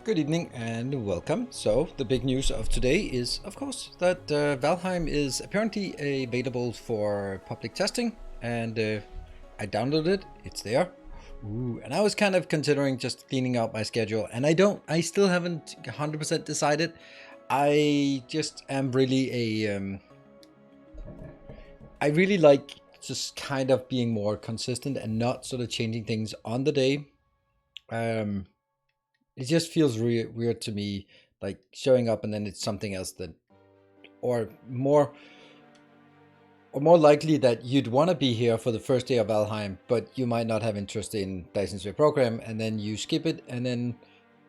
Good evening and welcome. So the big news of today is, of course, that Valheim is apparently available for public testing, and I downloaded it. It's there. Ooh, and I was kind of considering just cleaning out my schedule, and I still haven't 100% decided. I just am really I really like just kind of being more consistent and not sort of changing things on the day. It just feels weird to me, like showing up and then it's something else that, or more likely that you'd want to be here for the first day of Valheim, but you might not have interest in Dyson Sphere program, and then you skip it, and then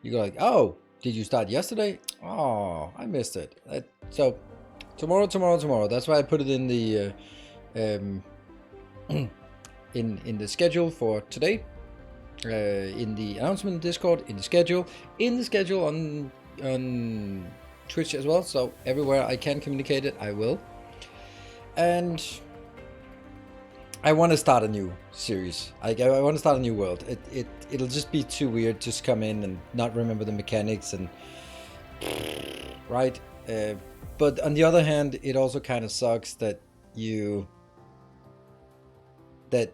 you go like, oh, did you start yesterday? Oh, I missed it. So tomorrow. That's why I put it in the in the schedule for today. In the announcement Discord, in the schedule on Twitch as well. So everywhere I can communicate it, I will. And I want to start a new series. I want to start a new world. It'll just be too weird just come in and not remember the mechanics and right. But on the other hand, it also kind of sucks that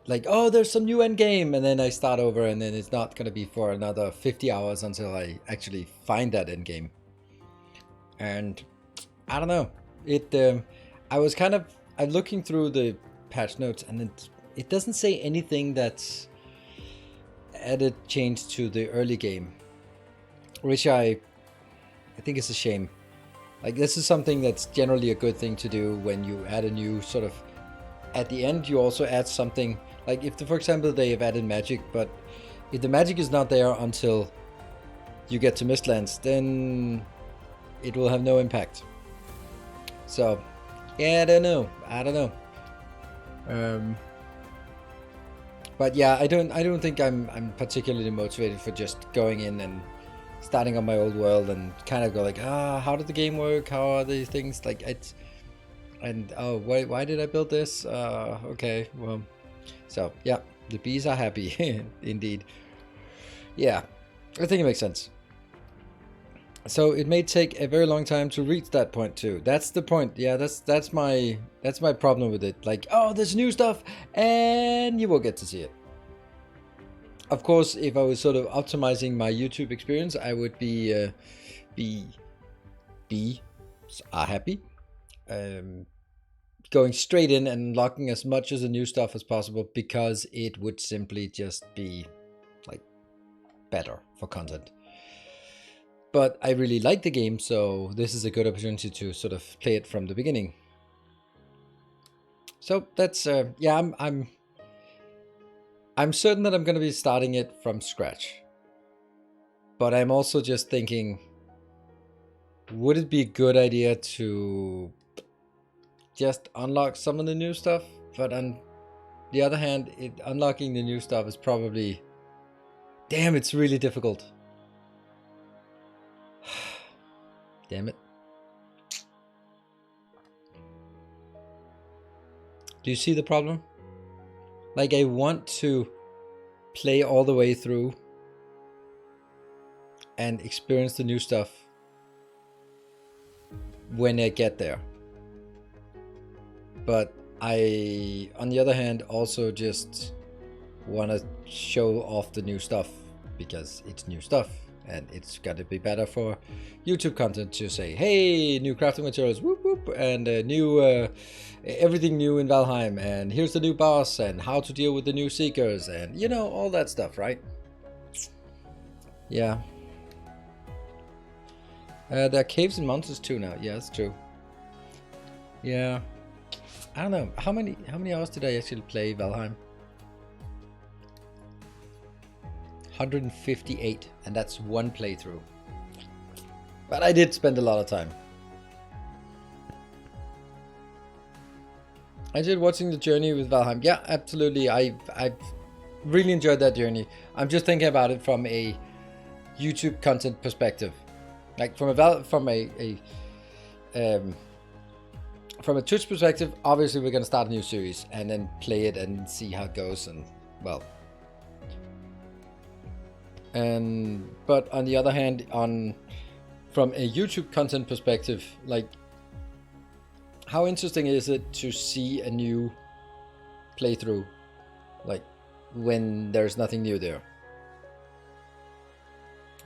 like, oh, there's some new end game, and then I start over, and then it's not going to be for another 50 hours until I actually find that end game. And I don't know. I'm looking through the patch notes, and it doesn't say anything that's added change to the early game, which I think is a shame. Like, this is something that's generally a good thing to do when you add a new sort of. At the end, you also add something, like if, for example, they have added magic, but if the magic is not there until you get to Mistlands, then it will have no impact. So, yeah, I don't know. But yeah, I don't think I'm particularly motivated for just going in and starting on my old world and kind of go like, how did the game work? How are these things? Like, it's. And oh, why did I build this? Okay, well, so yeah, the bees are happy indeed. Yeah, I think it makes sense. So it may take a very long time to reach that point too. That's the point. Yeah, that's my problem with it. Like, oh, there's new stuff, and you will get to see it. Of course, if I was sort of optimizing my YouTube experience, I would be happy. Going straight in and unlocking as much of the new stuff as possible, because it would simply just be like better for content. But I really like the game, so this is a good opportunity to sort of play it from the beginning. So that's yeah, I'm certain that I'm going to be starting it from scratch. But I'm also just thinking, would it be a good idea to just unlock some of the new stuff? But on the other hand, unlocking the new stuff is probably, damn, it's really difficult. Damn it. Do you see the problem? Like, I want to play all the way through and experience the new stuff when I get there. But I, on the other hand, also just want to show off the new stuff because it's new stuff, and it's got to be better for YouTube content to say, hey, new crafting materials, whoop whoop, and new everything new in Valheim, and here's the new boss, and how to deal with the new seekers, and you know, all that stuff, right? Yeah. There are caves and monsters too now. Yeah, that's true. Yeah. I don't know, how many hours did I actually play Valheim? 158, and that's one playthrough. But I did spend a lot of time. I did watching the journey with Valheim. Yeah, absolutely. I've really enjoyed that journey. I'm just thinking about it from a YouTube content perspective, like from a Twitch perspective. Obviously, we're going to start a new series and then play it and see how it goes. And, well, And but on the other hand, from a YouTube content perspective, like, how interesting is it to see a new playthrough, like, when there's nothing new there,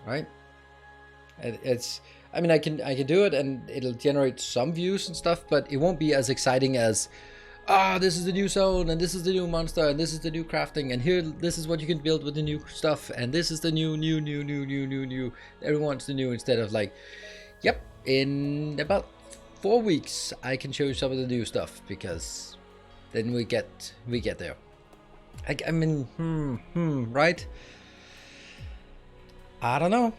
right? It's, I mean, I can do it and it'll generate some views and stuff, but it won't be as exciting as, this is the new zone, and this is the new monster, and this is the new crafting, and here, this is what you can build with the new stuff, and this is the new. Everyone's the new, instead of like, yep, in about 4 weeks I can show you some of the new stuff, because then we get there. I mean, right? I don't know.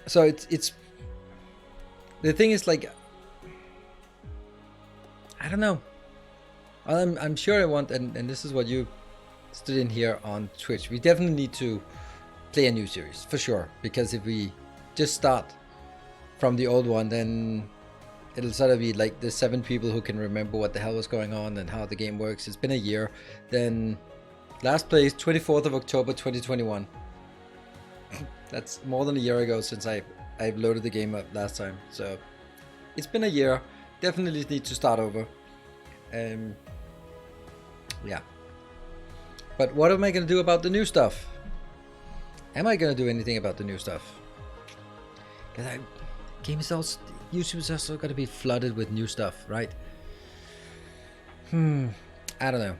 So it's the thing is, like, I don't know. I'm sure I want, and this is what you stood in here on Twitch. We definitely need to play a new series for sure, because if we just start from the old one, then it'll sort of be like the 7 people who can remember what the hell was going on and how the game works. It's been a year. Then last place, 24th of October 2021. That's more than a year ago since I've loaded the game up last time. So it's been a year. Definitely need to start over. Yeah. But what am I going to do about the new stuff? Am I going to do anything about the new stuff? Because YouTube is also going to be flooded with new stuff, right? I don't know.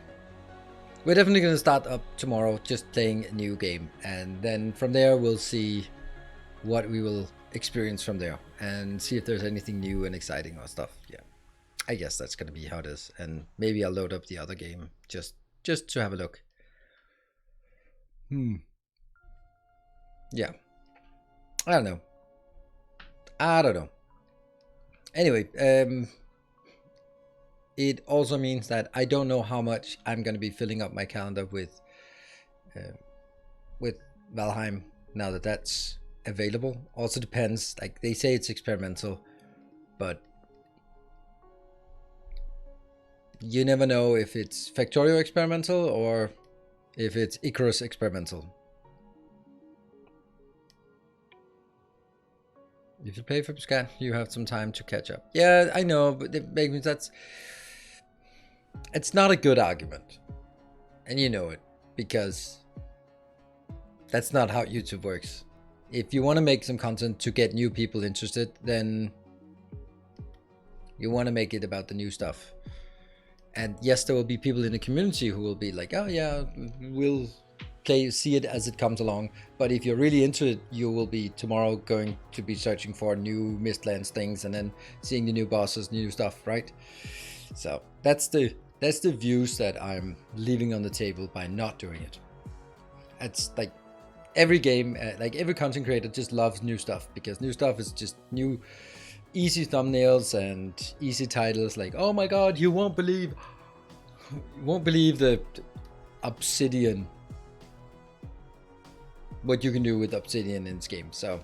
We're definitely going to start up tomorrow, just playing a new game. And then from there, we'll see what we will experience from there, and see if there's anything new and exciting or stuff. Yeah, I guess that's gonna be how it is. And maybe I'll load up the other game just to have a look. Yeah, I don't know. Anyway, it also means that I don't know how much I'm gonna be filling up my calendar with Valheim now that that's available. Also depends, like, they say it's experimental, but you never know if it's Factorio experimental or if it's Icarus experimental. If you pay for scan, you have some time to catch up. Yeah, I know, but maybe it's not a good argument, and you know it, because that's not how YouTube works. If you want to make some content to get new people interested, then you want to make it about the new stuff. And yes, there will be people in the community who will be like, oh yeah, we'll see it as it comes along. But if you're really into it, you will be tomorrow going to be searching for new Mistlands things, and then seeing the new bosses, new stuff, right? So that's the views that I'm leaving on the table by not doing it. It's like every game, like every content creator just loves new stuff, because new stuff is just new, easy thumbnails and easy titles. Like, oh my god, you won't believe the Obsidian, what you can do with Obsidian in this game. So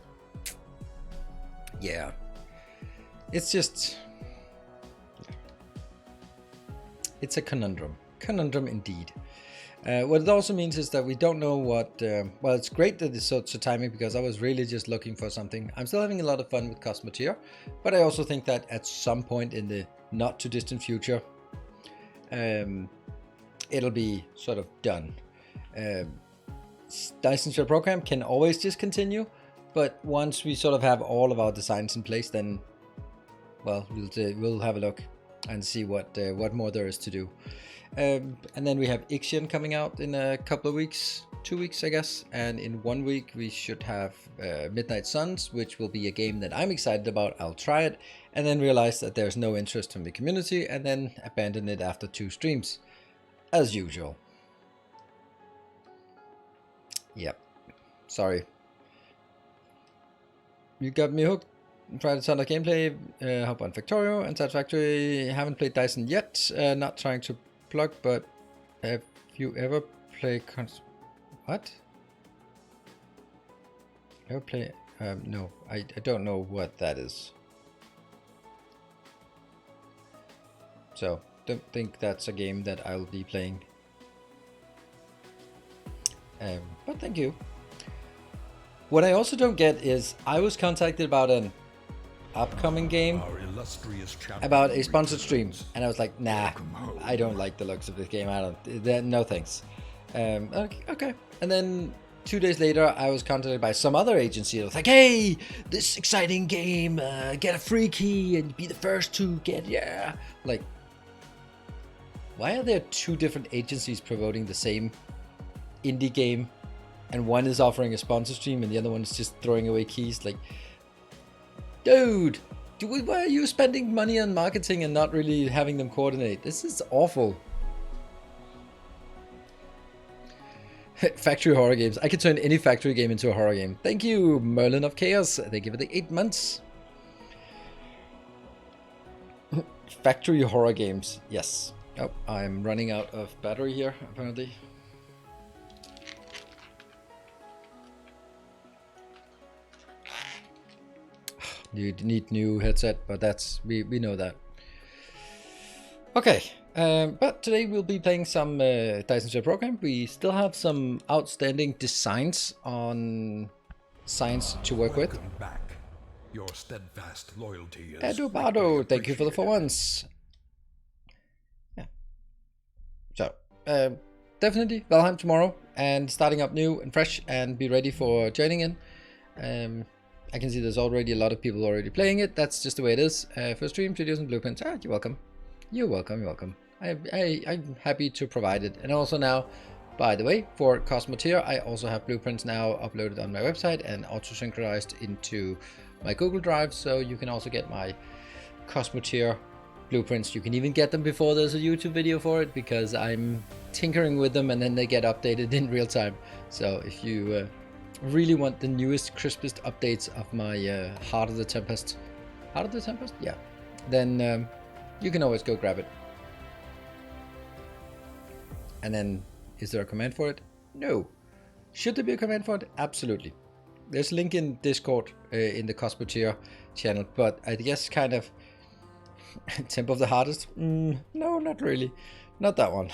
yeah, it's just, it's a conundrum indeed. What it also means is that we don't know what, well, it's great that it's so timing, because I was really just looking for something. I'm still having a lot of fun with Cosmoteer, but I also think that at some point in the not too distant future, it'll be sort of done. Dyson Sphere program can always just continue, but once we sort of have all of our designs in place, then, well, we'll have a look and see what more there is to do. And then we have Ixion coming out in a couple of weeks, 2 weeks, I guess. And in 1 week, we should have Midnight Suns, which will be a game that I'm excited about. I'll try it, and then realize that there's no interest from the community, and then abandon it after 2 streams, as usual. Yep. Sorry. You got me hooked. Try to sound like gameplay. Hop on Factorio and Satisfactory. Haven't played Dyson yet. Not trying to plug, but have you ever played what? Ever play? No, I don't know what that is. So don't think that's a game that I'll be playing. But thank you. What I also don't get is I was contacted about an upcoming game, about a sponsored stream, and I was like, nah, I don't like the looks of this game. No thanks. Okay. And then 2 days later, I was contacted by some other agency. It was like, hey, this exciting game, get a free key and be the first to get, yeah. Like, why are there 2 different agencies promoting the same indie game? And one is offering a sponsor stream and the other one is just throwing away keys. Like, dude, why are you spending money on marketing and not really having them coordinate? This is awful. Factory horror games. I could turn any factory game into a horror game. Thank you, Merlin of Chaos. Thank you for the 8 months. Factory horror games. Yes. Oh, I'm running out of battery here, apparently. You need new headset, but that's we know that. Okay, but today we'll be playing some Dyson Sphere program. We still have some outstanding designs on science to work with. Back. Your steadfast loyalty is Eduardo, thank you for the 4 months. Yeah. So, definitely Valheim tomorrow, and starting up new and fresh, and be ready for joining in. I can see there's already a lot of people already playing it. That's just the way it is. For stream, videos, and blueprints. You're welcome. You're welcome. You're welcome. I'm happy to provide it. And also now, by the way, for Cosmo Tier, I also have blueprints now uploaded on my website and auto-synchronized into my Google Drive. So you can also get my Cosmo Tier blueprints. You can even get them before there's a YouTube video for it, because I'm tinkering with them and then they get updated in real time. So if you really want the newest, crispest updates of my Heart of the Tempest, yeah, then you can always go grab it. And then, is there a command for it? No. Should there be a command for it? Absolutely. There's a link in Discord in the Cosmo Tier channel, but I guess kind of Temple of the Hardest? No, not really. Not that one.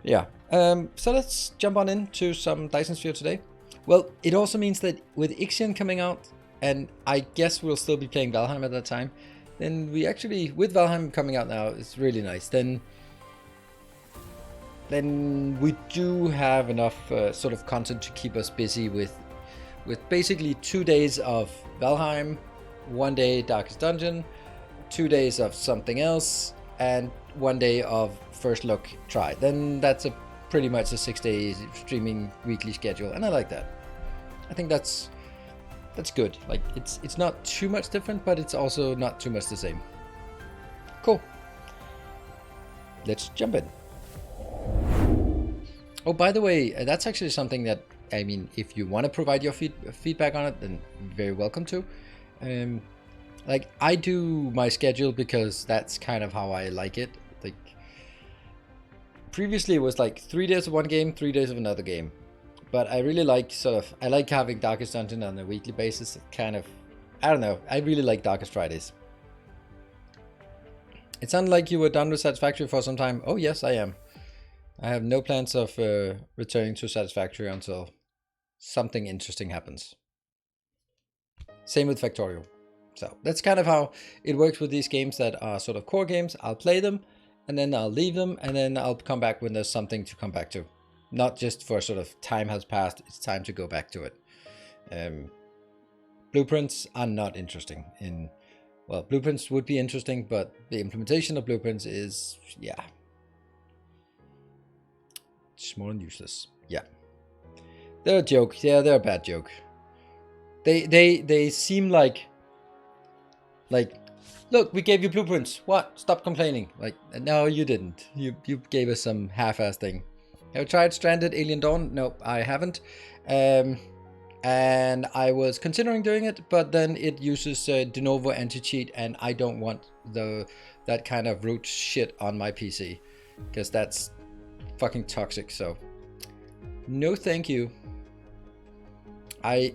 Yeah. So let's jump on into some Dyson Sphere today. Well, it also means that with Ixion coming out, and I guess we'll still be playing Valheim at that time, then we actually, with Valheim coming out now, it's really nice. Then we do have enough sort of content to keep us busy with basically 2 days of Valheim, 1 day Darkest Dungeon, 2 days of something else, and 1 day of First Look Try. Then that's pretty much a 6-day streaming weekly schedule, and I like that. I think that's good. Like, it's not too much different, but it's also not too much the same. Cool. Let's jump in. Oh, by the way, that's actually something that, I mean, if you want to provide your feedback on it, then very welcome to. Like, I do my schedule because that's kind of how I like it. Like, previously it was like 3 days of one game, 3 days of another game. But I really like I like having Darkest Dungeon on a weekly basis. Kind of, I don't know, I really like Darkest Fridays. It sounded like you were done with Satisfactory for some time. Oh yes, I am. I have no plans of returning to Satisfactory until something interesting happens. Same with Factorio. So that's kind of how it works with these games that are sort of core games. I'll play them, and then I'll leave them, and then I'll come back when there's something to come back to. Not just for sort of time has passed, it's time to go back to it. Blueprints are not interesting. Well, blueprints would be interesting, but the implementation of blueprints is, yeah, small and useless. Yeah, they're a joke. Yeah, they're a bad joke. They seem like, look, we gave you blueprints. What? Stop complaining. Like, no, you didn't. You gave us some half-ass thing. Have you tried Stranded Alien Dawn? No, I haven't. And I was considering doing it, but then it uses de novo anti-cheat, and I don't want that kind of root shit on my PC, because that's fucking toxic. So no thank you. I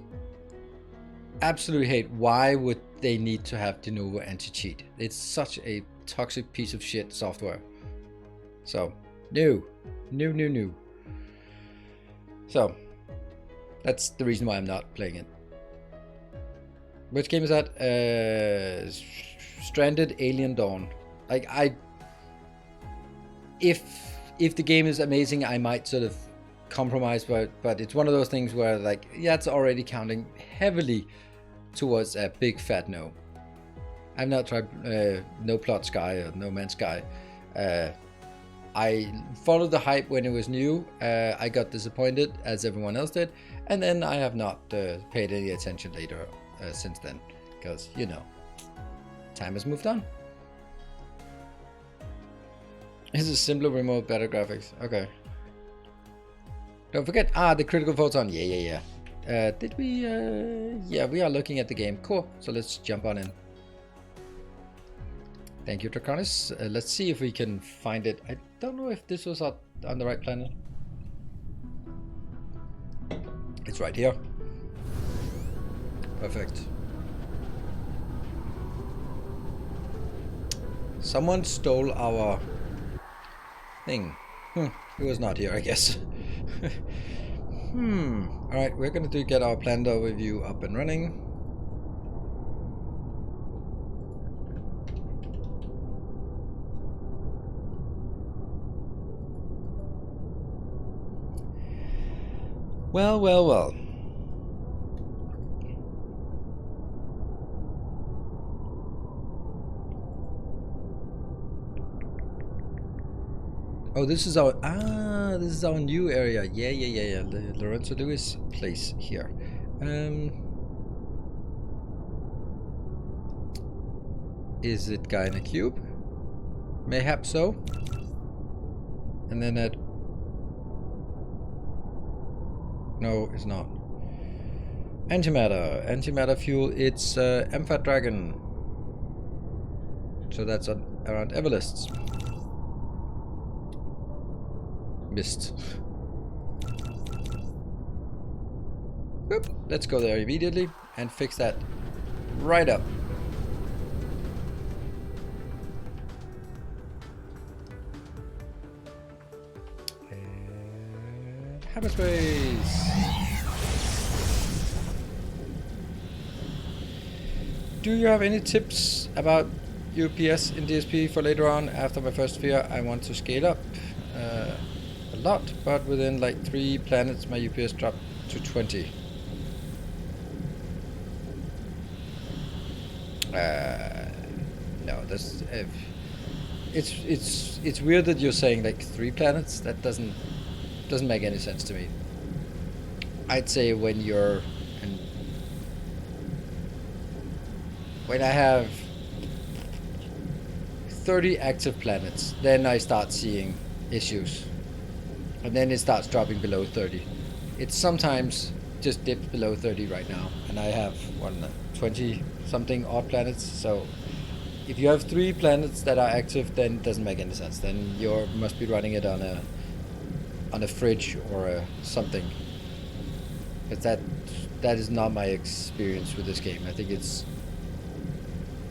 absolutely hate, why would they need to have de novo anti-cheat? It's such a toxic piece of shit software. So no. So that's the reason why I'm not playing it. Which game is that? Stranded Alien Dawn. Like if the game is amazing, I might sort of compromise, but it's one of those things where like, yeah, it's already counting heavily towards a big fat no. I've not tried No Plot Sky or No Man's Sky. I followed the hype when it was new. I got disappointed as everyone else did, and then I have not paid any attention later since then, because you know, time has moved on. It's a simpler remote, better graphics. Okay. Don't forget, the critical photon. Yeah. Did we? Yeah, we are looking at the game. Cool. So let's jump on in. Thank you, Draconis. Let's see if we can find it. I don't know if this was on the right planet. It's right here. Perfect. Someone stole our thing. It was not here, I guess. Alright, we're gonna get our planet overview up and running. Well. Oh, this is our new area. Yeah. The Lorenzo Lewis place here. Is it guy in a cube? Mayhap so. And then at no, it's not. Antimatter fuel. It's Amphat Dragon. So that's around Everlists. Missed. Whoop. Let's go there immediately and fix that right up. And hyperspace. Do you have any tips about UPS in DSP for later on? After my first sphere, I want to scale up a lot, but within like 3 planets, my UPS dropped to 20. No, that's it's weird that you're saying like 3 planets. That doesn't make any sense to me. I'd say when I have 30 active planets, then I start seeing issues, and then it starts dropping below 30. It sometimes just dips below 30 right now, and I have 20 something odd planets. So if you have 3 planets that are active, then it doesn't make any sense. Then you must be running it on a fridge or something, because that is not my experience with this game. I think it's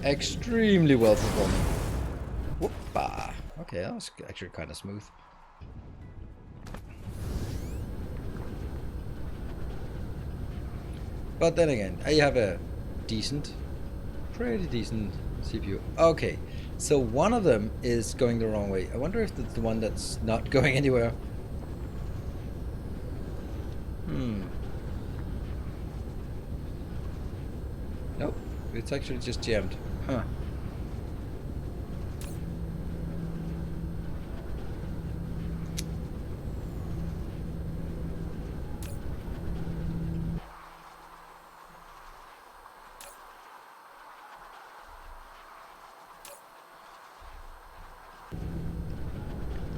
extremely well performing. Whoopah. Okay, that was actually kind of smooth. But then again, I have a pretty decent CPU. Okay, so one of them is going the wrong way. I wonder if it's the one that's not going anywhere. Nope, it's actually just jammed. Huh.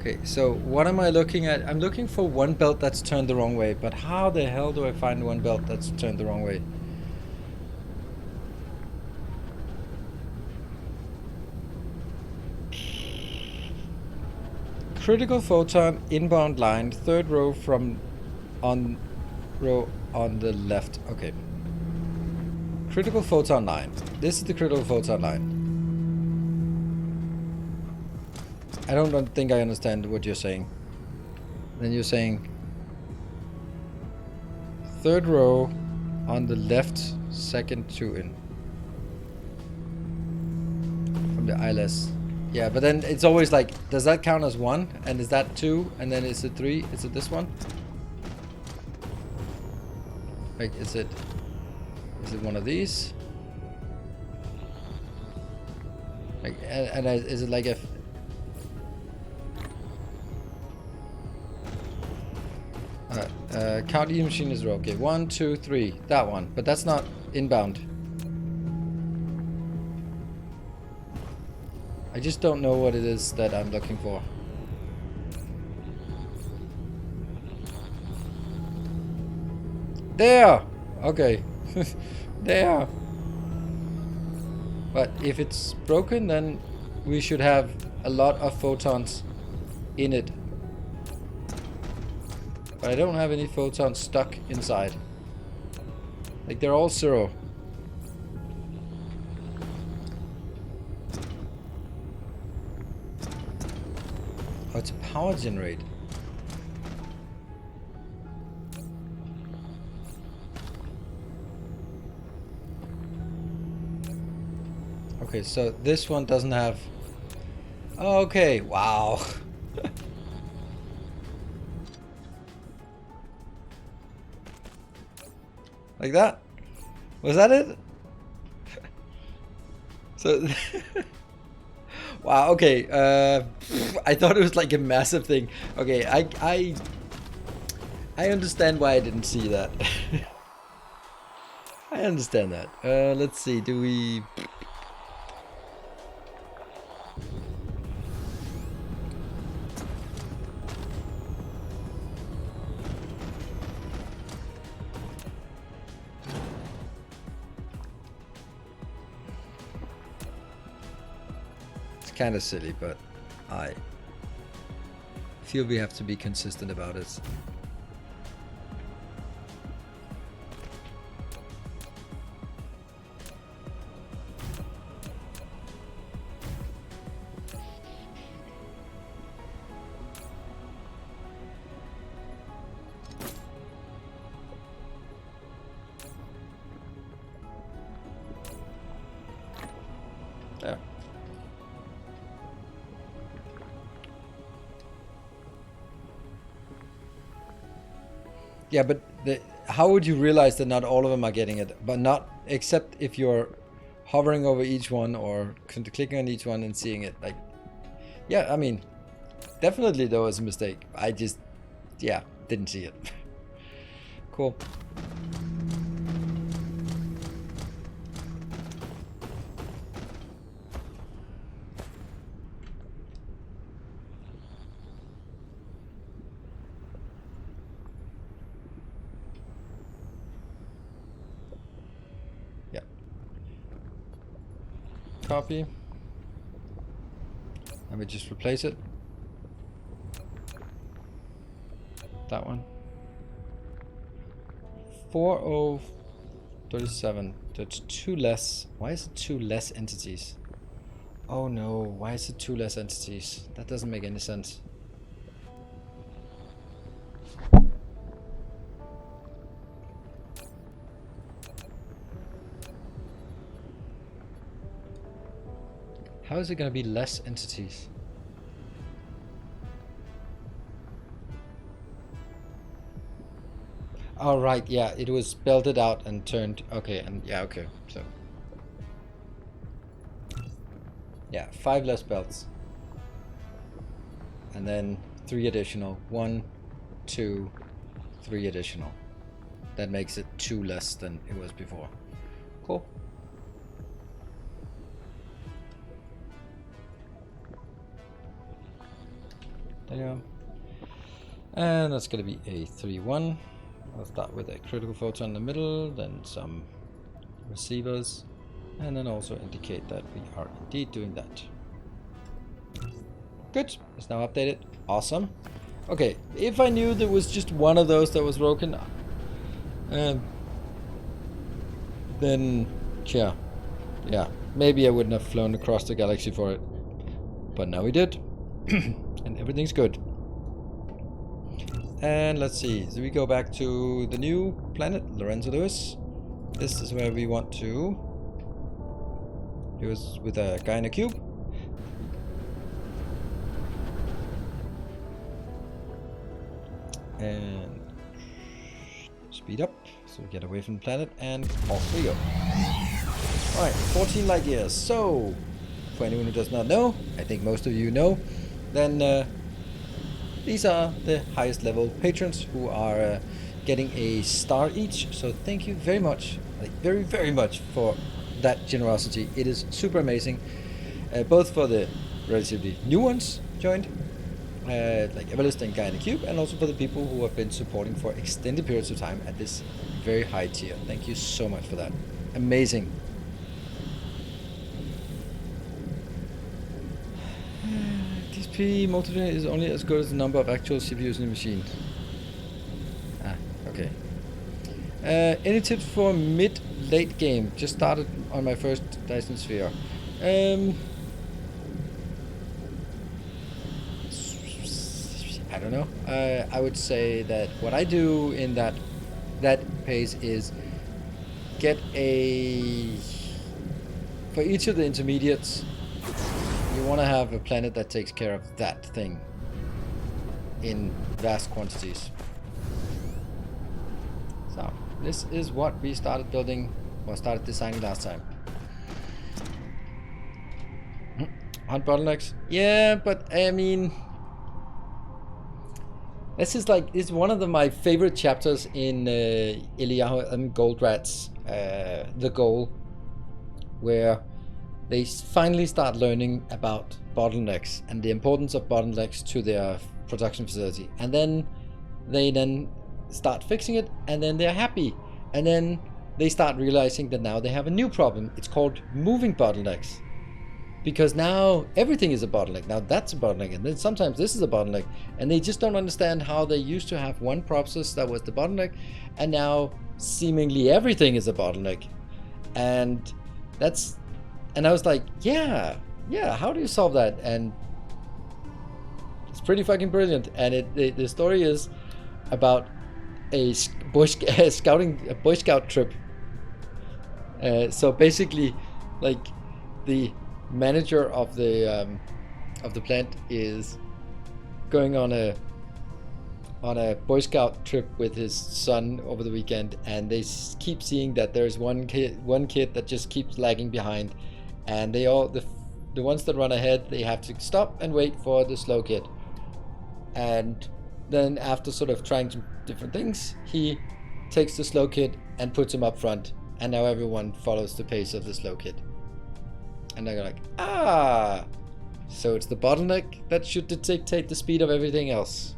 Okay, so what am I looking at? I'm looking for one belt that's turned the wrong way, but how the hell do I find one belt that's turned the wrong way? Critical photon inbound line, 3rd row from on the left. Okay. Critical photon line. This is the critical photon line. I don't think I understand what you're saying. Then you're saying third row on the left, second two in. From the eyeless. Yeah, but then it's always like, does that count as 1? And is that 2? And then is it 3? Is it this one? Like, is it one of these? Like, and is it like a... count each machine is row. Okay, 1, 2, 3. That one. But that's not inbound. I just don't know what it is that I'm looking for. There! Okay. There! But if it's broken, then we should have a lot of photons in it. But I don't have any photons stuck inside. Like, they're all 0. Oh, it's a power generate. Okay, so this one doesn't have... Oh, okay, wow. Like that? Was that it? So... Wow, okay, I thought it was like a massive thing. Okay, I understand why I didn't see that. I understand that. Let's see, do we... Kind of silly, but I feel we have to be consistent about it. There. Yeah, but how would you realize that not all of them are getting it? But not, except if you're hovering over each one or clicking on each one and seeing it. Like, yeah, I mean, definitely there was a mistake. I just, yeah, didn't see it. Cool. Copy. And we just replace it. That one. 4037. That's 2 less. Why is it 2 less entities? Oh no, why is it 2 less entities? That doesn't make any sense. How is it going to be less entities? Oh, right, yeah, it was belted out and turned. Okay, and yeah, okay, so. Yeah, 5 less belts. And then 3 additional. 1, 2, 3 additional. That makes it 2 less than it was before. Cool. There. And that's going to be a 3-1. I'll start with a critical photon in the middle, then some receivers, and then also indicate that we are indeed doing that. Good, it's now updated. Awesome. Okay, if I knew there was just one of those that was broken, then yeah, maybe I wouldn't have flown across the galaxy for it. But now we did. And everything's good. And let's see, so we go back to the new planet, Lorenzo Lewis. This is where we want to do this with a guy in a cube. And speed up so we get away from the planet, and off we go. Alright, 14 light years. So, for anyone who does not know, I think most of you know, then these are the highest level patrons who are getting a star each. So thank you very much, like very, very much for that generosity. It is super amazing, both for the relatively new ones joined, like Everlist and Guy in the Cube, and also for the people who have been supporting for extended periods of time at this very high tier. Thank you so much for that. Amazing. DSP multiplayer is only as good as the number of actual CPUs in the machine. Ah, okay. Any tips for mid-late game? Just started on my first Dyson Sphere. I don't know. I would say that what I do in that phase is get for each of the intermediates, you want to have a planet that takes care of that thing in vast quantities. So this is what we started building, or started designing last time. Hunt bottlenecks? Yeah, but I mean, this is one of my favorite chapters in Eliyahu M. Goldrat's The Goal, where they finally start learning about bottlenecks and the importance of bottlenecks to their production facility. And then they start fixing it, and then they're happy. And then they start realizing that now they have a new problem. It's called moving bottlenecks. Because now everything is a bottleneck. Now that's a bottleneck, and then sometimes this is a bottleneck, and they just don't understand how they used to have one process that was the bottleneck, and now seemingly everything is a bottleneck. And I was like, yeah, how do you solve that? And it's pretty fucking brilliant. And the story is about a Boy Scout trip. So basically, like, the manager of the plant is going on a Boy Scout trip with his son over the weekend, and they keep seeing that there's one kid that just keeps lagging behind, and they all the ones that run ahead, they have to stop and wait for the slow kid. And then after sort of trying some different things, he takes the slow kid and puts him up front, and now everyone follows the pace of the slow kid. And they're like, so it's the bottleneck that should dictate the speed of everything else.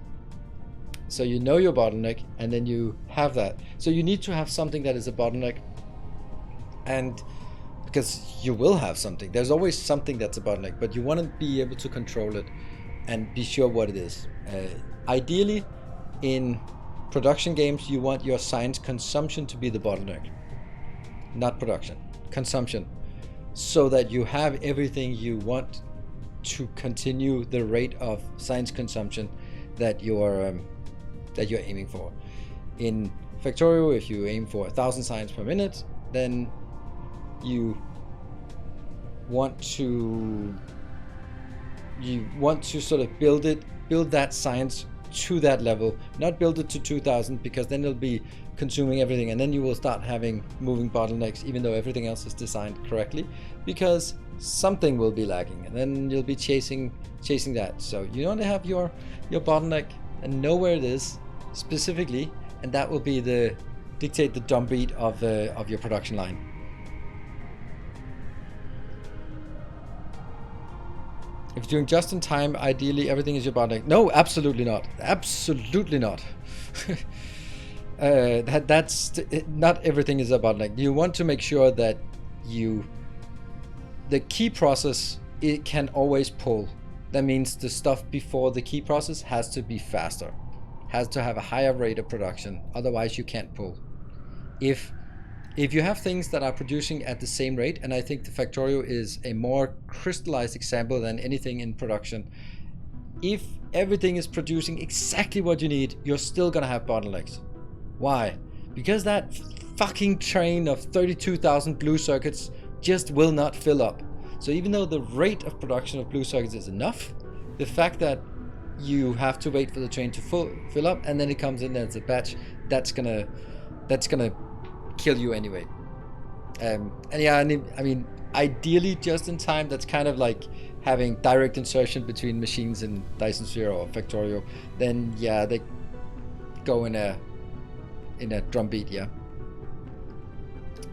So you know your bottleneck, and then you have that. So you need to have something that is a bottleneck, and because you will have something. There's always something that's a bottleneck, but you want to be able to control it and be sure what it is. Ideally, in production games, you want your science consumption to be the bottleneck, not production. Consumption. So that you have everything you want to continue the rate of science consumption that you're aiming for. In Factorio, if you aim for 1,000 science per minute, then you want to sort of build that science to that level, not build it to 2,000, because then it'll be consuming everything, and then you will start having moving bottlenecks even though everything else is designed correctly, because something will be lagging, and then you'll be chasing that. So you want to have your bottleneck and know where it is specifically, and that will be dictate the drumbeat of your production line. If you're doing just in time, ideally everything is your bottleneck. No, absolutely not. Absolutely not. That's not everything is a bottleneck. You want to make sure that the key process, it can always pull. That means the stuff before the key process has to be faster, has to have a higher rate of production. Otherwise, you can't pull. If you have things that are producing at the same rate, and I think the Factorio is a more crystallized example than anything in production. if everything is producing exactly what you need, you're still gonna have bottlenecks. Why? Because that fucking train of 32,000 blue circuits just will not fill up. So even though the rate of production of blue circuits is enough, the fact that you have to wait for the train to fill up and then it comes in as a batch, that's gonna kill you anyway. And yeah, I mean, ideally just in time, that's kind of like having direct insertion between machines in Dyson Sphere or Factorio. Then yeah, they go in a drumbeat. Yeah.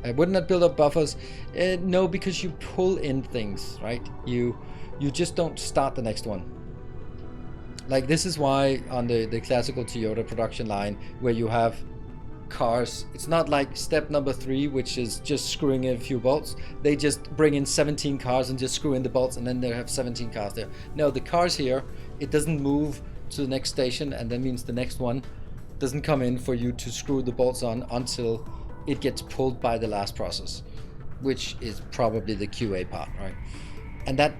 Wouldn't that build up buffers? No, because you pull in things, right? You just don't start the next one. Like this is why on the classical Toyota production line, where you have cars, it's not like step number 3, which is just screwing in a few bolts. They just bring in 17 cars and just screw in the bolts, and then they have 17 cars there. No, the cars here, it doesn't move to the next station, and that means the next one doesn't come in for you to screw the bolts on until it gets pulled by the last process, which is probably the QA part, right? And that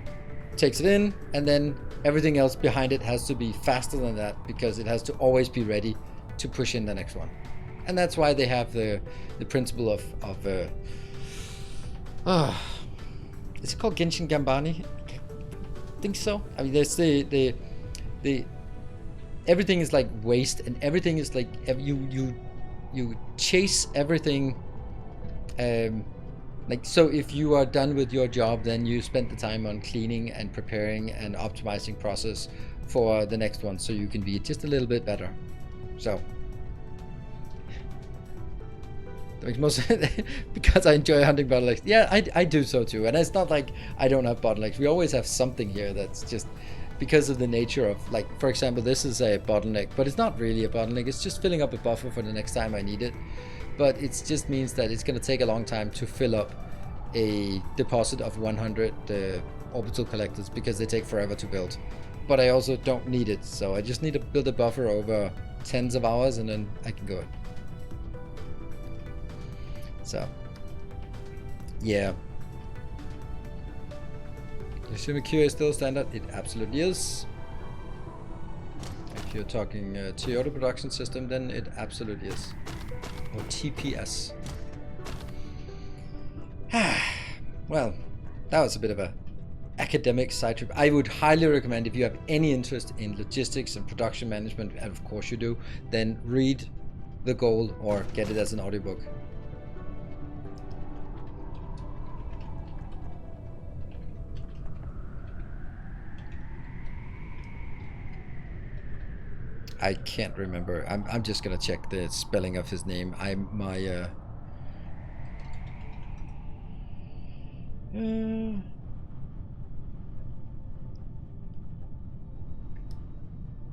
takes it in, and then everything else behind it has to be faster than that, because it has to always be ready to push in the next one. And that's why they have the principle of is it called Genshin Gambani? I think so. I mean, there's the everything is like waste, and everything is like you chase everything. Like, so if you are done with your job, then you spend the time on cleaning and preparing and optimizing process for the next one, so you can be just a little bit better. So that makes most sense. Because I enjoy hunting bottlenecks. Yeah, I do so too. And it's not like I don't have bottlenecks. We always have something here that's just because of the nature of, like, for example, this is a bottleneck, but it's not really a bottleneck. It's just filling up a buffer for the next time I need it. But it just means that it's going to take a long time to fill up a deposit of 100 orbital collectors, because they take forever to build. But I also don't need it, so I just need to build a buffer over tens of hours, and then I can go. So, yeah. You assume QA is still standard? It absolutely is. If you're talking Toyota production system, then it absolutely is. Or TPS. Well, that was a bit of a academic side trip. I would highly recommend, if you have any interest in logistics and production management, and of course you do, then read The Goal or get it as an audiobook. I can't remember. I'm just gonna check the spelling of his name.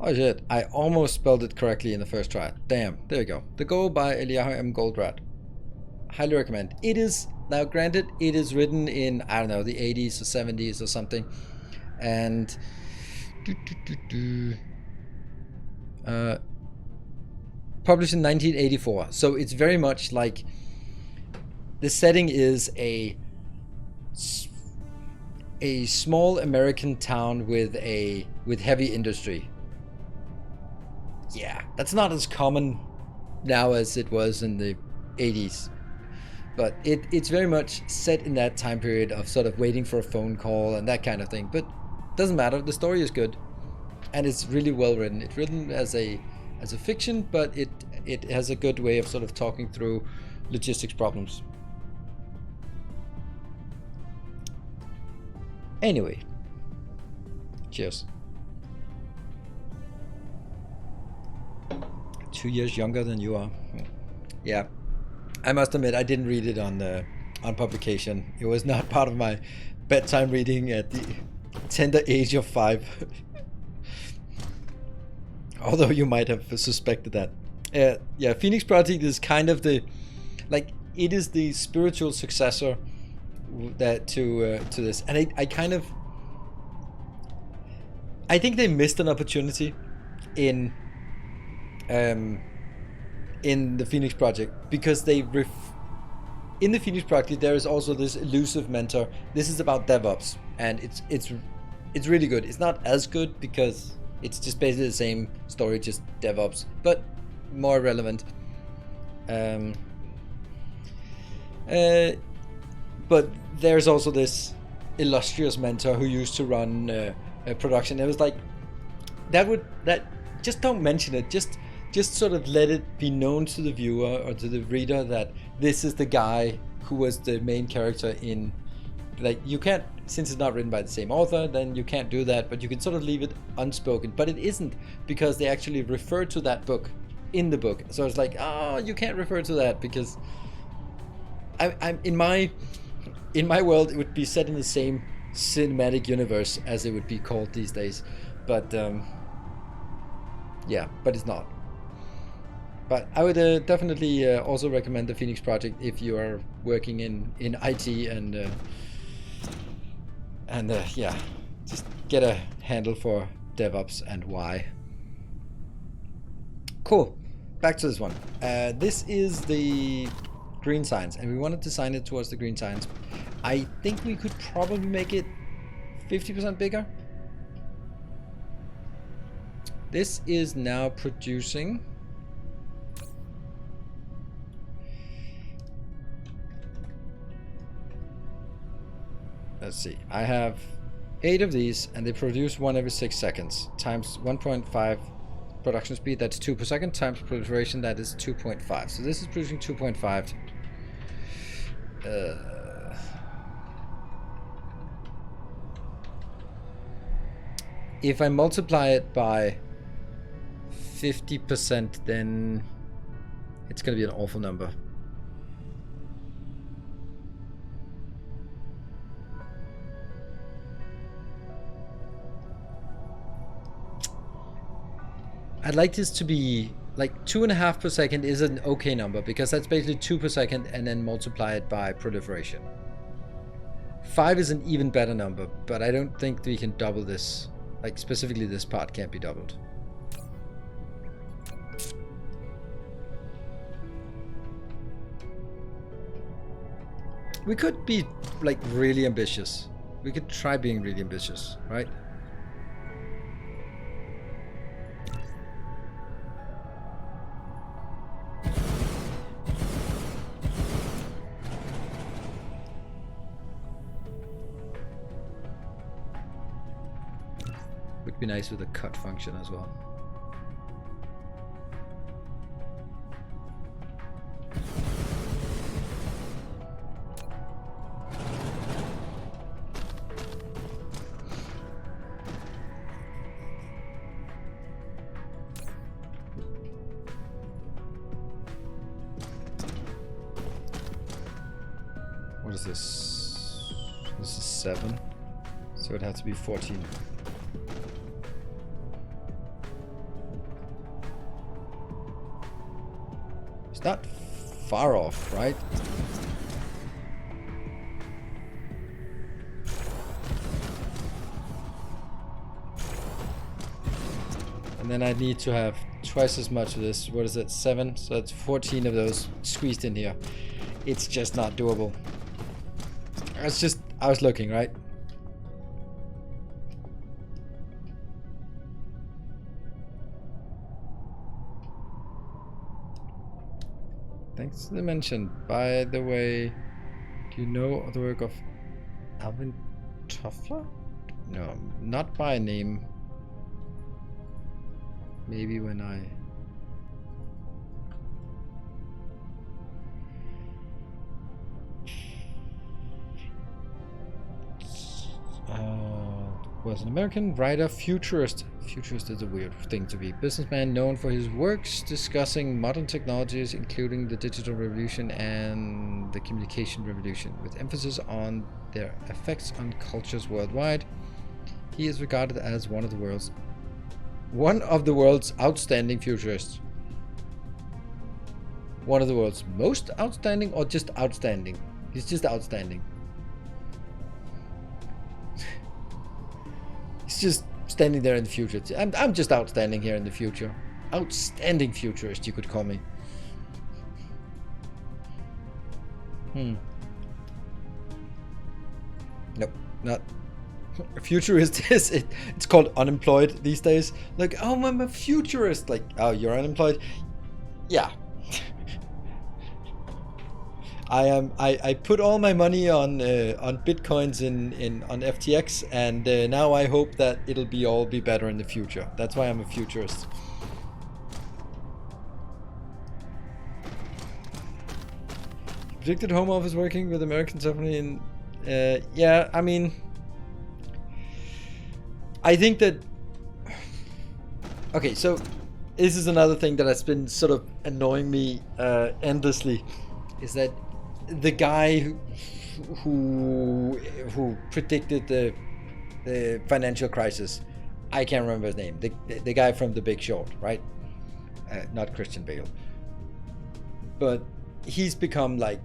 Oh shit, I almost spelled it correctly in the first try. Damn, there we go. The Goal by Eliyahu M. Goldratt. Highly recommend. It is, now granted, it is written in, I don't know, the 80s or 70s or something. And published in 1984. So it's very much like, the setting is a small American town with heavy industry. Yeah, that's not as common now as it was in the 80s. But it's very much set in that time period of sort of waiting for a phone call and that kind of thing. But it doesn't matter, the story is good. And it's really well written. It's written as a fiction, but it has a good way of sort of talking through logistics problems. Anyway, cheers. 2 years younger than you are. Yeah, I must admit I didn't read it on publication. It was not part of my bedtime reading at the tender age of 5. Although you might have suspected that. Yeah, Phoenix Project is kind of the, like, it is the spiritual successor that to this, and I think they missed an opportunity in the Phoenix Project, because in the Phoenix Project there is also this elusive mentor. This is about DevOps, and it's really good. It's not as good because It's just basically the same story, just DevOps, but more relevant. But there's also this illustrious mentor who used to run a production. It was like that just don't mention it. Just sort of let it be known to the viewer or to the reader that this is the guy who was the main character in. Like, you can't, since it's not written by the same author, then you can't do that, but you can sort of leave it unspoken. But it isn't, because they actually refer to that book in the book. So it's like, oh, you can't refer to that because I'm in my world, it would be set in the same cinematic universe as it would be called these days. But yeah, but it's not. But I would definitely also recommend the Phoenix Project if you are working in IT and yeah, just get a handle for DevOps and why. Cool. Back to this one. This is the green signs, and we want to design it towards the green signs. I think we could probably make it 50% bigger. This is now producing. Let's see, I have 8 of these, and they produce 1 every 6 seconds, times 1.5 production speed, that's 2 per second, times proliferation, that is 2.5. So this is producing 2.5. If I multiply it by 50%, then it's going to be an awful number. I'd like this to be like 2.5 per second is an okay number, because that's basically 2 per second and then multiply it by proliferation. 5 is an even better number, but I don't think we can double this. Like, specifically this part can't be doubled. We could be like really ambitious. We could try being really ambitious, right? Would be nice with a cut function as well. What is this? This is 7, so it has to be 14. It's not far off, right? And then I need to have twice as much of this. What is it? 7? So that's 14 of those squeezed in here. It's just not doable. It's just, I was looking, right? Thanks for the mention. By the way, do you know the work of Alvin Toffler? No, not by name. Maybe when I... was an American writer, Futurist. Futurist is a weird thing to be. Businessman known for his works discussing modern technologies, including the digital revolution and the communication revolution, with emphasis on their effects on cultures worldwide. He is regarded as one of the world's outstanding futurists. One of the world's most outstanding, or just outstanding? He's just outstanding. He's just standing there in the future. I'm just outstanding here in the future. Outstanding futurist, you could call me. Nope, not A futurist is it's called unemployed these days. Like, oh, I'm a futurist. Like, oh, you're unemployed. Yeah. I put all my money on bitcoins on FTX, and now I hope that it'll all be better in the future. That's why I'm a futurist. Predicted home office working with American company, and yeah, I mean, I think that. Okay, so this is another thing that has been sort of annoying me endlessly, is that the guy who predicted the financial crisis, I can't remember his name, the guy from The Big Short, right? Not Christian Bale, but he's become like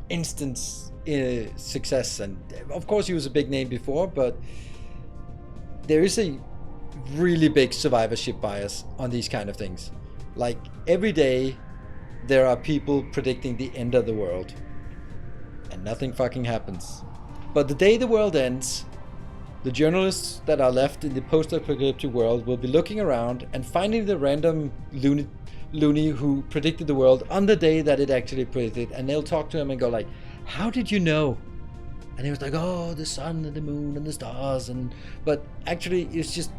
instant success, and of course he was a big name before, but there is a really big survivorship bias on these kind of things. Like, every day there are people predicting the end of the world, and nothing fucking happens. But the day the world ends, the journalists that are left in the post-apocalyptic world will be looking around and finding the random loony who predicted the world on the day that it actually predicted, and they'll talk to him and go like, how did you know? And he was like, oh, the sun and the moon and the stars, but actually it's just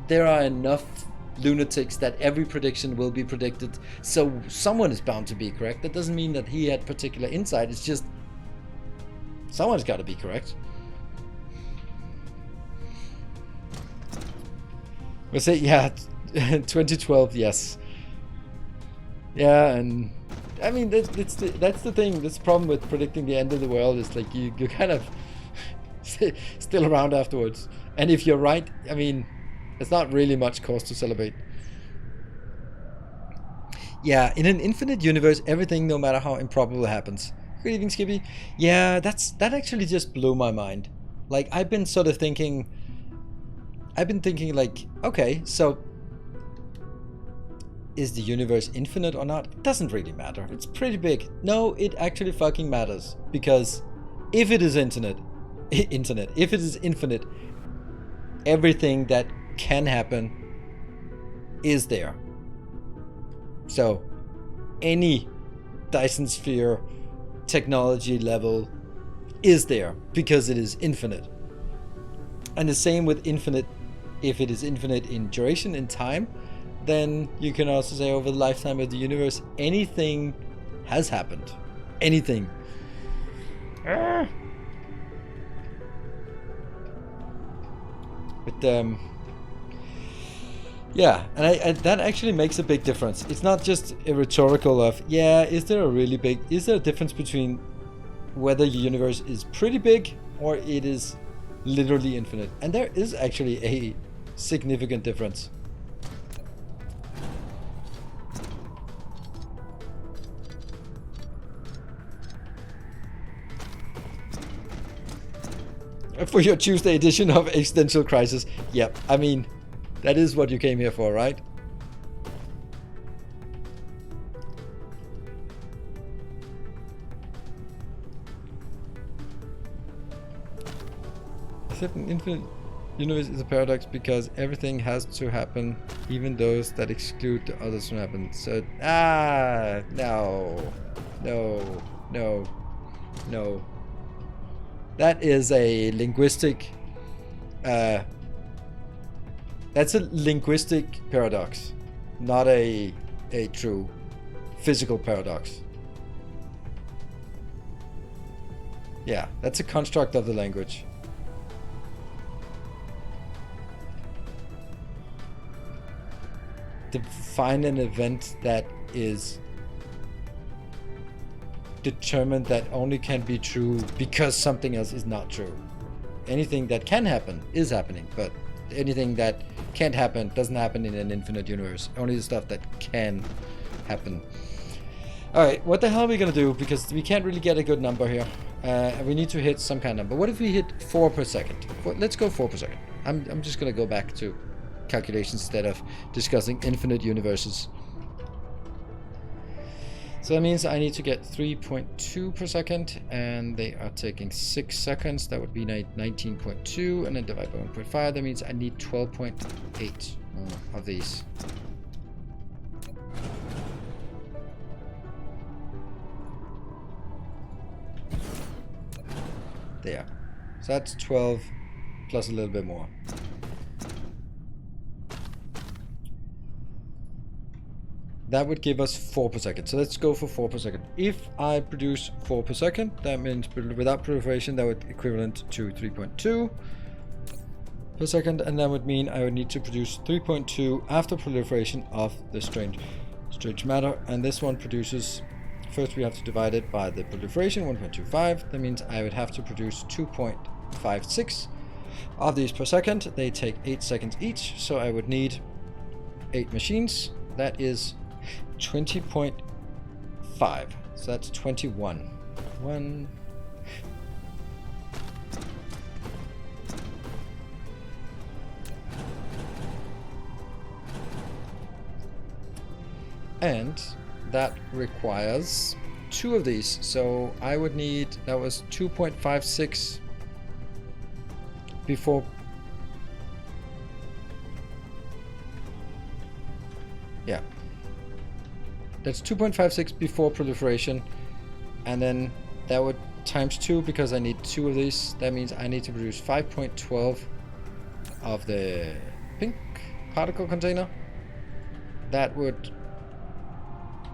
there are enough lunatics that every prediction will be predicted, so someone is bound to be correct. That doesn't mean that he had particular insight, it's just someone's got to be correct. We'll say, yeah, 2012, yes. Yeah, and I mean, that's the thing. That's the problem with predicting the end of the world, is like you kind of still around afterwards. And if you're right, I mean, it's not really much cause to celebrate. Yeah, in an infinite universe, everything, no matter how improbable, happens. Good evening, Skippy. Yeah, that actually just blew my mind. Like, I've been thinking like, okay, so is the universe infinite or not? It doesn't really matter. It's pretty big. No, it actually fucking matters, because if it is if it is infinite, everything that can happen is there. So any Dyson Sphere technology level is there because it is infinite. And the same with infinite. If it is infinite in duration, in time, then you can also say over the lifetime of the universe, anything has happened. Anything. But yeah, and that actually makes a big difference. It's not just a rhetorical of, yeah, is there a difference between whether your universe is pretty big or it is literally infinite? And there is actually a significant difference. For your Tuesday edition of Existential Crisis. Yep, I mean, that is what you came here for, right? Except an infinite universe is a paradox because everything has to happen, even those that exclude the others from happen. So, no. That is a linguistic, that's a linguistic paradox, not a true physical paradox. Yeah, that's a construct of the language. Define an event that is determined that only can be true because something else is not true. Anything that can happen is happening, but anything that can't happen doesn't happen in an infinite universe. Only the stuff that can happen. Alright, what the hell are we gonna do? Because we can't really get a good number here. We need to hit some kind of number. What if we hit 4 per second? Let's go 4 per second. I'm just gonna go back to calculations instead of discussing infinite universes. So that means I need to get 3.2 per second, and they are taking 6 seconds. That would be 19.2, and then divide by 1.5. That means I need 12.8 of these. There. So that's 12 plus a little bit more. That would give us 4 per second. So let's go for 4 per second. If I produce 4 per second, that means without proliferation, that would equivalent to 3.2 per second. And that would mean I would need to produce 3.2 after proliferation of the strange matter. And this one produces, first we have to divide it by the proliferation, 1.25. That means I would have to produce 2.56 of these per second. They take 8 seconds each. So I would need 8 machines. That is 20.5. So that's 21. And that requires 2 of these. So I would need, that was 2.56 before. Yeah. That's 2.56 before proliferation, and then that would times 2 because I need 2 of these. That means I need to produce 5.12 of the pink particle container. That would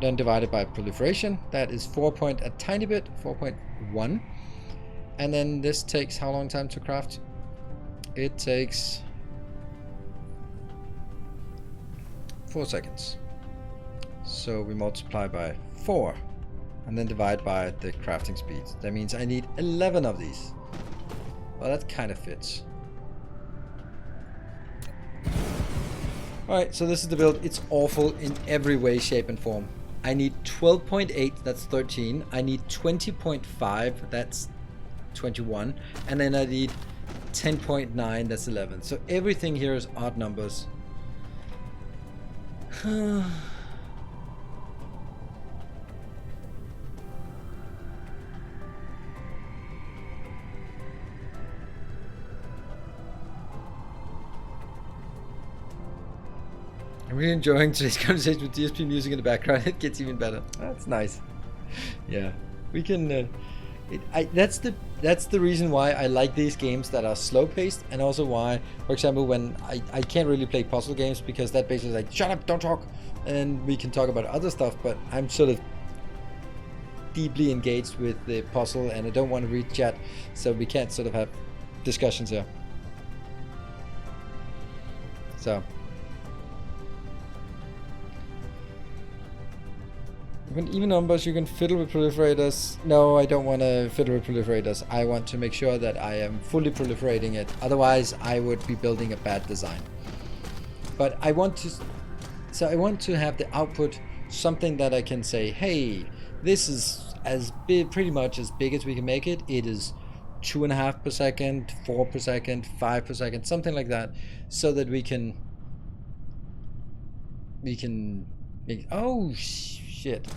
then divide it by proliferation. That is 4 point a tiny bit, 4.1. And then this takes how long time to craft? It takes 4 seconds. So we multiply by 4 and then divide by the crafting speed. That means I need 11 of these. Well, that kind of fits. Alright, so this is the build. It's awful in every way, shape, and form. I need 12.8, that's 13. I need 20.5, that's 21. And then I need 10.9, that's 11. So everything here is odd numbers. I'm really enjoying today's conversation with DSP music in the background. It gets even better. That's nice. Yeah, we can. That's the reason why I like these games that are slow paced, and also why, for example, when I can't really play puzzle games because that basically is like, shut up, don't talk, and we can talk about other stuff. But I'm sort of deeply engaged with the puzzle, and I don't want to read chat, so we can't sort of have discussions here. So. Even numbers, you can fiddle with proliferators. No, I don't want to fiddle with proliferators. I want to make sure that I am fully proliferating it. Otherwise, I would be building a bad design. But I want to, so I want to have the output something that I can say, hey, this is as big, pretty much as big as we can make it. It is 2.5 per second, 4 per second, 5 per second, something like that, so that we can make. Oh shit!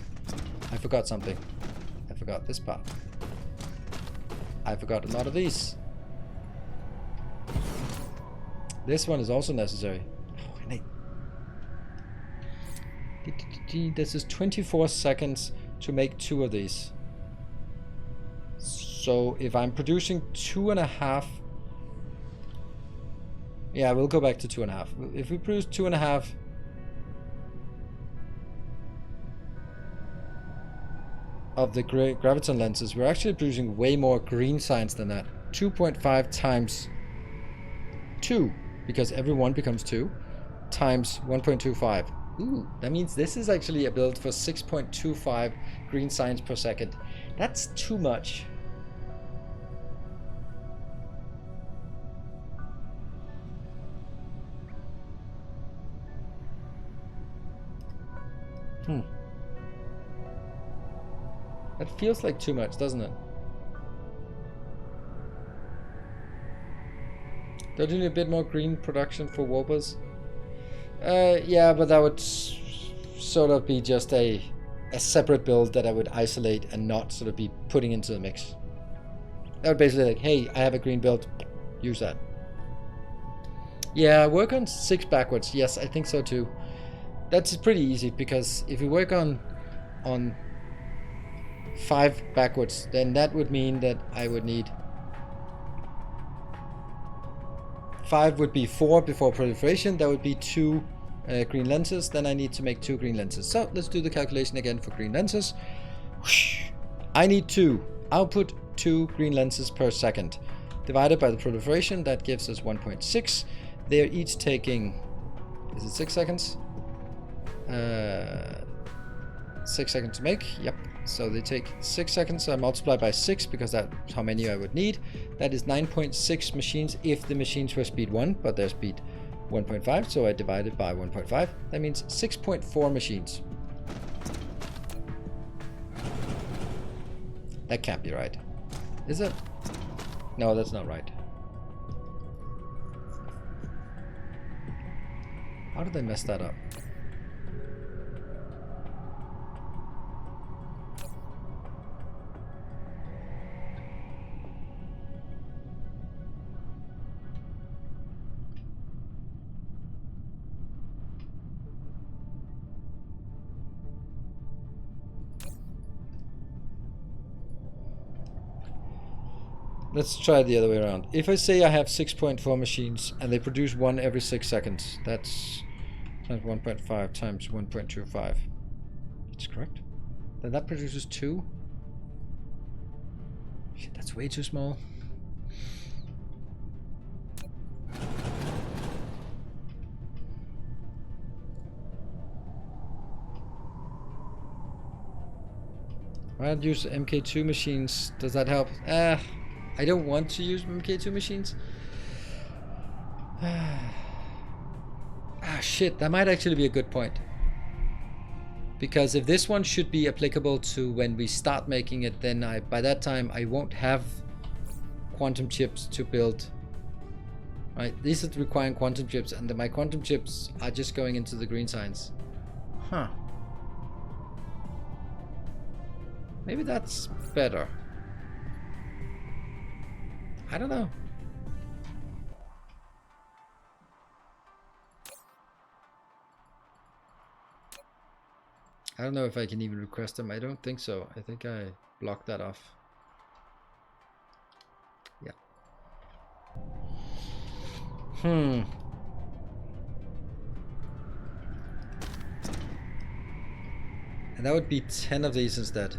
I forgot something. I forgot this part. I forgot a lot of these. This one is also necessary. Oh, and this is 24 seconds to make 2 of these. So if I'm producing 2.5, yeah, we'll go back to 2.5. If we produce 2.5 of the graviton lenses, we're actually producing way more green signs than that. 2.5 times 2, because every 1 becomes 2, times 1.25. Ooh, that means this is actually a build for 6.25 green signs per second. That's too much. That feels like too much, doesn't it? Don't you need a bit more green production for warpers? Yeah, but that would sort of be just a a separate build that I would isolate and not sort of be putting into the mix. That would basically like, hey, I have a green build, use that. Yeah, work on 6 backwards. Yes, I think so too. That's pretty easy, because if we work on 5 backwards, then that would mean that I would need 5 would be 4 before proliferation. That would be 2 green lenses. Then I need to make 2 green lenses. So let's do the calculation again for green lenses. I need 2. Output 2 green lenses per second. Divided by the proliferation, that gives us 1.6. They're each taking, is it 6 seconds? 6 seconds to make. Yep. So they take 6 seconds. So I multiply by 6 because that's how many I would need. That is 9.6 machines if the machines were speed 1, but they're speed 1.5. So I divide it by 1.5. That means 6.4 machines. That can't be right. Is it? No, that's not right. How did I mess that up? Let's try it the other way around. If I say I have 6.4 machines and they produce 1 every 6 seconds, that's times 1.5 times 1.25. That's correct. Then that produces 2. Shit, that's way too small. I'll use MK2 machines. Does that help? I don't want to use MK2 machines. Shit, that might actually be a good point. Because if this one should be applicable to when we start making it, then by that time I won't have quantum chips to build. Right? These are requiring quantum chips, and my quantum chips are just going into the green science. Huh. Maybe that's better. I don't know. I don't know if I can even request them. I don't think so. I think I blocked that off. Yeah. And that would be 10 of these instead.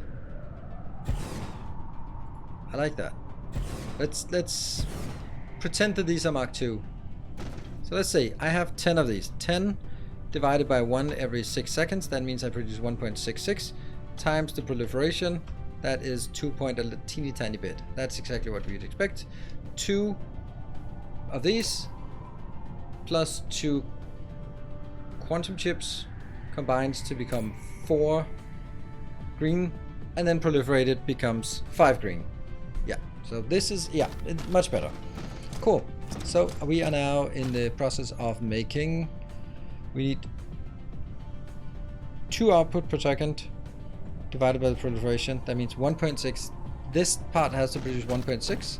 I like that. Let's pretend that these are Mark II. So let's say I have 10 of these. 10 divided by 1 every 6 seconds. That means I produce 1.66 times the proliferation. That is 2 point a teeny tiny bit. That's exactly what we'd expect. 2 of these plus 2 quantum chips combines to become 4 green, and then proliferated becomes 5 green. Yeah, so this is, yeah, much better. Cool. So we are now in the process of making, we need 2 output per second divided by the proliferation. That means 1.6. This part has to produce 1.6.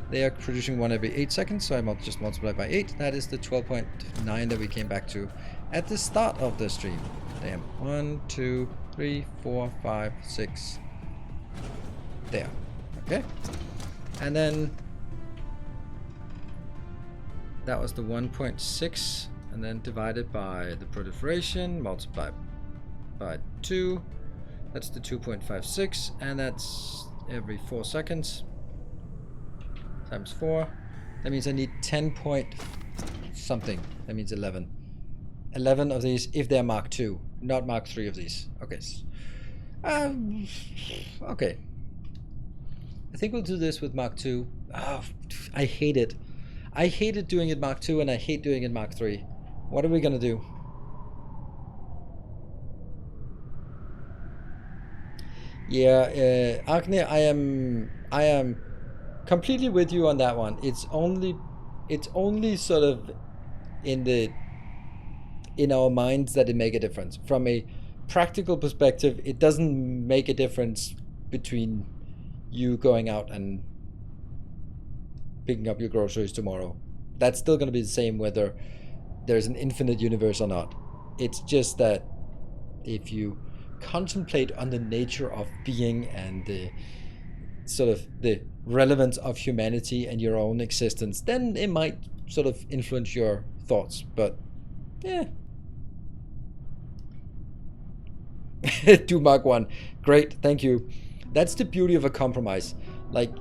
They are producing 1 every 8 seconds, so I just multiply by 8. That is the 12.9 that we came back to at the start of the stream. Damn. 1, 2, 3, 4, 5, 6. There. Okay. And then that was the 1.6, and then divided by the proliferation, multiplied by 2. That's the 2.56, and that's every 4 seconds times 4. That means I need 10 point something. That means 11. 11 of these if they're Mark II, not Mark III of these. Okay. Okay. I think we'll do this with Mark II. Oh, I hate it. I hated doing it Mark II, and I hate doing it Mark III. What are we gonna do? Yeah, Agne, I am completely with you on that one. It's only sort of in our minds that it make a difference. From a practical perspective, it doesn't make a difference between you going out and picking up your groceries tomorrow. That's still going to be the same whether there's an infinite universe or not. It's just that if you contemplate on the nature of being and the sort of the relevance of humanity and your own existence, then it might sort of influence your thoughts. But yeah. Do Mark 1. Great, thank you. That's the beauty of a compromise. Like,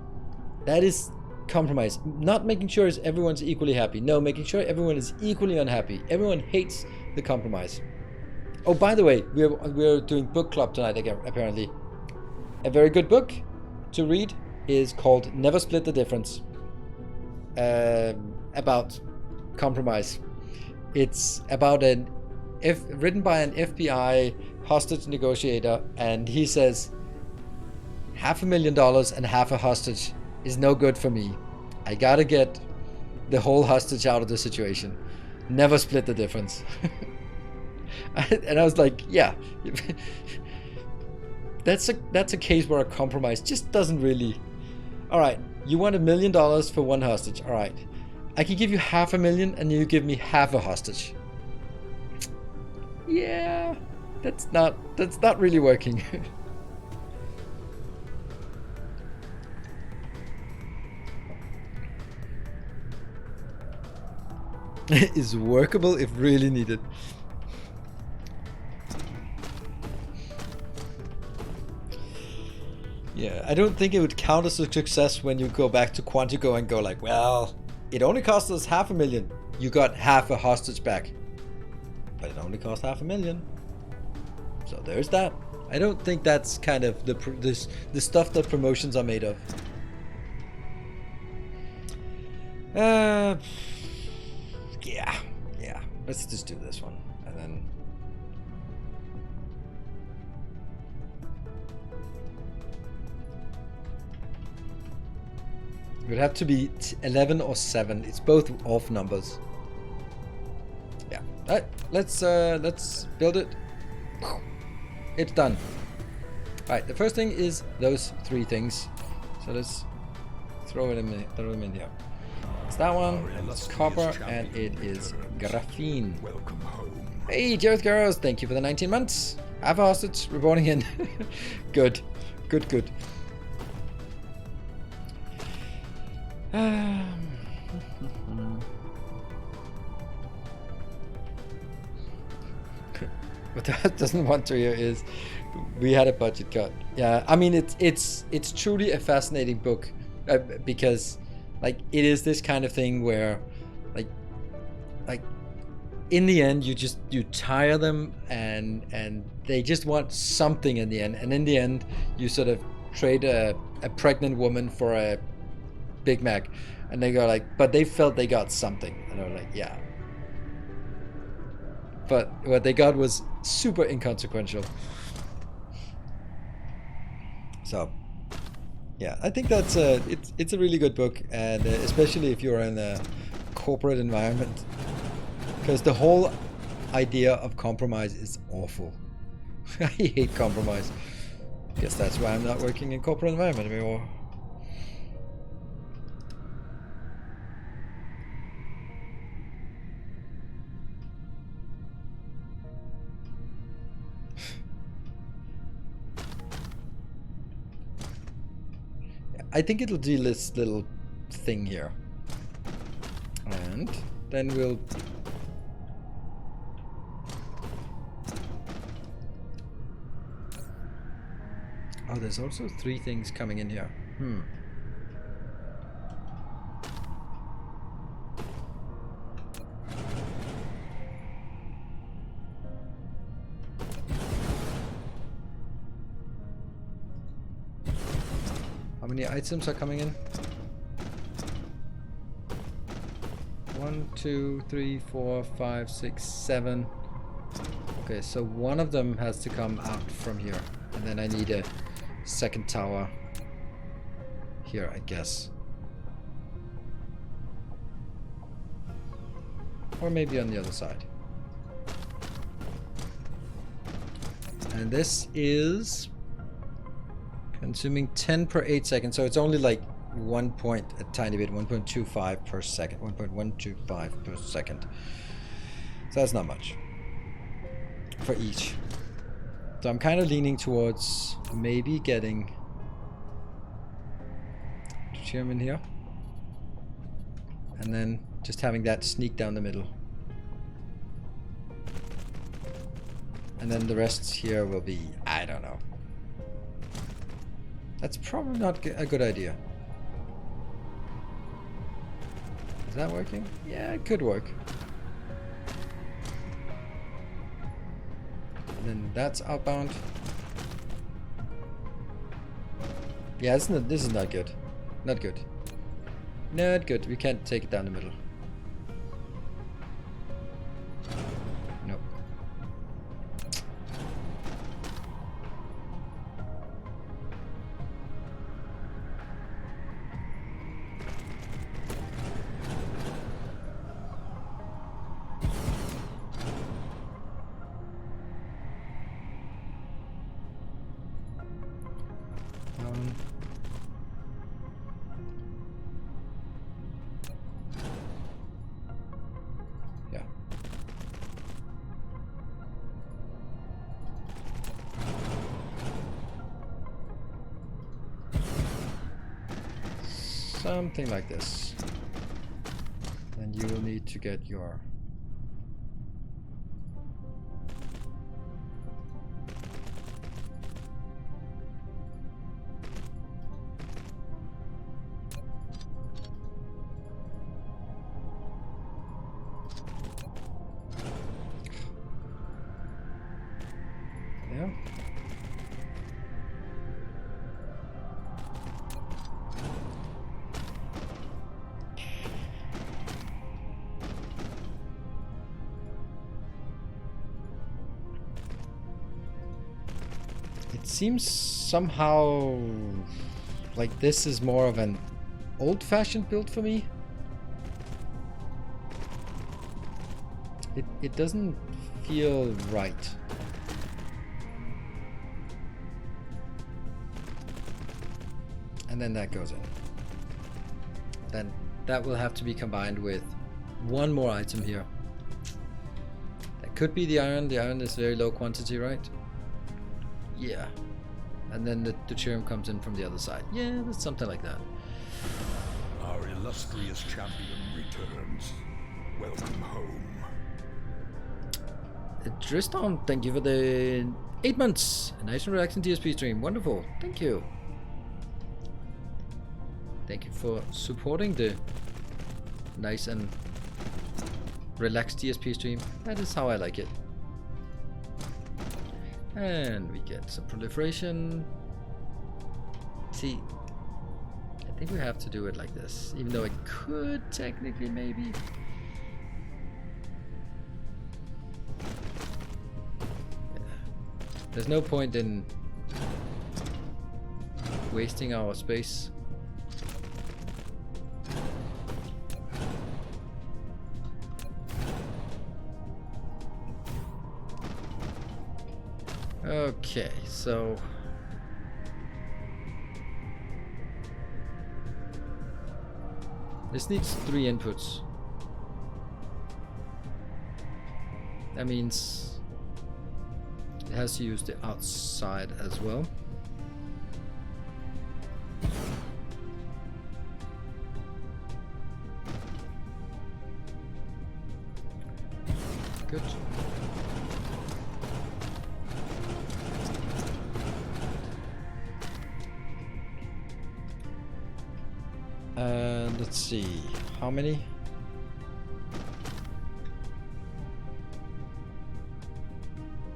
that is compromise. Not making sure everyone's equally happy. No, making sure everyone is equally unhappy. Everyone hates the compromise. Oh, by the way, we're doing book club tonight again, apparently. A very good book to read is called Never Split the Difference. About compromise. It's about written by an FBI hostage negotiator, and he says $500,000 and half a hostage is no good for me. I gotta get the whole hostage out of the situation. Never split the difference. And I was like, yeah. That's a case where a compromise just doesn't really. All right, you want $1 million for one hostage. All right, I can give you $500,000 and you give me half a hostage. Yeah, that's not really working. Is workable if really needed. Yeah, I don't think it would count as a success when you go back to Quantico and go like, well, it only cost us $500,000. You got half a hostage back. But it only cost $500,000. So there's that. I don't think that's kind of the stuff that promotions are made of. Yeah. Let's just do this one, and then. It would have to be 11 or 7. It's both off numbers. Yeah. All right. Let's build it. It's done. All right. The first thing is those 3 things. So let's throw them in here. It's that one. It's copper, and it is graphene. Welcome home. Hey, Joe Girls. Thank you for the 19 months. Have a hostage reporting in. Good. What that doesn't want to hear is we had a budget cut. Yeah, I mean it's truly a fascinating book because like it is this kind of thing where like in the end you tire them and they just want something in the end, and in the end you sort of trade a pregnant woman for a Big Mac, and they go like, but they felt they got something, and I'm like, yeah, but what they got was super inconsequential. So yeah, I think that's it's a really good book, and especially if you're in a corporate environment, because the whole idea of compromise is awful. I hate compromise. Guess that's why I'm not working in corporate environment anymore. I think it'll do this little thing here, and then we'll there's also 3 things coming in here. How many items are coming in? 1, 2, 3, 4, 5, 6, 7. Okay, so one of them has to come out from here, and then I need a second tower here, I guess, or maybe on the other side. And this is consuming 10 per 8 seconds, so it's only like 1 point, a tiny bit, 1.25 per second, 1.125 per second. So that's not much for each. So I'm kind of leaning towards maybe getting deuterium in here. And then just having that sneak down the middle. And then the rest here will be, I don't know. That's probably not a good idea. Is that working? Yeah, it could work. And then that's outbound. Yeah, this is not good. Not good. Not good. We can't take it down the middle. Nope. Yeah. Something like this. Then you will need to get your yeah. It seems somehow like this is more of an old-fashioned build for me. It doesn't feel right. And then that goes in. Then that will have to be combined with one more item here. That could be the iron. The iron is very low quantity, right? Yeah. And then the deuterium comes in from the other side. Yeah, that's something like that. Our illustrious champion returns. Welcome home. Tristan, thank you for the 8 months. A nice and relaxing DSP stream. Wonderful. Thank you. Thank you for supporting the nice and relaxed DSP stream. That is how I like it. And we get some proliferation. See, I think we have to do it like this, even though I could technically maybe. Yeah. There's no point in wasting our space. Okay, so this needs 3 inputs. That means it has to use the outside as well. Good. Let's see, how many?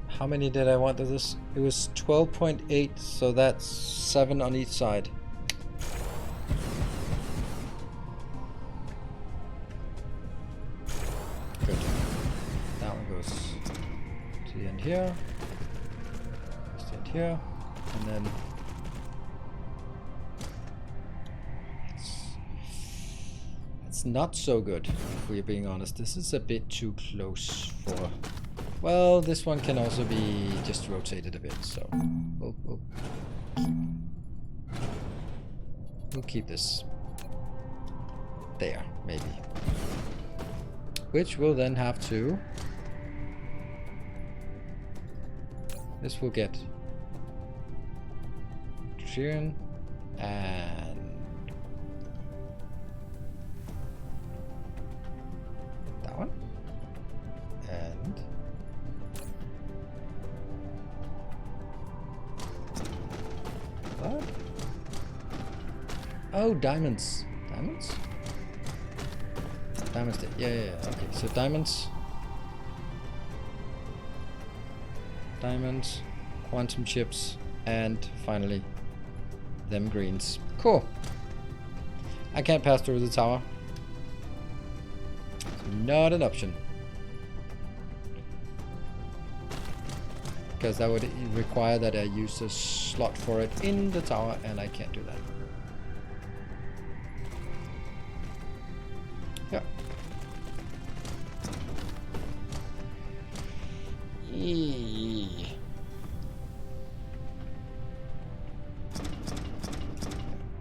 How many did I want of this? It was 12.8, so that's 7 on each side. Good. That one goes to the end here, to the end here, and then not so good, if we're being honest. This is a bit too close for Well, this one can also be just rotated a bit, so we'll keep this there, maybe. Which will then have to... This will get... Sheeran and... that one. And... what? Oh, diamonds. Diamonds? Diamonds, yeah. Okay, so diamonds. Diamonds, quantum chips, and finally, them greens. Cool. I can't pass through the tower. Not an option. Because that would require that I use a slot for it in the tower, and I can't do that. Yeah.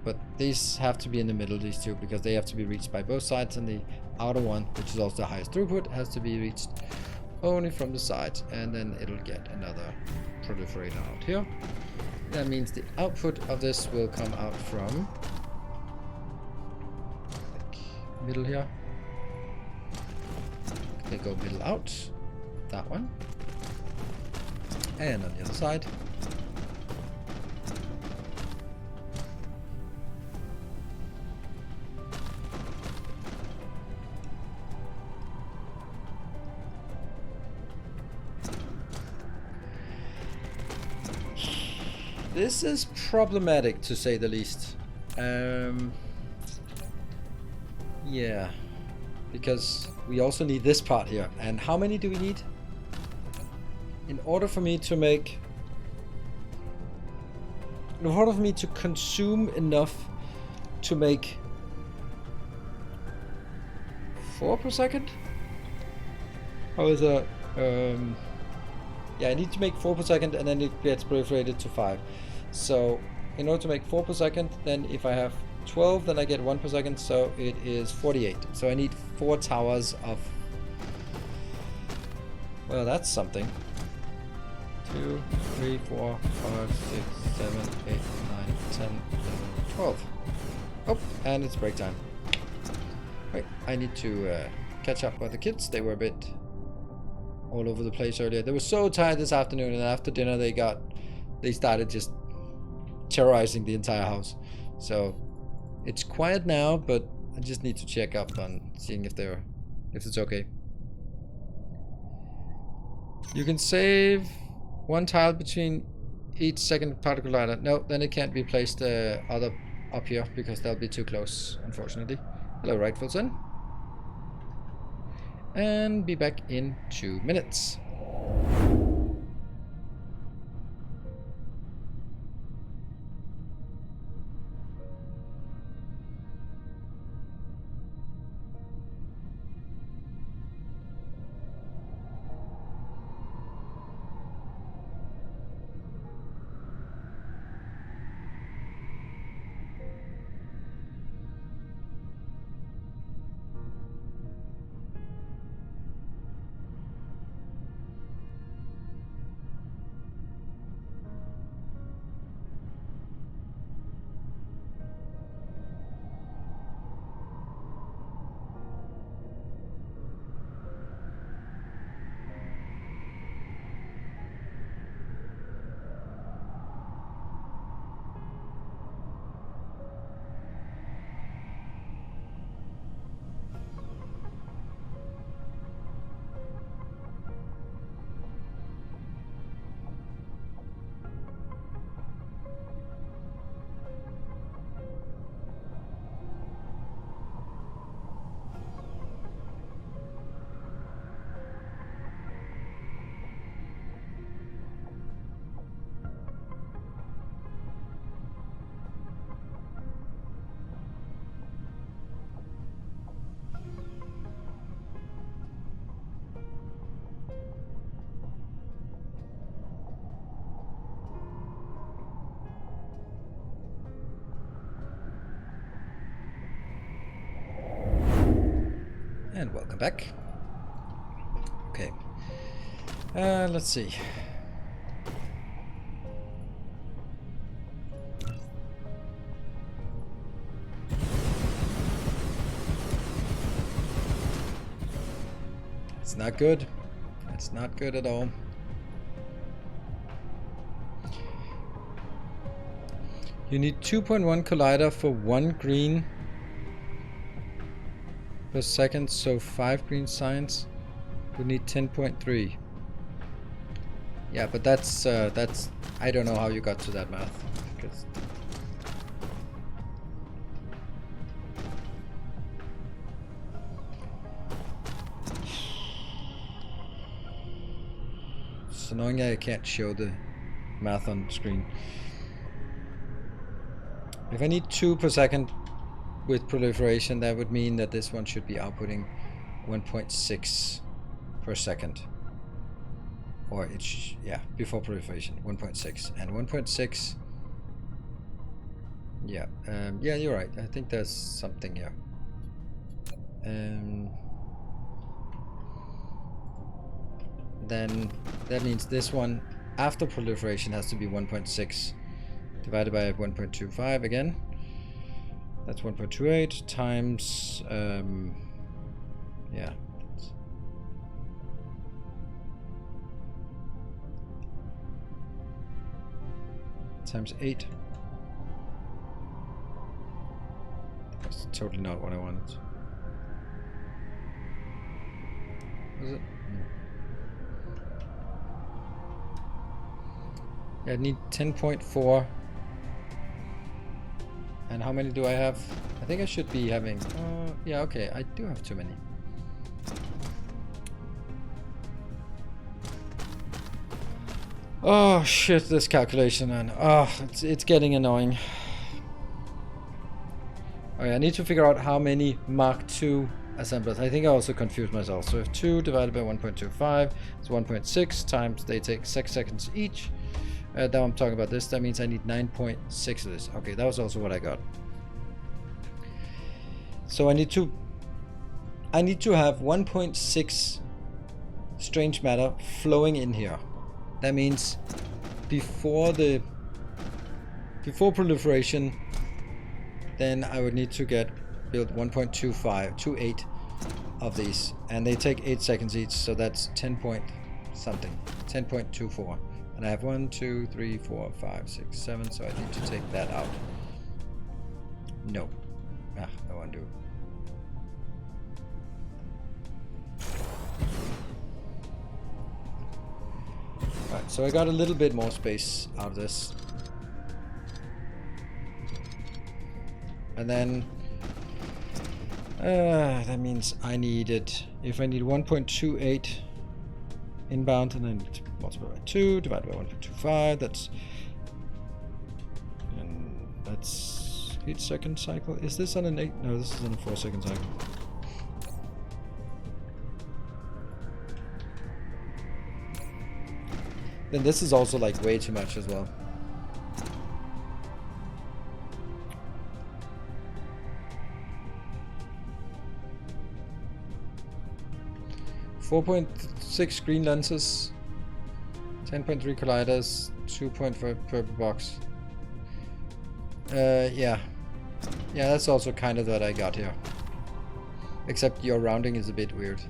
But these have to be in the middle, these two, because they have to be reached by both sides, and the outer one, which is also the highest throughput, has to be reached only from the sides, and then it'll get another proliferator out here. That means the output of this will come out from like middle here. They go middle out, that one, and on the other side. This is problematic, to say the least. Yeah, because we also need this part here. And how many do we need? In order for me to make... in order for me to consume enough to make 4 per second? How is that? Yeah, I need to make 4 per second, and then it gets proliferated to 5. So in order to make 4 per second, then if I have 12, then I get 1 per second, so it is 48. So I need 4 towers of... well, that's something. 2, 3, 4, 5, 6, 7, 8, 9, 10, 11, 12. Oh, and it's break time. Wait, I need to catch up with the kids. They were a bit all over the place earlier. They were so tired this afternoon, and after dinner they started just terrorizing the entire house. So it's quiet now, but I just need to check up on seeing if it's okay. You can save 1 tile between each second particle ladder. No, then it can't be placed other up here because they'll be too close, unfortunately. Hello, Rightfulson. And be back in 2 minutes. back. Okay. Let's see. It's not good. It's not good at all. You need 2.1 collider for 1 green per second, so 5 green science would need 10.3. Yeah, but that's I don't know how you got to that math. Because it's annoying that I can't show the math on screen. If I need 2 per second with proliferation, that would mean that this one should be outputting 1.6 per second. Or it's, yeah, before proliferation, 1.6. And 1.6, yeah, yeah, you're right. I think there's something here. Then that means this one after proliferation has to be 1.6 divided by 1.25 again. That's 1.28 times, yeah. Times 8. That's totally not what I wanted. Was it? Yeah, I need 10.4. And how many do I have? I think I should be having... yeah, okay, I do have too many. Oh shit, this calculation, man. Oh, it's getting annoying. Okay, I need to figure out how many Mark II assemblers. I think I also confused myself. So if 2 divided by 1.25 is 1.6 times, they take 6 seconds each. Now I'm talking about this, that means I need 9.6 of this. Okay, that was also what I got. So I need to have 1.6 strange matter flowing in here. That means before proliferation, then I would need to build 1.28 of these, and they take 8 seconds each, so that's 10 point something, 10.24. And I have 1, 2, 3, 4, 5, 6, 7, so I need to take that out. No. Ah, no undo. Alright, so I got a little bit more space out of this. And then that means I needed, if I need 1.28 inbound, and then multiply by 2 divided by 1.25, that's 8-second cycle. Is this on an 8? No, this is on a 4-second cycle. Then this is also like way too much as well. .6 green lenses, 10.3 colliders, 2.5 purple box. Yeah, that's also kind of what I got here. Except your rounding is a bit weird.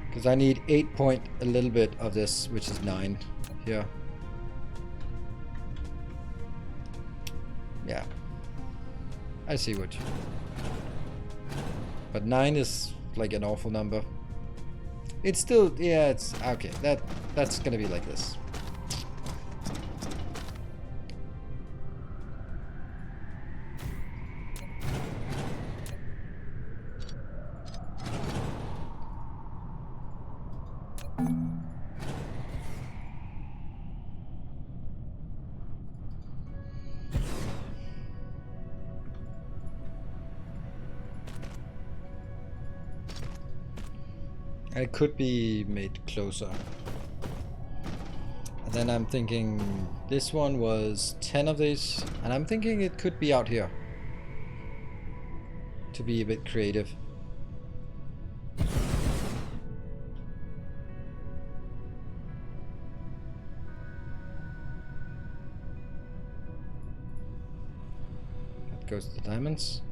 Because I need 8 point a little bit of this, which is 9 here. Yeah, I see what you... But 9 is like an awful number. It's still, yeah, it's okay. That's gonna be like this. It could be made closer. And then I'm thinking this one was 10 of these, and I'm thinking it could be out here to be a bit creative. goes to the diamonds.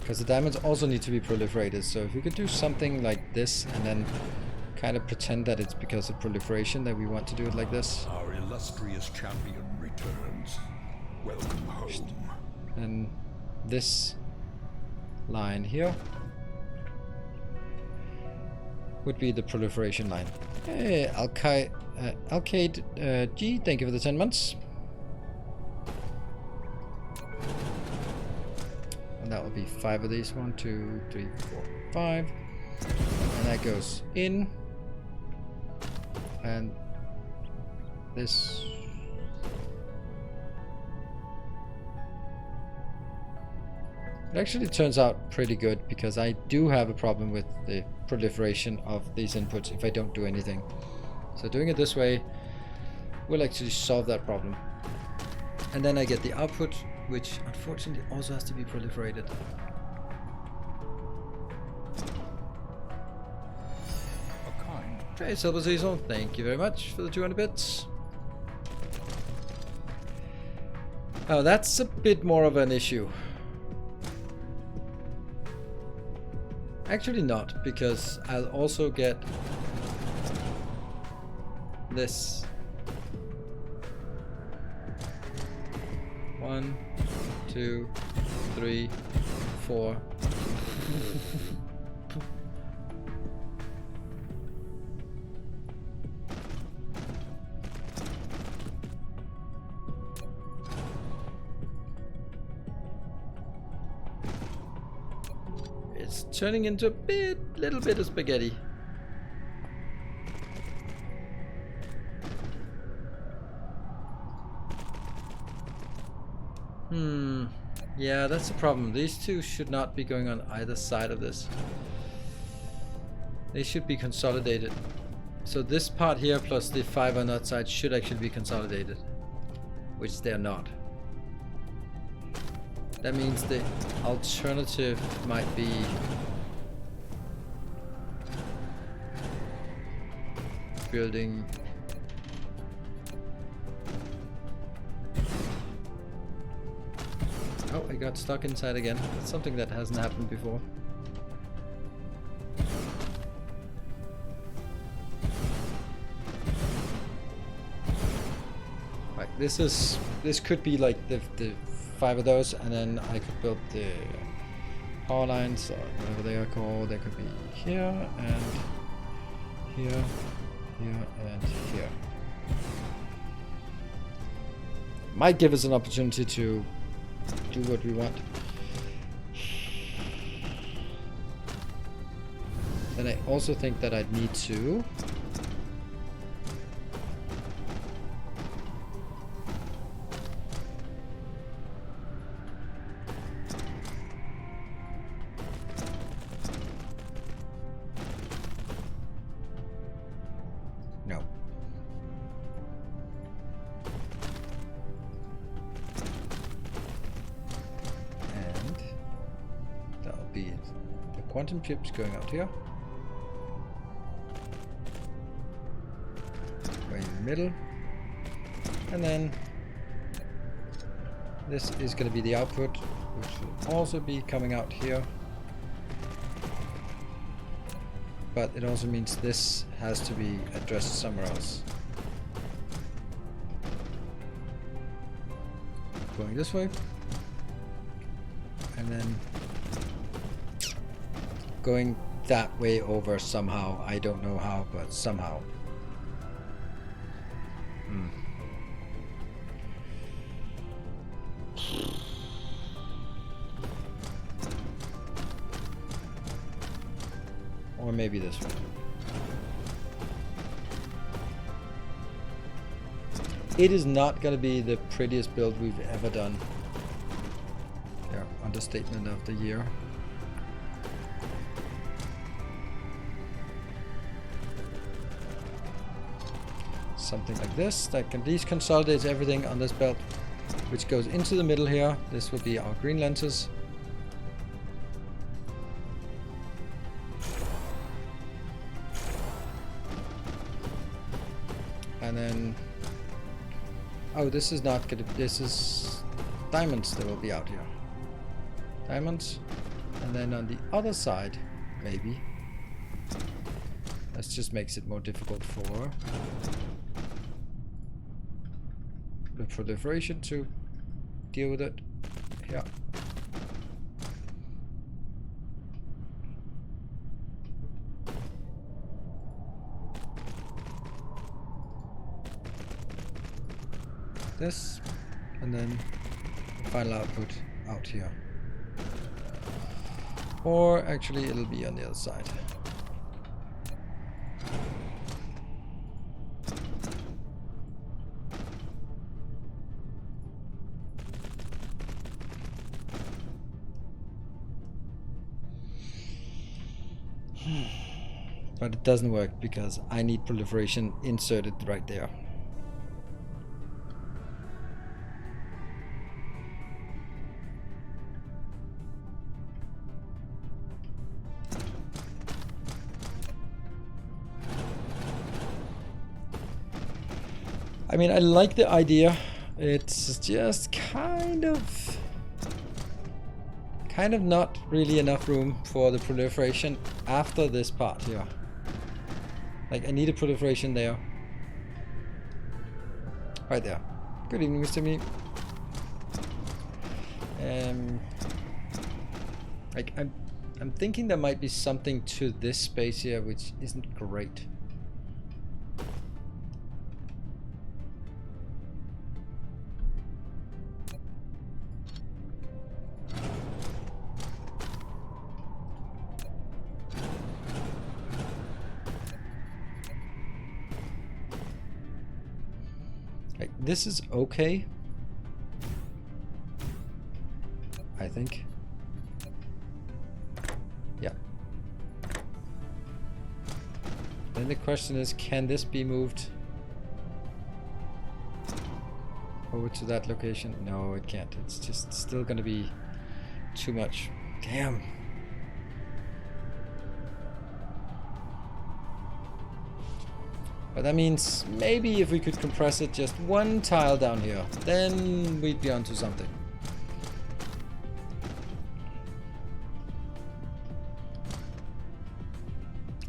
Because the diamonds also need to be proliferated, so if we could do something like this and then kind of pretend that it's because of proliferation that we want to do it like this. Our illustrious champion returns. Welcome home. And this line here would be the proliferation line. Hey, Alcade G, thank you for the 10 months. And that will be 5 of these. 1, 2, 3, 4, 5. And that goes in. And this. It actually turns out pretty good because I do have a problem with the proliferation of these inputs if I don't do anything. So doing it this way will actually solve that problem. And then I get the output, which unfortunately also has to be proliferated. Okay, Silver Cecil, thank you very much for the 200 bits. Oh, that's a bit more of an issue. Actually not, because I'll also get this. 1, 2, 3, 4. It's turning into a little bit of spaghetti. Yeah, that's the problem. These two should not be going on either side of this. They should be consolidated. So this part here plus the 5 on that side should actually be consolidated, which they're not. That means the alternative might be building Oh, I got stuck inside again. That's something that hasn't happened before. Right, this could be like the 5 of those, and then I could build the power lines or whatever they are called. They could be here and here, here and here. Might give us an opportunity to do what we want. Then I also think that I'd need to no. And that'll be the quantum chips going out here. Right in the middle. And then this is going to be the output, which will also be coming out here. But it also means this has to be addressed somewhere else. Going this way. And then going that way over somehow. I don't know how, but somehow. Or maybe this one. It is not going to be the prettiest build we've ever done. Yeah, understatement of the year. Something like this that can at least consolidates everything on this belt, which goes into the middle here. This will be our green lenses. And then... Oh, this is not gonna... This is diamonds that will be out here. Diamonds. And then on the other side, maybe. That just makes it more difficult for the proliferation to deal with it. Yeah. This, and then final output out here. Or actually it'll be on the other side. But it doesn't work because I need proliferation inserted right there. I mean, I like the idea. It's just kind of not really enough room for the proliferation after this part here. Like, I need a proliferation there. Right there. Good evening, Mr. Me. Like, I'm thinking there might be something to this space here which isn't great. Like, this is okay, I think. Yeah. Then the question is, can this be moved over to that location? No, it can't. It's just still gonna be too much. Damn. But that means maybe if we could compress it just one tile down here, then we'd be onto something.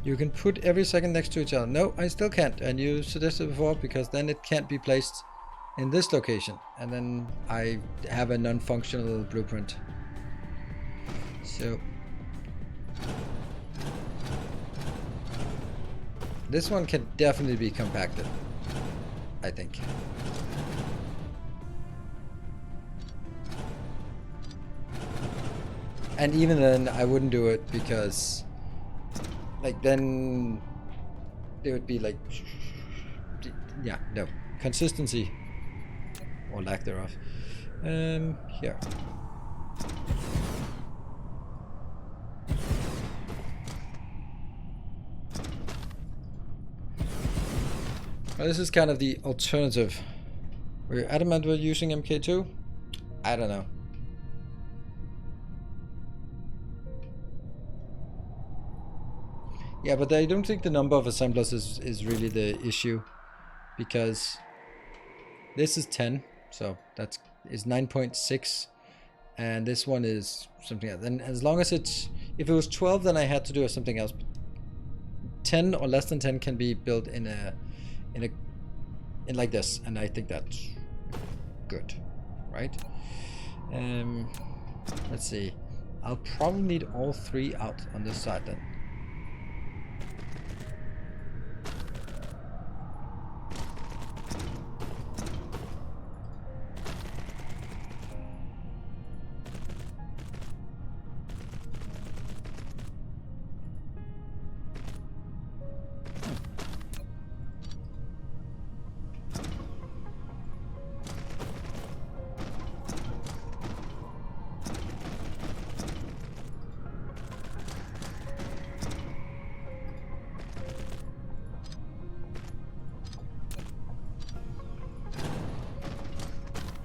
You can put every second next to each other. No, I still can't. And you suggested before, because then it can't be placed in this location. And then I have a non-functional blueprint. So this one can definitely be compacted, I think. And even then, I wouldn't do it because, like, then it would be like, yeah, no, consistency or lack thereof. Here. Well, this is kind of the alternative. We're adamant we're using MK2? I don't know. Yeah, but I don't think the number of assemblers is really the issue, because this is 10, so that is 9.6, and this one is something else. And as long as it's, if it was 12, then I had to do something else. 10 or less than 10 can be built in like this, and I think that's good, right? Let's see. I'll probably need all three out on this side then.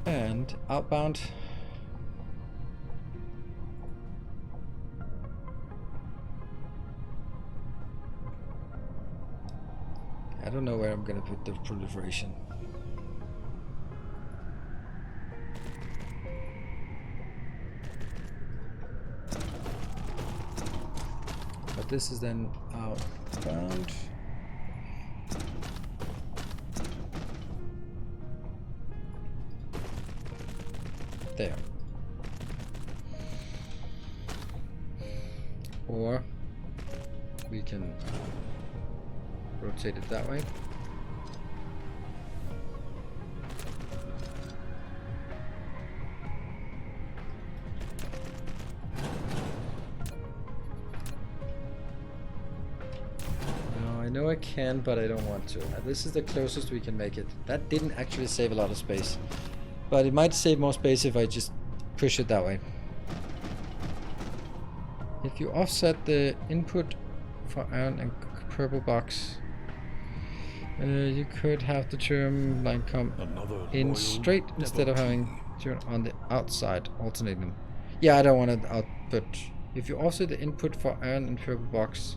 And outbound. I don't know where I'm gonna put the proliferation. But this is then outbound. There. Or we can rotate it that way. No, I know I can, but I don't want to. This is the closest we can make it. That didn't actually save a lot of space, but it might save more space if I just push it that way. If you offset the input for iron and purple box, you could have the term line come in straight instead of having turn on the outside, alternating them. Yeah, I don't want to output. If you offset the input for iron and purple box,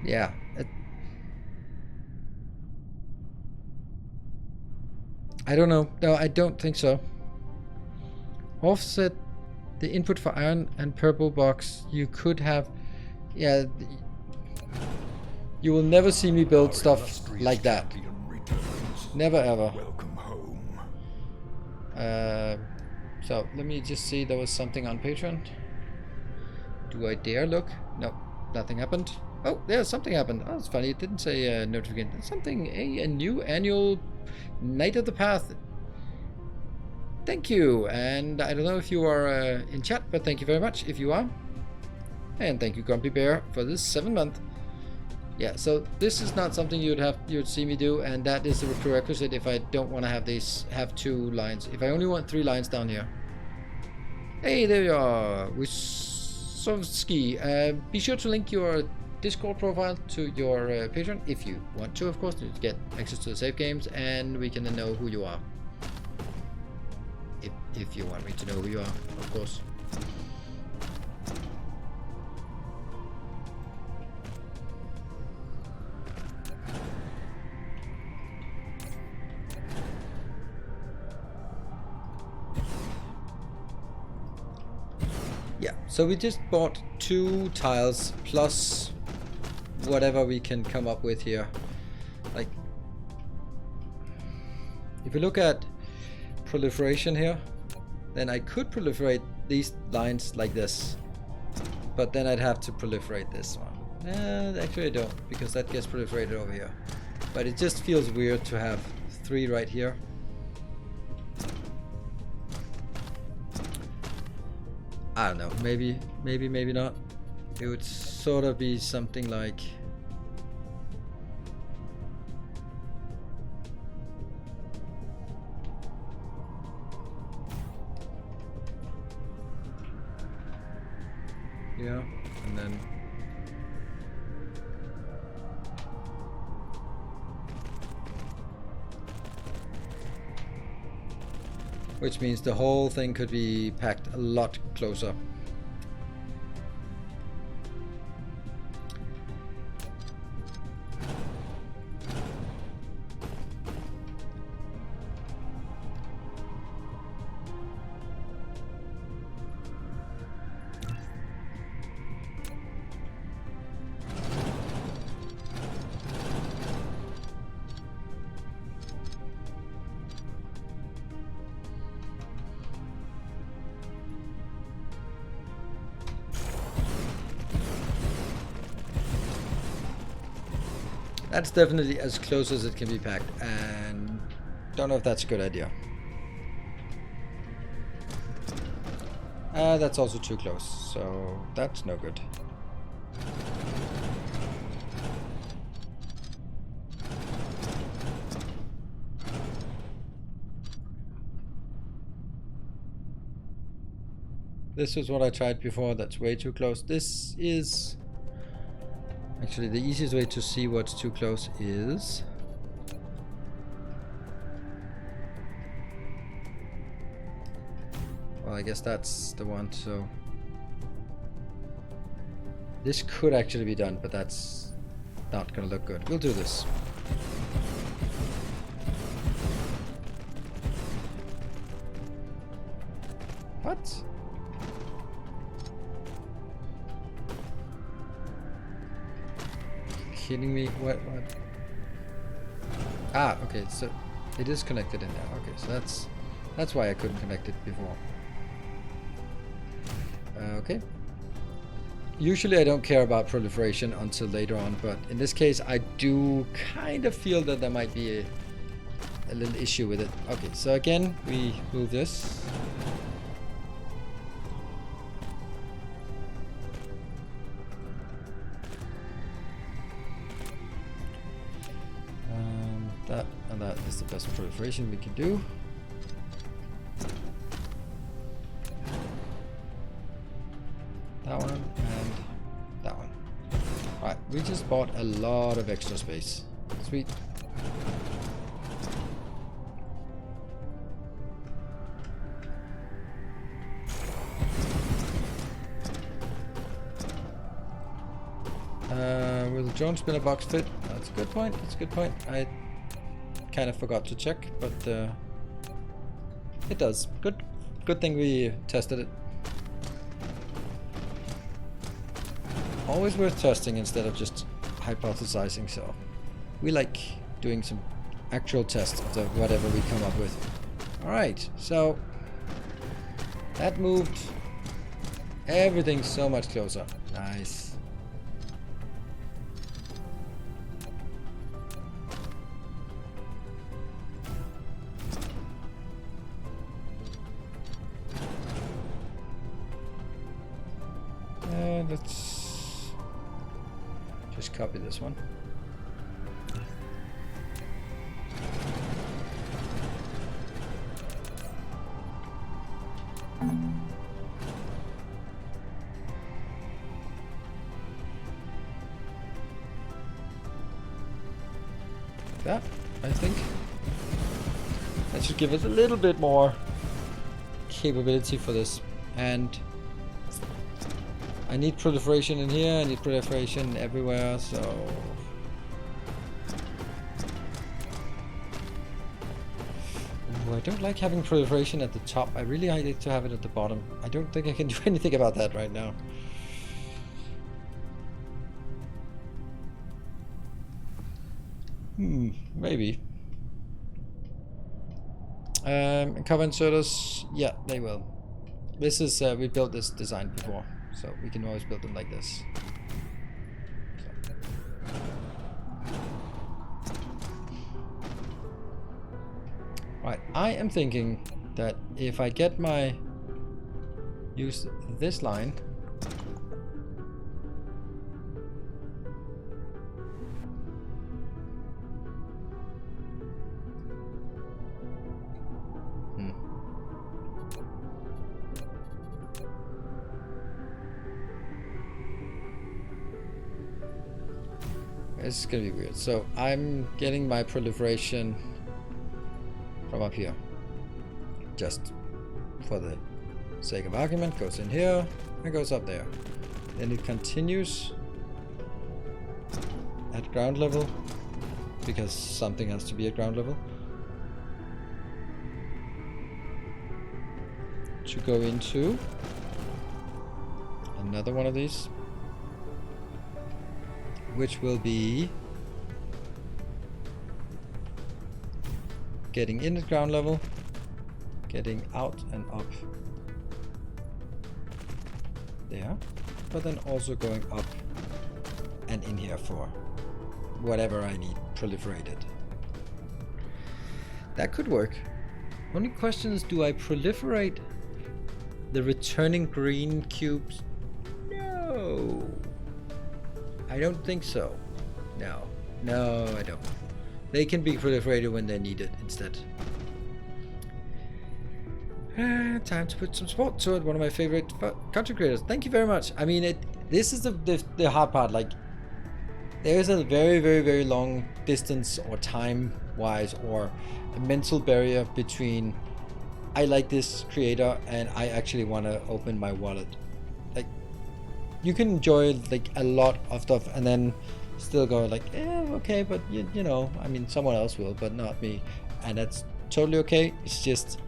yeah. I don't know. No, I don't think so. Offset the input for iron and purple box. You could have, yeah. You will never see me build stuff like that. Never ever. Welcome home. So let me just see. There was something on Patreon. Do I dare look? No, nothing happened. Oh, yeah, something happened. Oh, it's funny. It didn't say notification. Something, a new annual Night of the Path. Thank you. And I don't know if you are in chat, but thank you very much if you are. And thank you, Grumpy Bear, for this 7 month. Yeah, so this is not something you'd see me do, and that is the prerequisite if I don't want to have 2 lines. If I only want 3 lines down here. Hey, there you are. Wisowski. Be sure to link your Discord profile to your Patreon if you want to, of course, to get access to the save games, and we can then know who you are. If you want me to know who you are, of course. Yeah, so we just bought 2 tiles plus whatever we can come up with here. Like, if you look at proliferation here, then I could proliferate these lines like this, but then I'd have to proliferate this one. Actually I don't, because that gets proliferated over here. But it just feels weird to have 3 right here. I don't know, maybe not. It would sort of be something like, yeah, and then which means the whole thing could be packed a lot closer. That's definitely as close as it can be packed, and don't know if that's a good idea. That's also too close, so that's no good. This was what I tried before. That's way too close. This is... I Actually, the easiest way to see what's too close is... Well, I guess that's the one, so... This could actually be done, but that's not gonna look good. We'll do this. What? Kidding me? What? Ah, okay, so it is connected in there. Okay, so that's why I couldn't connect it before. Okay. Usually I don't care about proliferation until later on, but in this case I do kind of feel that there might be a little issue with it. Okay, so again we move this. That and that is the best proliferation we can do. That one and that one. Right, we just bought a lot of extra space. Sweet. Will the drone spinner box fit? That's a good point. That's a good point. I kind of forgot to check, but it does. Good thing we tested it. Always worth testing instead of just hypothesizing, so we like doing some actual tests of whatever we come up with. Alright, so that moved everything so much closer. Nice. Let's just copy this one. That, I think. That should give us a little bit more capability for this. And I need proliferation in here, I need proliferation everywhere, so... Ooh, I don't like having proliferation at the top. I really like to have it at the bottom. I don't think I can do anything about that right now. Maybe. Cover inserters, yeah, they will. This is, we built this design before. So we can always build them like this. Right, I am thinking that if I get my use this line This is gonna be weird. So I'm getting my proliferation from up here. Just for the sake of argument, goes in here and goes up there. Then it continues at ground level because something has to be at ground level to go into another one of these, which will be getting in at ground level, getting out and up there, but then also going up and in here for whatever I need proliferated. That could work. Only question is, do I proliferate the returning green cubes? No. I don't think so. No. No, I don't. They can be proliferated when they're needed instead. Time to put some support to it. One of my favorite content creators. Thank you very much. I mean, this is the hard part. Like, there is a very, very, very long distance or time-wise or a mental barrier between I like this creator and I actually want to open my wallet. Like, you can enjoy like a lot of stuff and then still go like, okay, but you know, I mean, someone else will, but not me, and that's totally okay. It's just,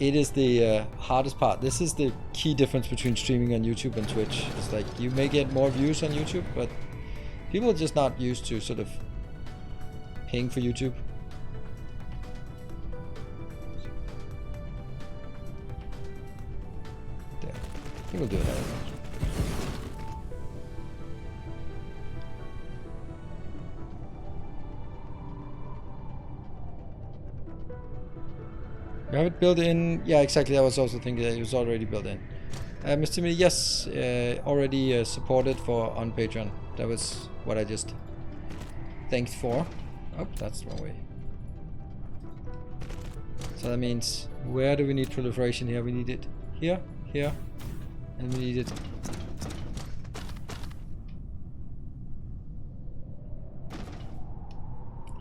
it is the hardest part. This is the key difference between streaming on YouTube and Twitch. It's like you may get more views on YouTube, but people are just not used to sort of paying for YouTube. There. I think we'll do it that way. You have it built in? Yeah, exactly. I was also thinking that it was already built in. Mr. Mini, yes, already supported for on Patreon. That was what I just thanked for. Oh, that's the wrong way. So that means, where do we need proliferation here? We need it here, here, and we need it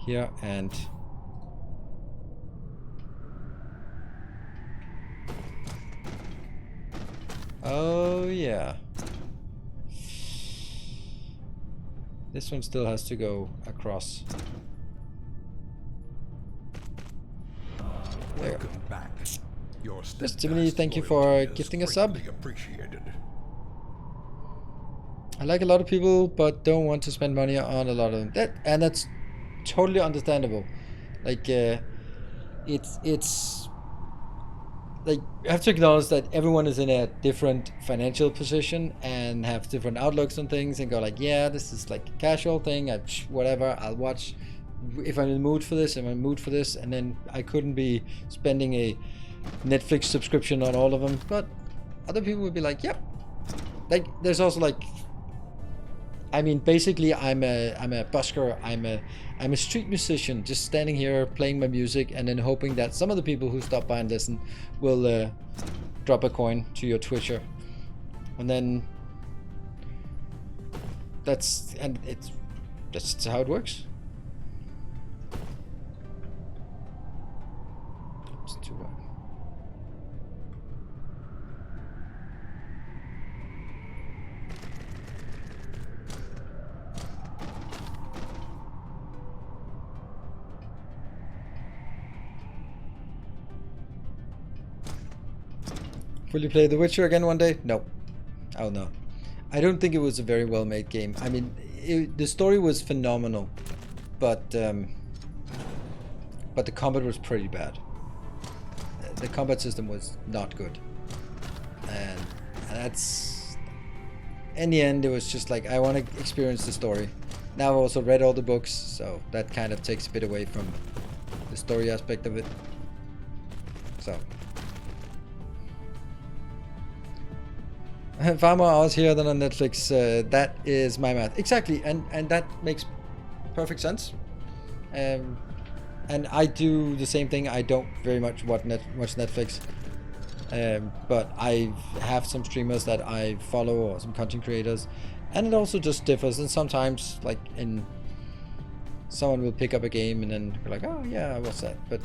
here and oh yeah. This one still has to go across. Welcome back. Your Timothy, thank you for gifting a sub. Appreciated. I like a lot of people, but don't want to spend money on a lot of them. And that's totally understandable. Like, it's like, you have to acknowledge that everyone is in a different financial position and have different outlooks on things, and go like, yeah, this is like a casual thing. Whatever, I'll watch if I'm in the mood for this. I'm in the mood for this, and then I couldn't be spending a Netflix subscription on all of them. But other people would be like, yep. Like, there's also like, I mean, basically, I'm a busker. I'm a street musician, just standing here playing my music, and then hoping that some of the people who stop by and listen will drop a coin to your Twitcher, and then that's how it works. It's too bad. Will you play The Witcher again one day? No. Oh no. I don't think it was a very well made game. I mean, the story was phenomenal, but the combat was pretty bad. The combat system was not good, and that's, in the end, it was just like, I want to experience the story. Now I've also read all the books, so that kind of takes a bit away from the story aspect of it. So. Far more hours here than on Netflix. That is my math. Exactly, and that makes perfect sense. And I do the same thing. I don't very much watch Netflix. But I have some streamers that I follow, or some content creators. And it also just differs. And sometimes, like, someone will pick up a game and then be like, oh yeah, what's that? But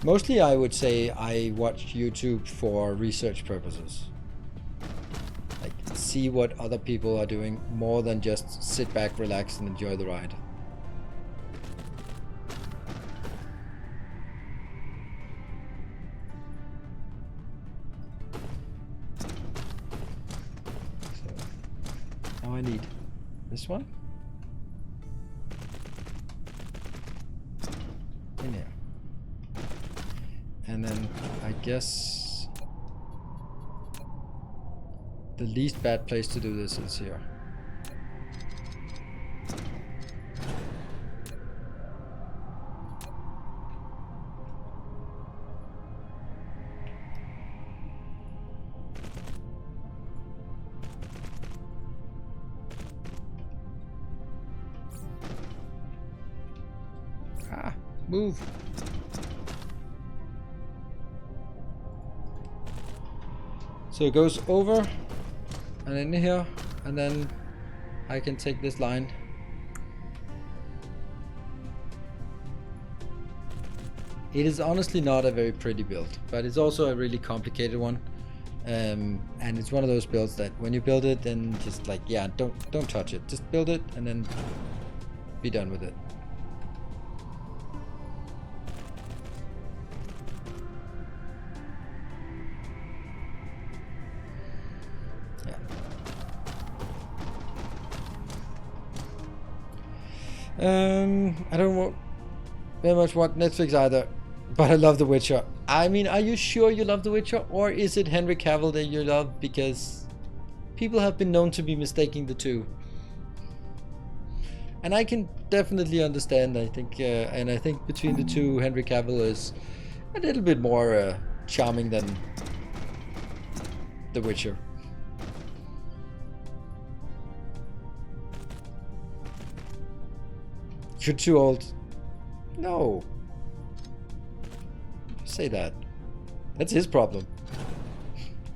mostly I would say I watch YouTube for research purposes. Like, see what other people are doing, more than just sit back, relax, and enjoy the ride. So, now I need this one in there, and then I guess the least bad place to do this is here. Ah, move. So it goes over and in here, and then I can take this line. It is honestly not a very pretty build, but it's also a really complicated one. And it's one of those builds that when you build it, then just like, yeah, don't touch it. Just build it and then be done with it. I don't very much want Netflix either, but I love The Witcher. I mean, are you sure you love The Witcher, or is it Henry Cavill that you love? Because people have been known to be mistaking the two, and I can definitely understand. I think, and I think between the two, Henry Cavill is a little bit more charming than The Witcher. You're too old. No. Say that. That's his problem.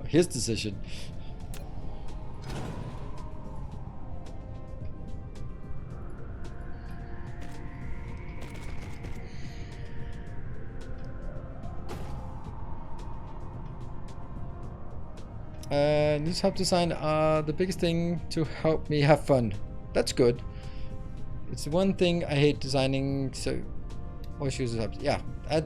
His decision. Needs help design are the biggest thing to help me have fun. That's good. It's the one thing I hate designing, so what shoes up? Yeah, I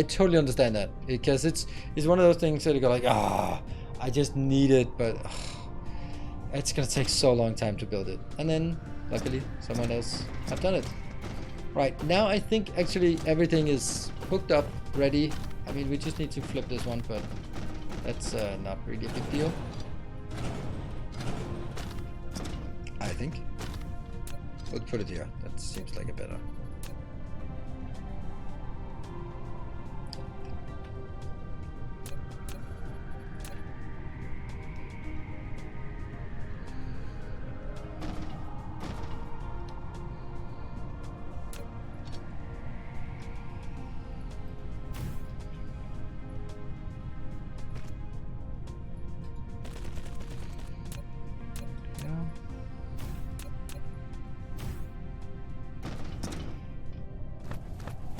totally understand that, because it's one of those things that you go like, I just need it, but it's gonna take so long time to build it, and then luckily someone else have done it. Right now, I think actually everything is hooked up, ready. I mean, we just need to flip this one, but that's not really a big deal, I think. We'll put it here. That seems like a better.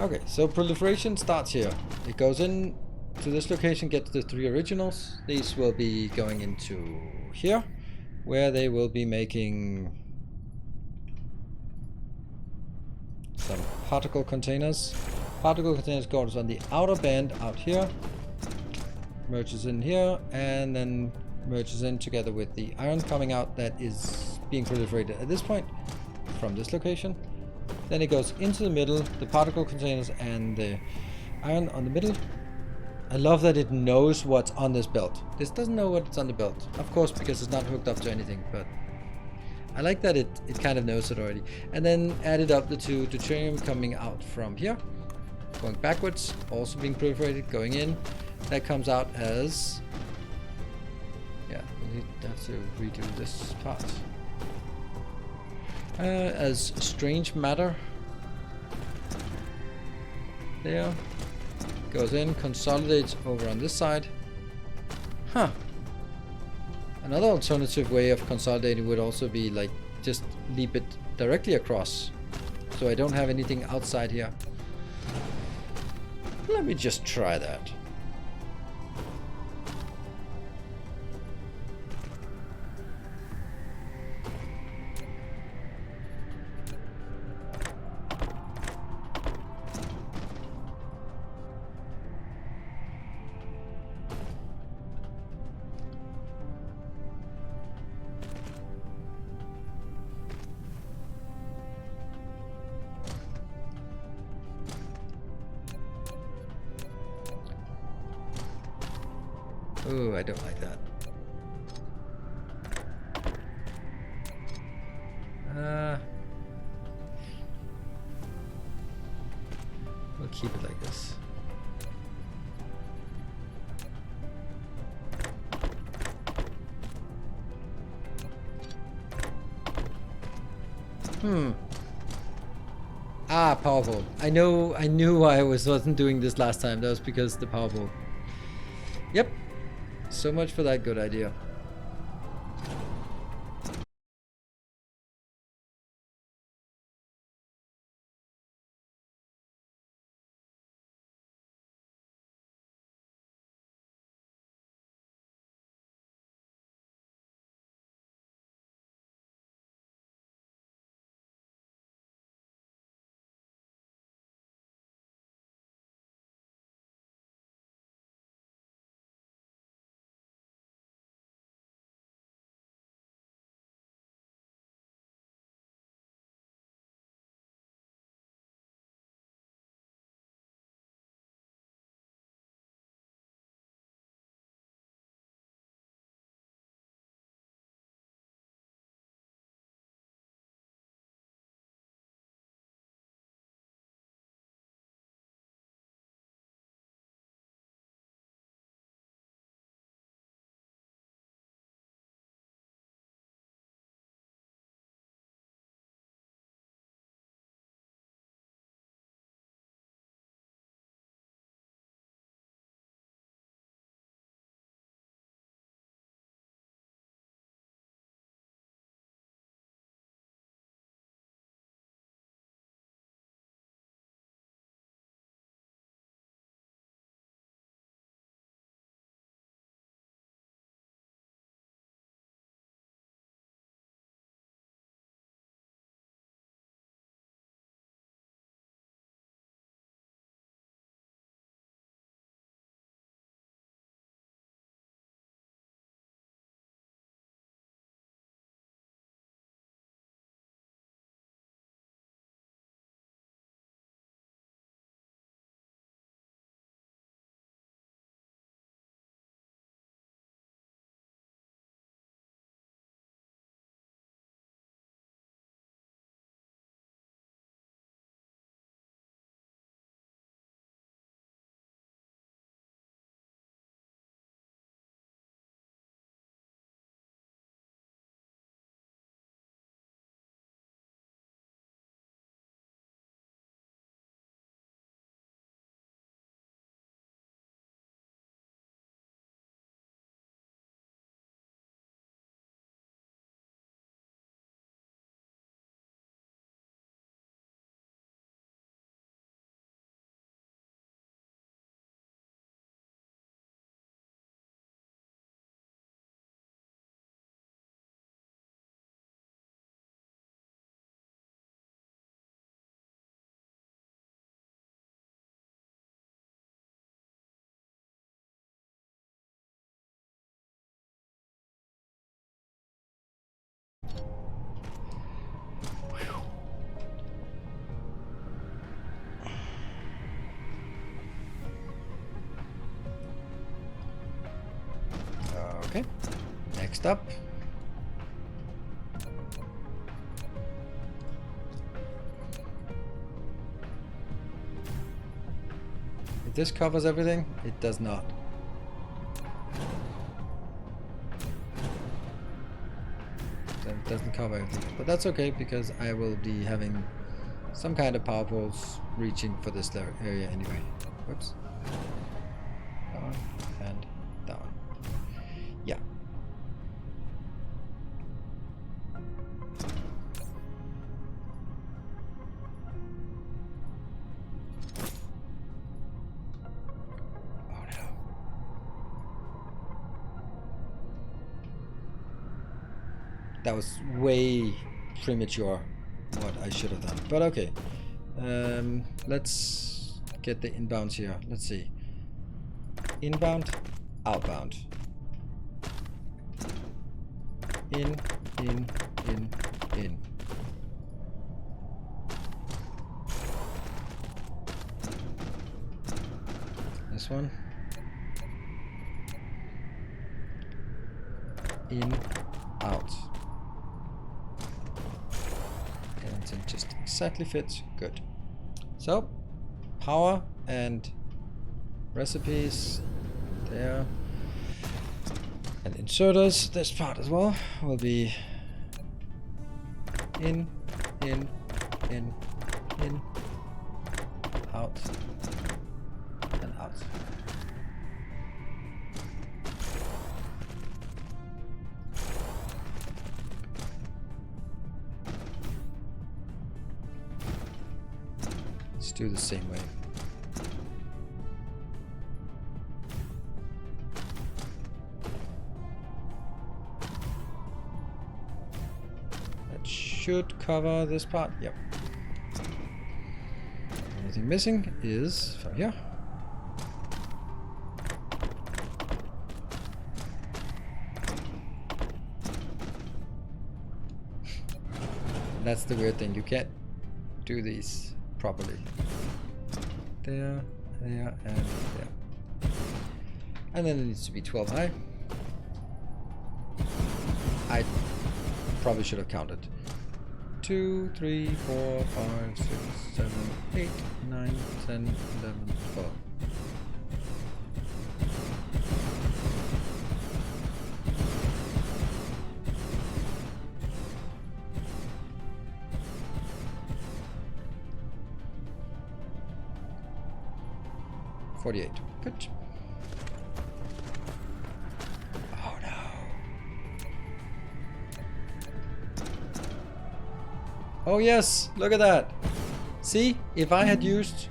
Okay, so proliferation starts here. It goes in to this location, gets the 3 originals. These will be going into here, where they will be making some particle containers. Particle containers goes on the outer band out here, merges in here, and then merges in together with the iron coming out that is being proliferated at this point from this location. Then it goes into the middle, the particle containers and the iron on the middle. I love that it knows what's on this belt. This doesn't know what's on the belt, of course, because it's not hooked up to anything, but I like that it kind of knows it already. And then added up the 2 deuterium coming out from here, going backwards, also being proliferated, going in. That comes out as, yeah, we'll have to redo this part. As strange matter. There. Goes in, consolidates over on this side. Huh. Another alternative way of consolidating would also be like just leap it directly across, so I don't have anything outside here. Let me just try that. Oh, I don't like that. We'll keep it like this. Powerful. I knew I wasn't doing this last time. That was because the powerful. Yep. So much for that good idea. Okay, next up. If this covers everything, it does not. It doesn't cover everything, but that's okay because I will be having some kind of power poles reaching for this area anyway. Whoops. Down and down. Yeah. Oh no. That was way premature what I should have done, but okay. Let's get the inbounds here. Let's see. Inbound, outbound. In. This one. In, out. And it just exactly fits. Good. So, power and recipes there. And inserters, this part as well, will be in, out, and out. Let's do the same way. Should cover this part. Yep. Only thing missing is from here. That's the weird thing. You can't do these properly. There, and there. And then it needs to be 12 high. I probably should have counted. 2, 3, 4, 5, 6, 7, 8, 9, 10, 11, 12. $48. Good. Oh no. Oh yes, look at that. See, if I had used...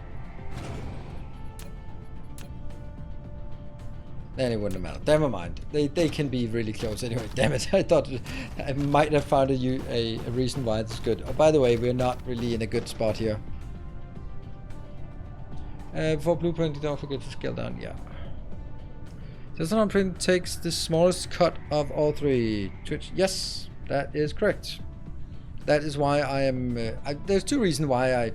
then it wouldn't have mattered. Never mind. They can be really close anyway. Damn it, I thought I might have found a reason why it's good. Oh, by the way, we're not really in a good spot here. For blueprinting, don't forget to scale down. Yeah. Dyson print takes the smallest cut of all three. Twitch. Yes, that is correct. That is why I am. There's two reasons why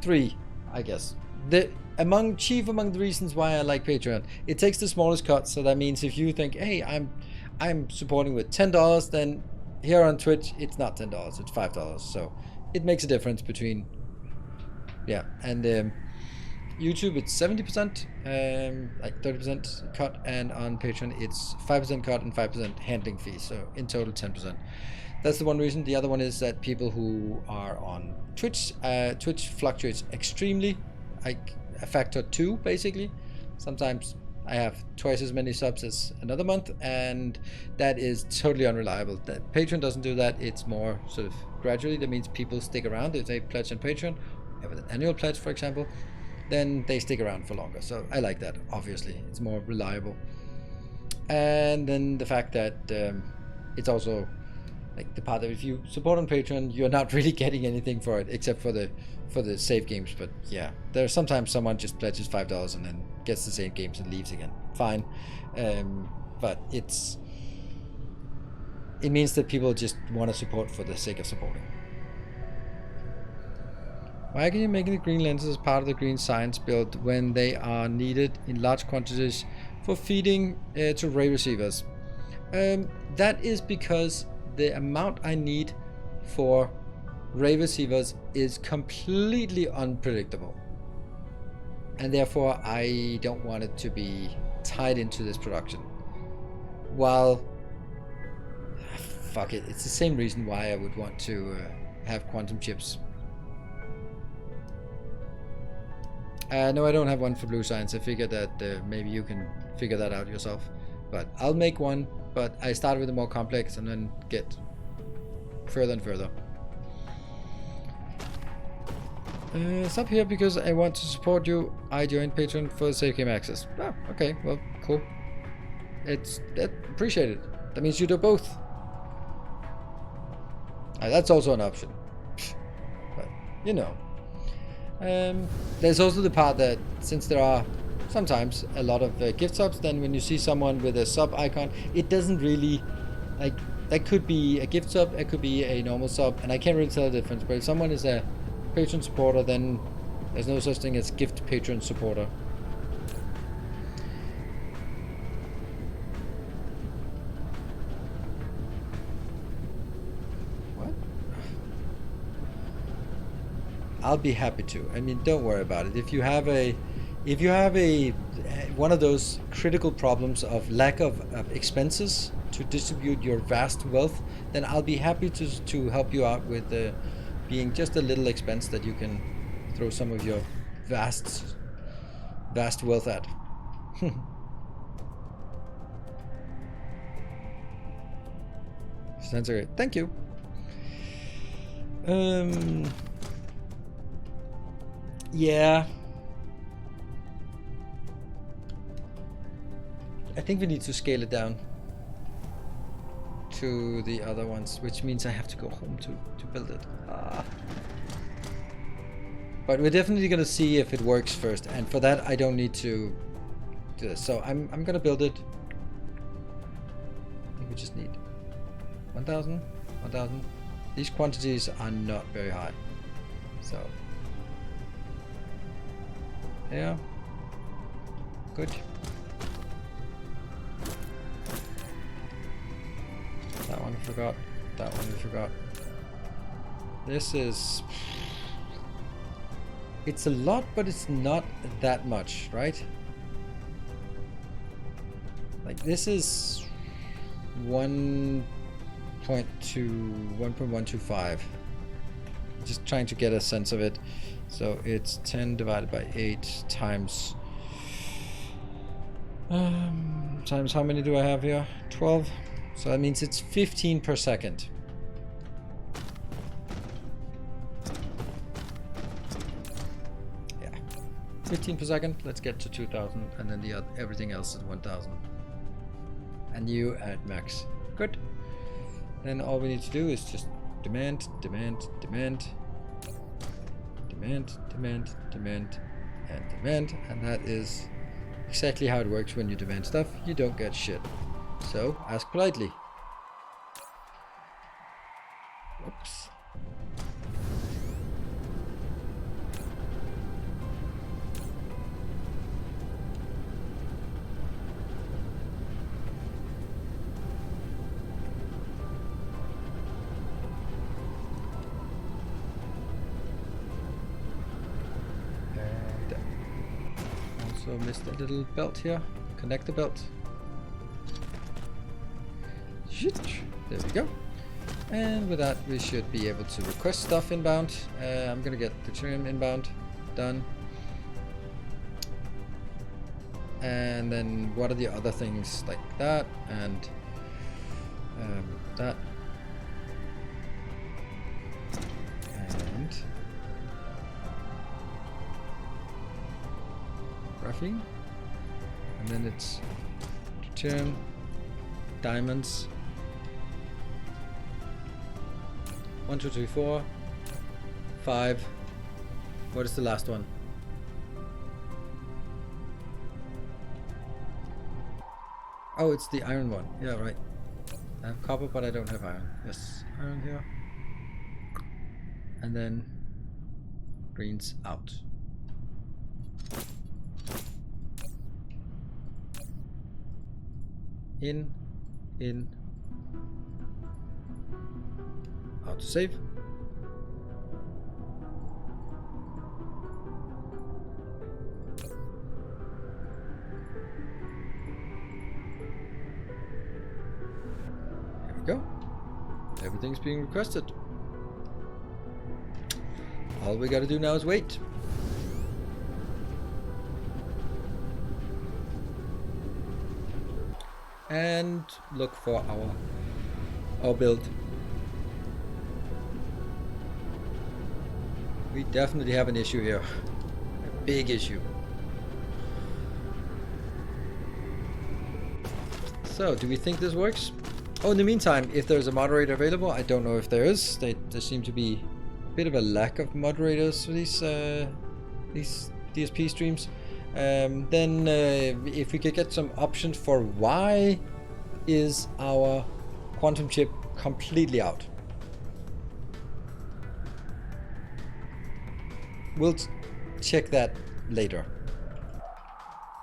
three, I guess. Chief among the reasons why I like Patreon. It takes the smallest cut, so that means if you think, hey, I'm supporting with $10, then here on Twitch it's not $10, it's $5. So it makes a difference between. Yeah, and YouTube it's 70%, like 30% cut, and on Patreon it's 5% cut and 5% handling fee. So in total 10%. That's the one reason. The other one is that people who are on Twitch, Twitch fluctuates extremely, like a factor 2 basically. Sometimes I have twice as many subs as another month, and that is totally unreliable. That Patreon doesn't do that. It's more sort of gradually. That means people stick around if they pledge on Patreon, with an annual pledge, for example. Then they stick around for longer. So I like that. Obviously, it's more reliable. And then the fact that it's also like the part that if you support on Patreon, you're not really getting anything for it except for the save games. But yeah, there's sometimes someone just pledges $5 and then gets the same games and leaves again. Fine, but it means that people just want to support for the sake of supporting. Why can you make the green lenses as part of the green science build when they are needed in large quantities for feeding to ray receivers? That is because the amount I need for ray receivers is completely unpredictable. And therefore, I don't want it to be tied into this production. While, fuck it, it's the same reason why I would want to have quantum chips. No, I don't have one for Blue Science. I figured that maybe you can figure that out yourself. But I'll make one, but I start with the more complex and then get further and further. Stop here because I want to support you. I joined Patreon for safe game access. Oh, okay, well, cool. It's appreciated. That means you do both. That's also an option. But, you know. There's also the part that since there are sometimes a lot of gift subs, then when you see someone with a sub icon, it doesn't really, like, that could be a gift sub, it could be a normal sub, and I can't really tell the difference. But if someone is a patron supporter, then there's no such thing as gift patron supporter. What? I'll be happy to. I mean, don't worry about it. If you have a one of those critical problems of lack of expenses to distribute your vast wealth, then I'll be happy to help you out with being just a little expense that you can throw some of your vast wealth at. Sounds great. Thank you. Yeah. I think we need to scale it down to the other ones, which means I have to go home to build it. But we're definitely gonna see if it works first, and for that I don't need to do this. So I'm gonna build it. I think we just need 1,000, 1,000. These quantities are not very high, so yeah, good. That one I forgot. That one I forgot. This is... It's a lot, but it's not that much, right? Like, this is 1.125. Just trying to get a sense of it. So it's 10 divided by 8 times... times how many do I have here? 12. So that means it's 15 per second. Yeah, 15 per second. Let's get to 2,000, and then the everything else is 1,000. And you at max. Good. Then all we need to do is just demand, demand, demand, demand, demand, demand, and demand, and that is exactly how it works when you demand stuff. You don't get shit. So, ask politely. Whoops. And also missed a little belt here. Connect the belt. There we go. And with that, we should be able to request stuff inbound. I'm gonna get the trim inbound done. And then what are the other things like that and that and graphene, and then it's trim, diamonds. 1, 2, 3, 4, 5. What is the last one? Oh, it's the iron one. Yeah, right. I have copper, but I don't have iron. Yes, iron here. And then greens out. In, in autosave. There we go. Everything's being requested. All we gotta do now is wait. And look for our build. We definitely have an issue here. A big issue. So, do we think this works? Oh, in the meantime, if there's a moderator available, I don't know if there is. There seem to be a bit of a lack of moderators for these DSP streams. Then if we could get some options for why is our quantum chip completely out. We'll check that later.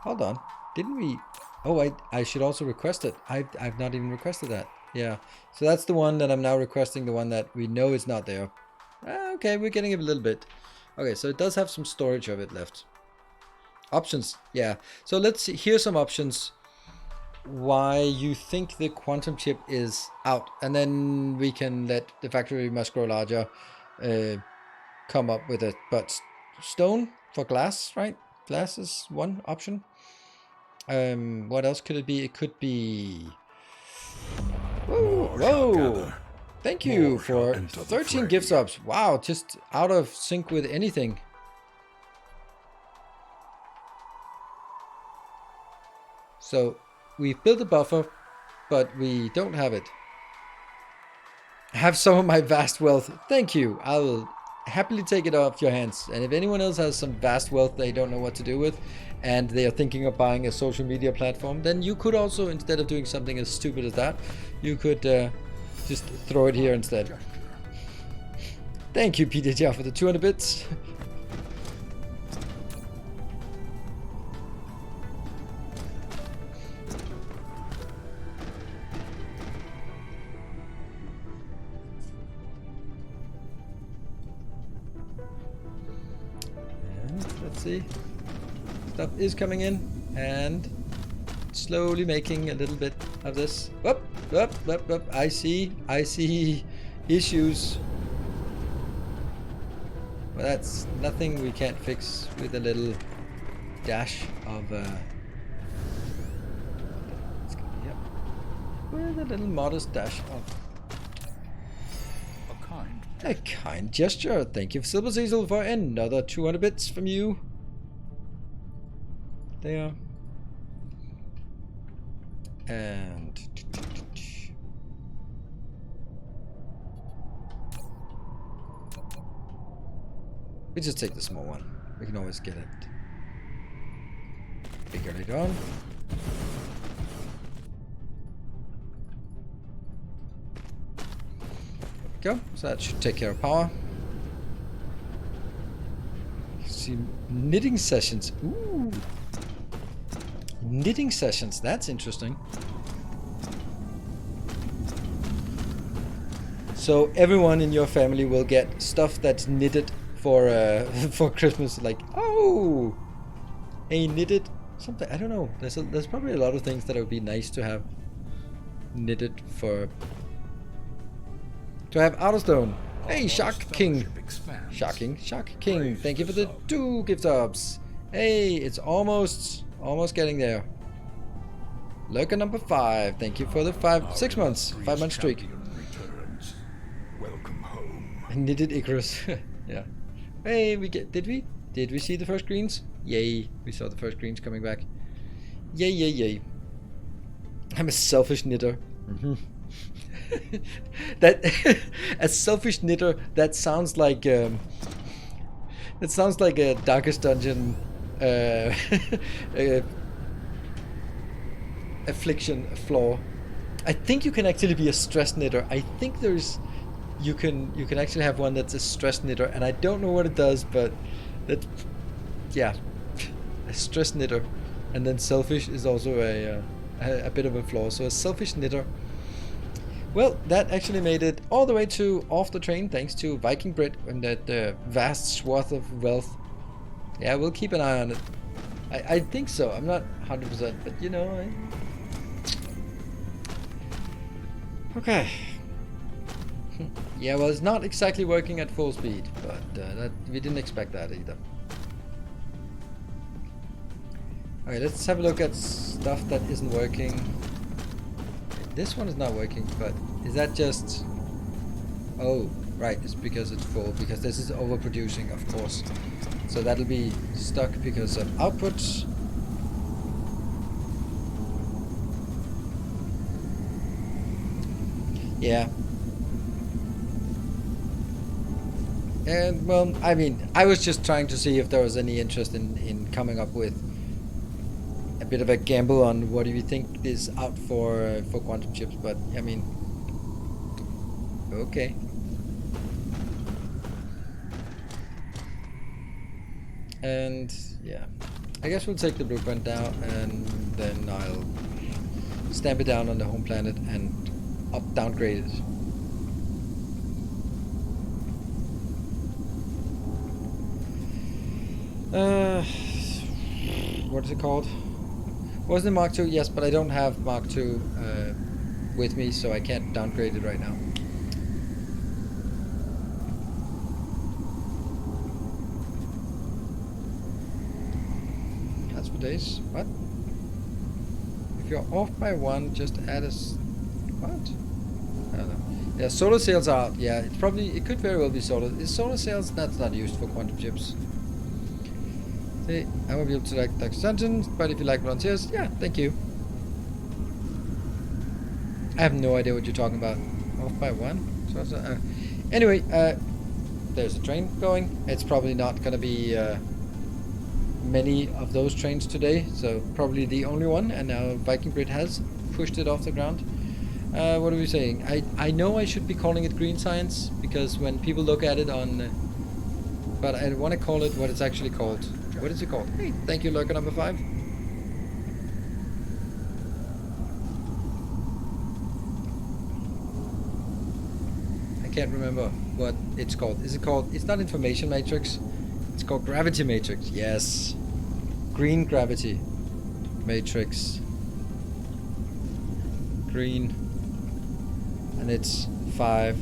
Hold on, didn't we? Oh, I should also request it. I've not even requested that. Yeah, so that's the one that I'm now requesting, the one that we know is not there. Okay, we're getting a little bit. Okay, so it does have some storage of it left. Options, yeah. So let's see, here's some options why you think the quantum chip is out, and then we can let the factory must grow larger come up with it. But stone for glass, right? Glass is one option. What else could it be? It could be... Whoa! Thank you for 13 gift subs. Wow, just out of sync with anything. So we've built a buffer, but we don't have it. I have some of my vast wealth. Thank you. I will happily take it off your hands. And if anyone else has some vast wealth they don't know what to do with, and they are thinking of buying a social media platform, then you could also, instead of doing something as stupid as that, you could just throw it here instead. Thank you, Peter, for the 200 bits. See, stuff is coming in and slowly making a little bit of this. Whoop, whoop, whoop, whoop. I see issues. Well, that's nothing we can't fix with a little dash of yep, with a little modest dash of a kind gesture. Thank you, Silver Cecil, for another 200 bits from you. There. And we just take the small one. We can always get it bigger later on. Go. So that should take care of power. See, knitting sessions. Ooh. Knitting sessions. That's interesting. So everyone in your family will get stuff that's knitted for for Christmas. Like, oh, a knitted something. I don't know. There's probably a lot of things that would be nice to have knitted for. To have Autostone. Hey, Shock King. Shocking. Shock King. Thank you for the 2 gift subs. Hey, it's almost getting there. Lurker number 5. Thank you for the 6 months. 5 month streak. Welcome home. Knitted Icarus. Yeah. Hey, did we see the first greens? Yay. We saw the first greens coming back. Yay, yay, yay. I'm a selfish knitter. That a selfish knitter, that sounds like a Darkest Dungeon affliction flaw. I think you can actually be a stress knitter. I think you can actually have one that's a stress knitter, and I don't know what it does, but that, yeah, a stress knitter, and then selfish is also a bit of a flaw. So a selfish knitter. Well, that actually made it all the way to off the train thanks to Viking Brit and that vast swath of wealth. Yeah, we'll keep an eye on it. I think so. I'm not 100%, but you know, okay. Yeah, well, it's not exactly working at full speed, but that we didn't expect that either. Okay, let's have a look at stuff that isn't working. This one is not working, but is that just... Oh, right, it's because it's full, because this is overproducing, of course. So that'll be stuck because of outputs. Yeah. And, well, I mean, I was just trying to see if there was any interest in coming up with a bit of a gamble on what do you think is out for quantum chips, but, I mean, okay. And, yeah. I guess we'll take the blueprint now, and then I'll stamp it down on the home planet and downgrade it. What is it called? Wasn't it Mark II? Yes, but I don't have Mark II with me, so I can't downgrade it right now. That's for days. What? If you're off by one, just add a... What? I don't know. Yeah, solar sails are out. Yeah, it could very well be solar. Is solar sails? That's not used for quantum chips. See, I won't be able to like Dr. Sentence, but if you like volunteers, yeah, thank you. I have no idea what you're talking about. Off by one? Anyway, there's a train going. It's probably not going to be many of those trains today, so probably the only one, and now Viking Brit has pushed it off the ground. What are we saying? I know I should be calling it green science, because when people look at it on... but I want to call it what it's actually called. What is it called? Hey, thank you, lurker number 5. I can't remember what it's called. Is it called... It's not information matrix. It's called gravity matrix. Yes. Green gravity matrix. Green. And it's 5.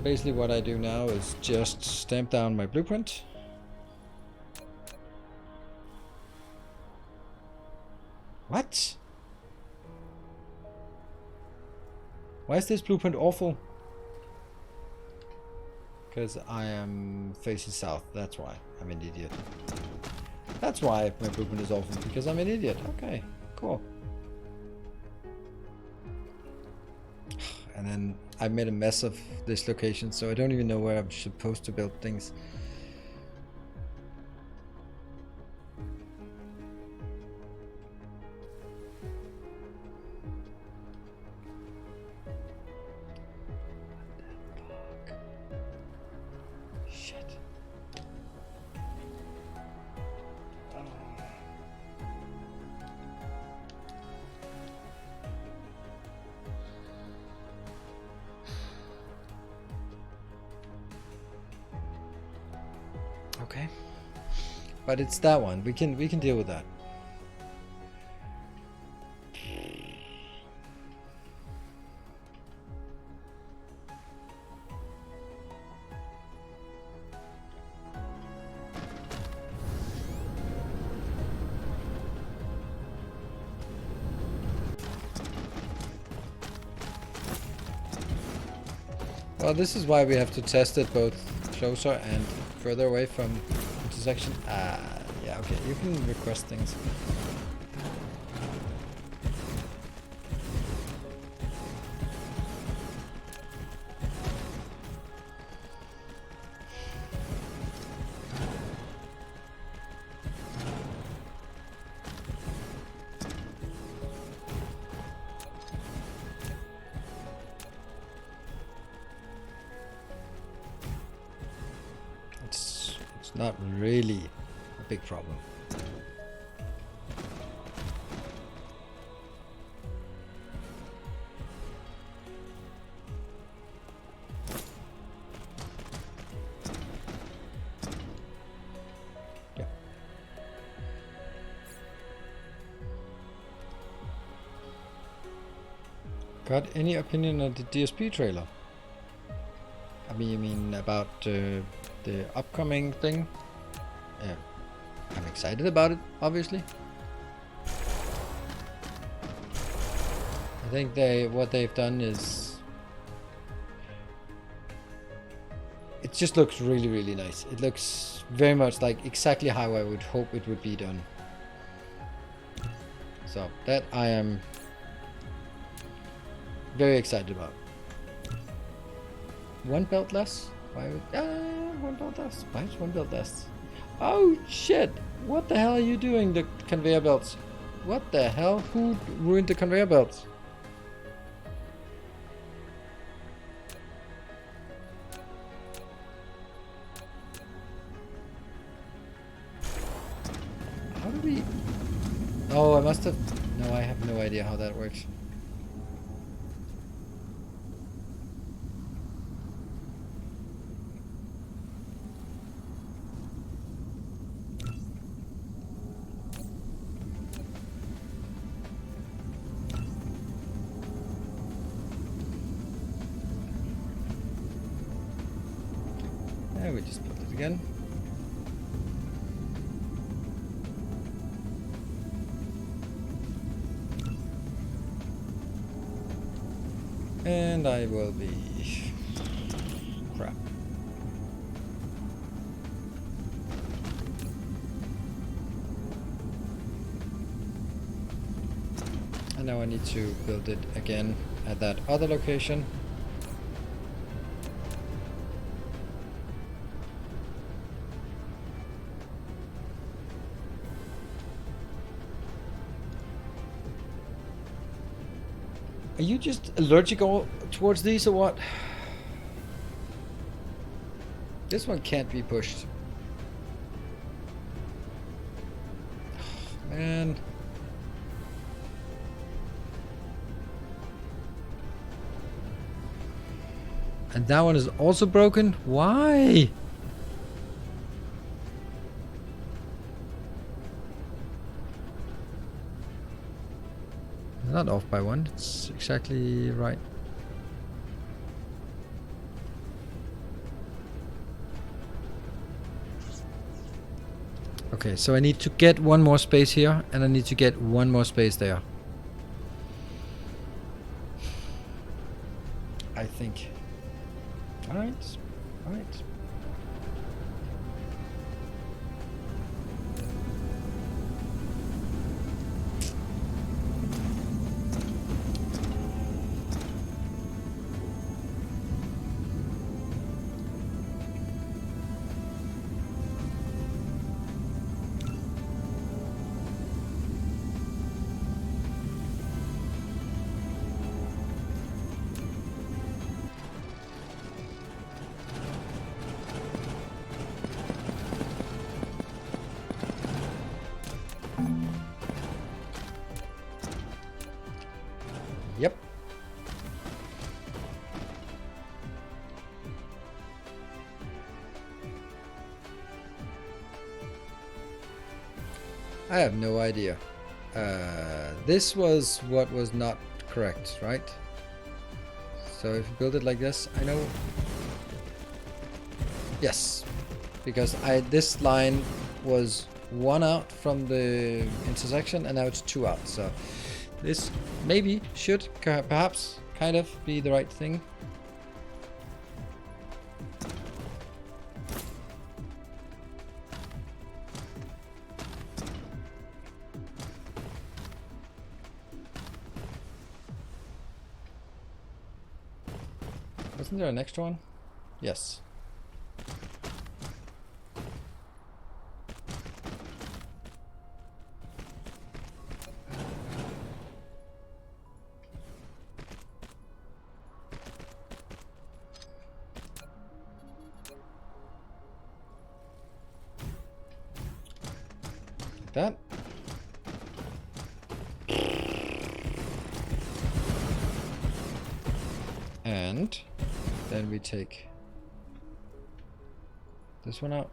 basically what I do now is just stamp down my blueprint. What? Why is this blueprint awful? Because I am facing south, that's why. I'm an idiot. That's why my blueprint is awful, because I'm an idiot. Okay, cool. And then I made a mess of this location, so I don't even know where I'm supposed to build things. Shit. Okay, but it's that one. We can deal with that. Well, this is why we have to test it both closer and further away from intersection. Yeah, okay, you can request things. It's not really a big problem. Yeah. Got any opinion on the DSP trailer? I mean, you mean about the upcoming thing? Yeah, I'm excited about it, obviously. I think what they've done is it just looks really, really nice. It looks very much like exactly how I would hope it would be done. So that I am very excited about. One belt less? Why would one belt less? Why is one belt less? Oh shit! What the hell are you doing, the conveyor belts? What the hell? Who ruined the conveyor belts? How do we... Oh, I must have... No, I have no idea how that works. And we just put it again. And I will be... crap. And now I need to build it again at that other location. Are you just allergic towards these or what? This one can't be pushed. Oh, man. And that one is also broken? Why? Not off by one, it's exactly right. Okay, so I need to get one more space here, and I need to get one more space there. I think. Alright. Alright. Yep. I have no idea. This was what was not correct, right? So if you build it like this, I know. Yes, because this line was one out from the intersection, and now it's two out. So this maybe should perhaps kind of be the right thing. Wasn't there an extra one? Yes. Like that. And then we take this one out.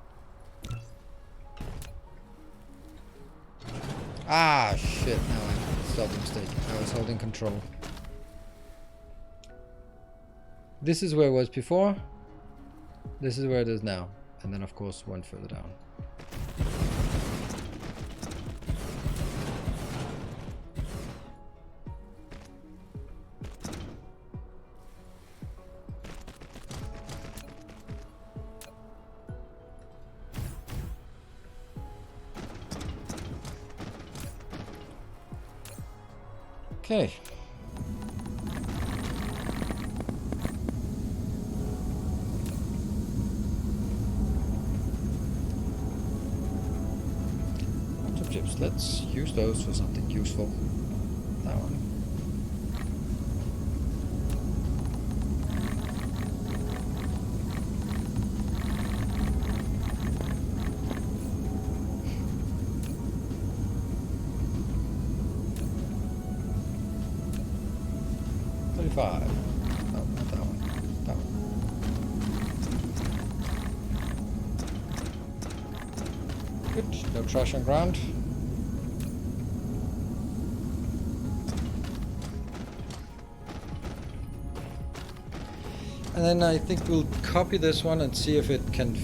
Ah, shit. Now I stopped the mistake. I was holding control. This is where it was before. This is where it is now. And then, of course, one further down. Okay. Lots of chips. Let's use those for something useful. That one. No, not that one. That one. Good. No trash on ground. And then I think we'll copy this one and see if it can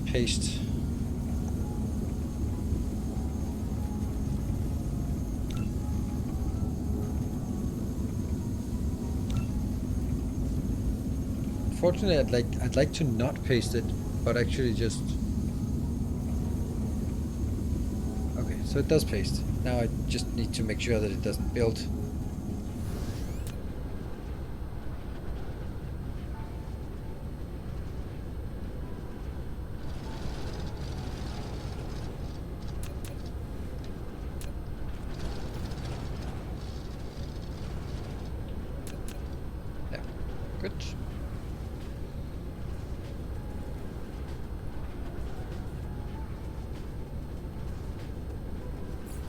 paste. Unfortunately, I'd like to not paste it, but actually just. Okay, so it does paste. Now I just need to make sure that it doesn't build. Yeah, good.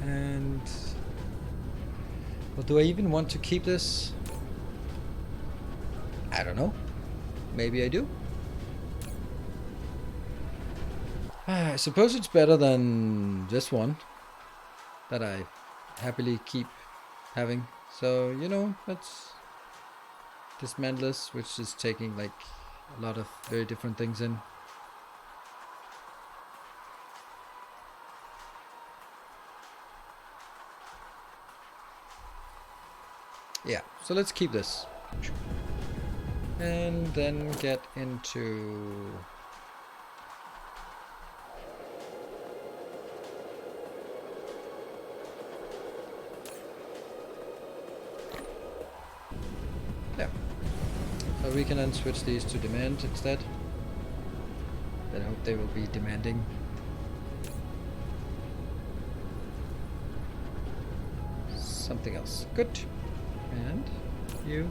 And well, do I even want to keep this? I don't know. Maybe I do. I suppose it's better than this one that I happily keep having. So, you know, let's dismantle this, which is taking like a lot of very different things in. Yeah, so let's keep this. And then get into... Yeah. So we can then switch these to demand instead. Then I hope they will be demanding. Something else. Good. And you.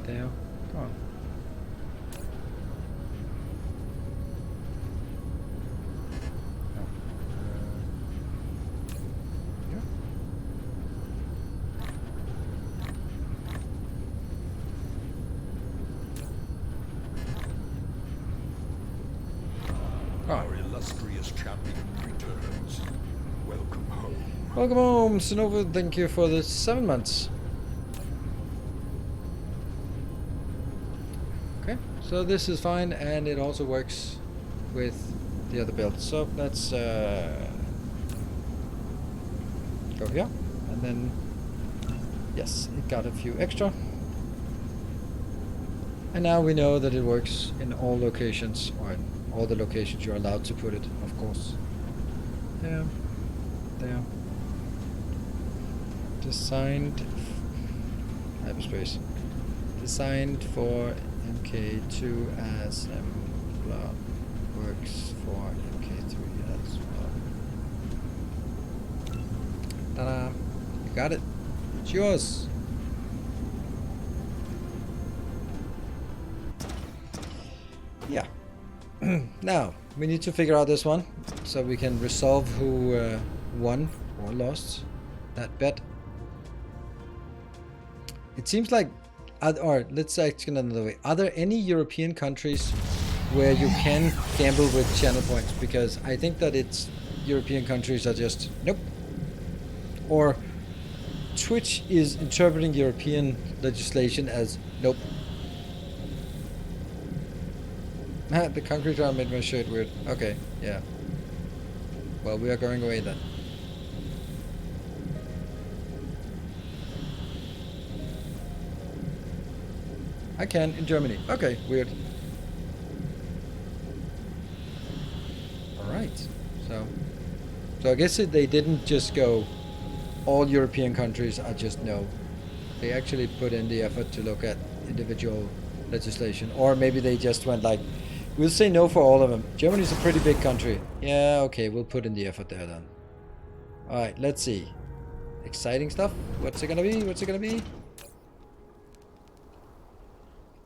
There. Come on. Our illustrious champion returns. Welcome home. Welcome home, Sonova. Thank you for the 7 months. Okay, so this is fine, and it also works with the other build. So let's go here, and then yes, it got a few extra. And now we know that it works in all locations, or in all the locations you're allowed to put it, of course. There. There. Designed hyperspace. Designed for MK2 as blah, works for MK3 as well. Ta-da! You got it. It's yours. Yeah. Now we need to figure out this one so we can resolve who won or lost that bet. It seems like, or let's ask it another way. Are there any European countries where you can gamble with channel points? Because I think that it's European countries are just nope. Or Twitch is interpreting European legislation as nope. The concrete round made my shirt weird. Okay, yeah. Well, we are going away then. I can in Germany. Okay, weird. Alright. So I guess they didn't just go all European countries are just no. They actually put in the effort to look at individual legislation. Or maybe they just went like, we'll say no for all of them. Germany's a pretty big country. Yeah, okay, we'll put in the effort there then. Alright, let's see. Exciting stuff. What's it gonna be? What's it gonna be?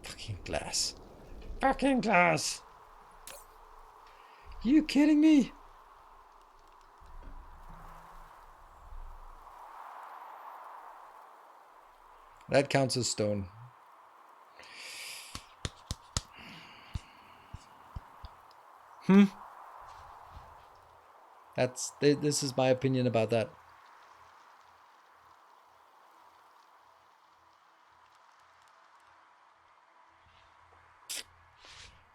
Fucking glass. Fucking glass! You kidding me? That counts as stone. This is my opinion about that.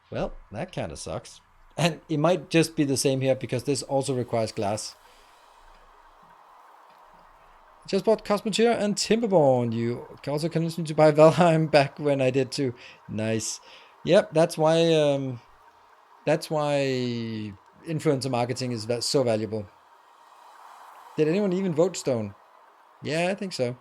Well, that kind of sucks. And it might just be the same here because this also requires glass. Just bought Cosmoteer and Timberborn. You also convinced me to buy Valheim back when I did too. Nice. Yep, that's why influencer marketing is so valuable. Did anyone even vote stone? Yeah, I think so.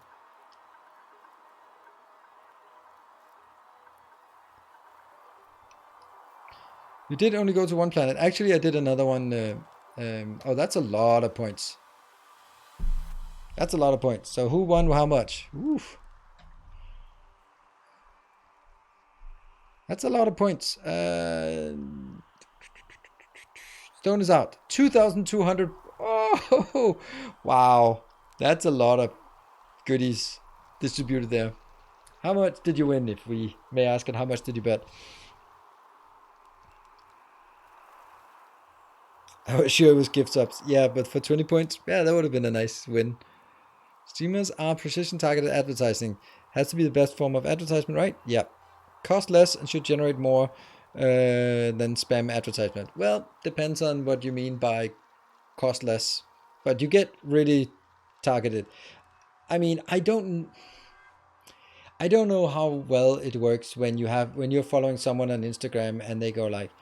You did only go to one planet. Actually, I did another one. Oh, that's a lot of points. That's a lot of points. So who won how much? Oof. That's a lot of points. Stone is out. 2,200. Oh, wow. That's a lot of goodies distributed there. How much did you win, if we may ask, and how much did you bet? I was sure it was gift subs. Yeah, but for 20 points, yeah, that would have been a nice win. Streamers are precision targeted advertising. Has to be the best form of advertisement, right? Yeah. Cost less and should generate more than spam advertisement. Well, depends on what you mean by cost less. But you get really targeted. I mean, I don't know how well it works when you're following someone on Instagram and they go like,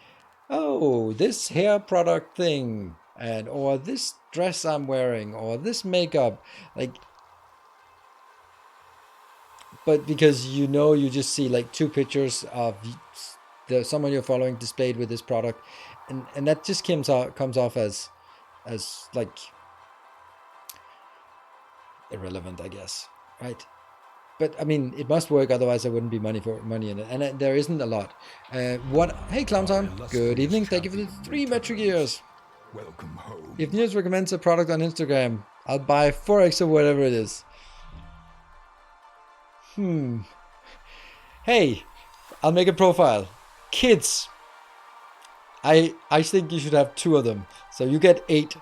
oh, this hair product thing, and or this dress I'm wearing, or this makeup, like. But because you just see like 2 pictures of someone you're following displayed with this product, and that just comes off as like irrelevant, I guess, right? But I mean, it must work, otherwise there wouldn't be money in it, and there isn't a lot. Hey, Clowntown, good evening. Thank you for the 3 metric years. Welcome home. If Niels recommends a product on Instagram, I'll buy 4x or whatever it is. Hey, I'll make a profile. Kids. I think you should have 2 of them, so you get 8.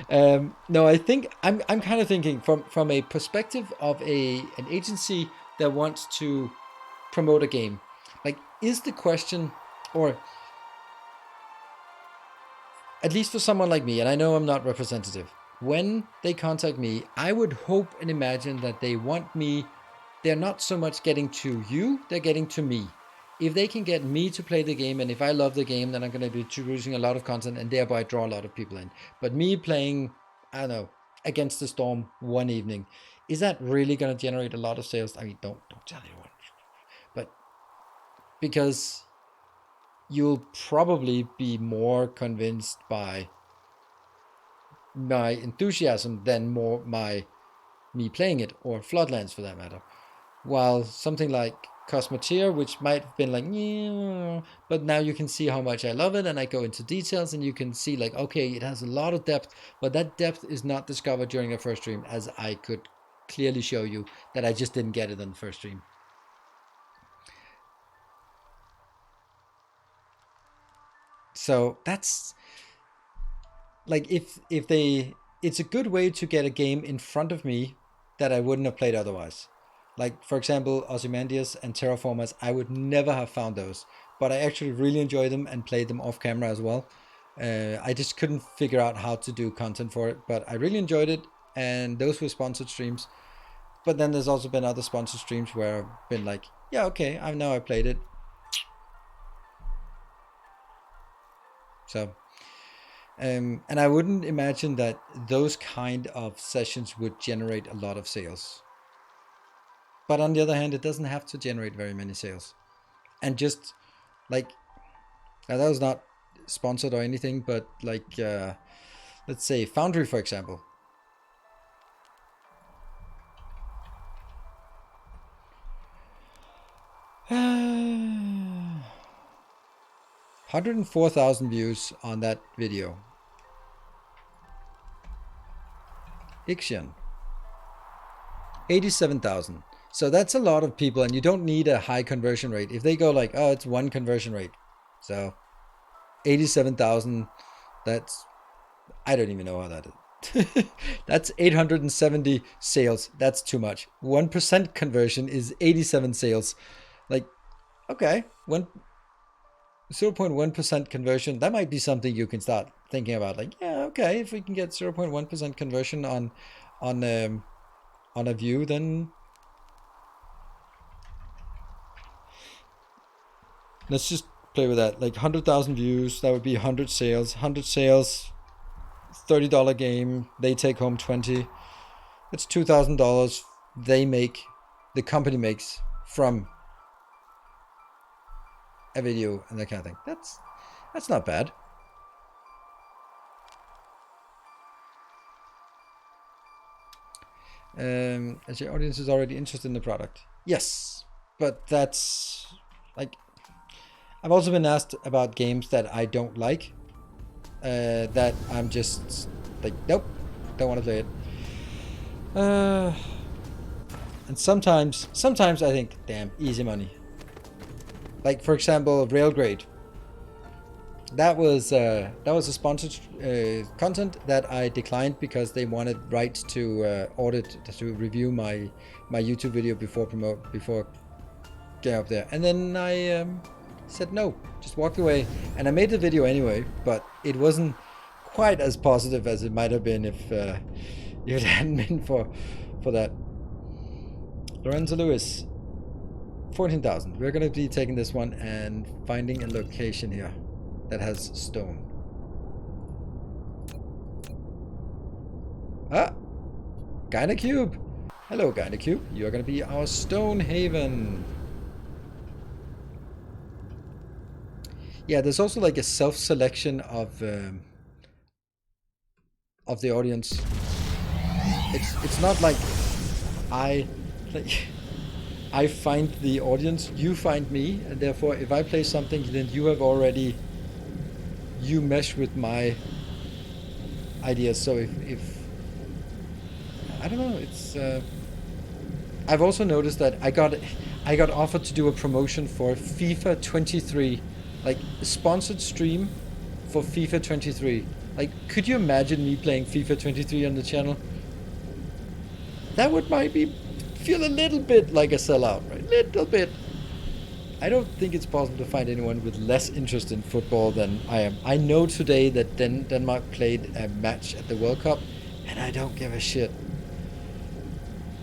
No, I think I'm kind of thinking from a perspective of an agency that wants to promote a game. Like, is the question, or at least for someone like me, and I know I'm not representative, when they contact me, I would hope and imagine that they want me. They're not so much getting to you, they're getting to me. If they can get me to play the game, and if I love the game, then I'm going to be producing a lot of content and thereby draw a lot of people in. But me playing, I don't know, Against the Storm one evening, is that really going to generate a lot of sales? I mean, don't tell anyone. But because you'll probably be more convinced by my enthusiasm than me playing it, or Floodlands for that matter. While something like Cosmoteer, which might have been like, yeah, but now you can see how much I love it, and I go into details, and you can see like, okay, it has a lot of depth, but that depth is not discovered during a first stream, as I could clearly show you that I just didn't get it on the first stream. So that's like, it's a good way to get a game in front of me that I wouldn't have played otherwise. Like, for example, Ozymandias and Terraformers, I would never have found those, but I actually really enjoy them and played them off camera as well. I just couldn't figure out how to do content for it, but I really enjoyed it, and those were sponsored streams. But then there's also been other sponsored streams where I've been like, yeah, okay, I played it. So, and I wouldn't imagine that those kind of sessions would generate a lot of sales. But on the other hand, it doesn't have to generate very many sales. And just like, that was not sponsored or anything, but like, let's say Foundry, for example. Uh, 104,000 views on that video. Ixion, 87,000. So that's a lot of people, and you don't need a high conversion rate. If they go like, oh, it's 1 conversion rate. So 87,000, that's, I don't even know how that is. That's 870 sales. That's too much. 1% conversion is 87 sales. Like, okay, 0.1% conversion, that might be something you can start thinking about. Like, yeah, okay, if we can get 0.1% conversion on a view, then let's just play with that. Like 100,000 views, that would be 100 sales. 100 sales, $30 game. They take home 20. That's $2,000 the company makes from a video and that kind of thing. That's not bad. As your audience is already interested in the product. Yes, but that's like, I've also been asked about games that I don't like, that I'm just like, nope, don't want to play it. And sometimes I think, damn, easy money. Like, for example, Railgrade. that was a sponsored content that I declined because they wanted rights to audit to review my YouTube video before get up there, and then I said no, just walked away, and I made the video anyway, but it wasn't quite as positive as it might have been if it hadn't been for that. Lorenzo Lewis, 14,000. We're gonna be taking this one and finding a location here that has stone. Ah, Gynacube. Hello, Gynacube. You're gonna be our stone haven. Yeah, there's also like a self-selection of the audience. It's not like I find the audience, you find me, and therefore if I play something, then you mesh with my ideas. So if I don't know, it's I've also noticed that I got offered to do a promotion for FIFA 23, like a sponsored stream for FIFA 23. Like, could you imagine me playing FIFA 23 on the channel? That would maybe feel a little bit like a sellout, right? Little bit. I don't think it's possible to find anyone with less interest in football than I am. I know today that Denmark played a match at the World Cup, and I don't give a shit.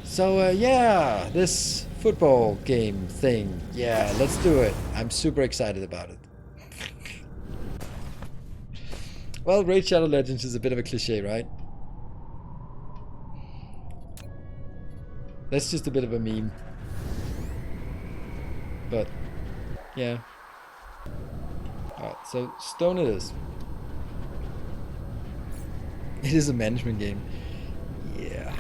So yeah, this football game thing, yeah, let's do it. I'm super excited about it. Well, Raid Shadow Legends is a bit of a cliche, right? That's just a bit of a meme. But, yeah. Alright, so stone it is. It is a management game. Yeah.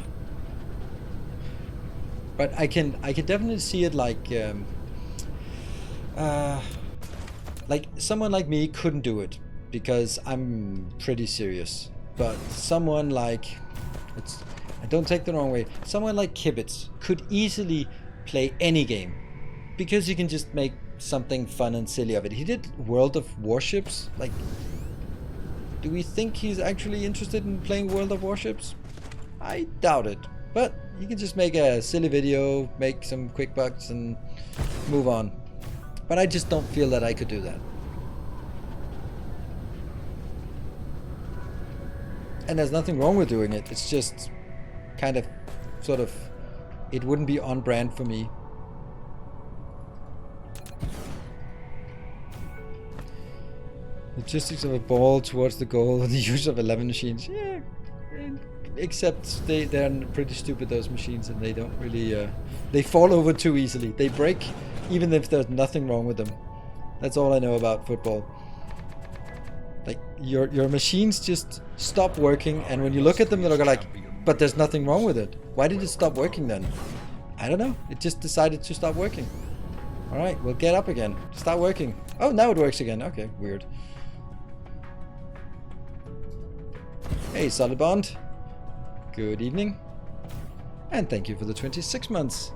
But I can definitely see it like someone like me couldn't do it because I'm pretty serious. But someone like, don't take the wrong way, someone like Kibitz could easily play any game because you can just make something fun and silly of it. He did World of Warships. Like, do we think he's actually interested in playing World of Warships? I doubt it. But you can just make a silly video, make some quick bucks, and move on. But I just don't feel that I could do that. And there's nothing wrong with doing it. It's just kind of, sort of, it wouldn't be on brand for me. Logistics of a ball towards the goal and the use of 11 machines. Yeah, except they're pretty stupid, those machines, and they don't really they fall over too easily. They break even if there's nothing wrong with them. That's all I know about football. Like, your machines just stop working, and when you look at them, they're like, but there's nothing wrong with it. Why did it stop working then? I don't know. It just decided to stop working. Alright, we'll get up again. Start working. Oh, now it works again. Okay, weird. Hey, Solid Bond. Good evening. And thank you for the 26 months.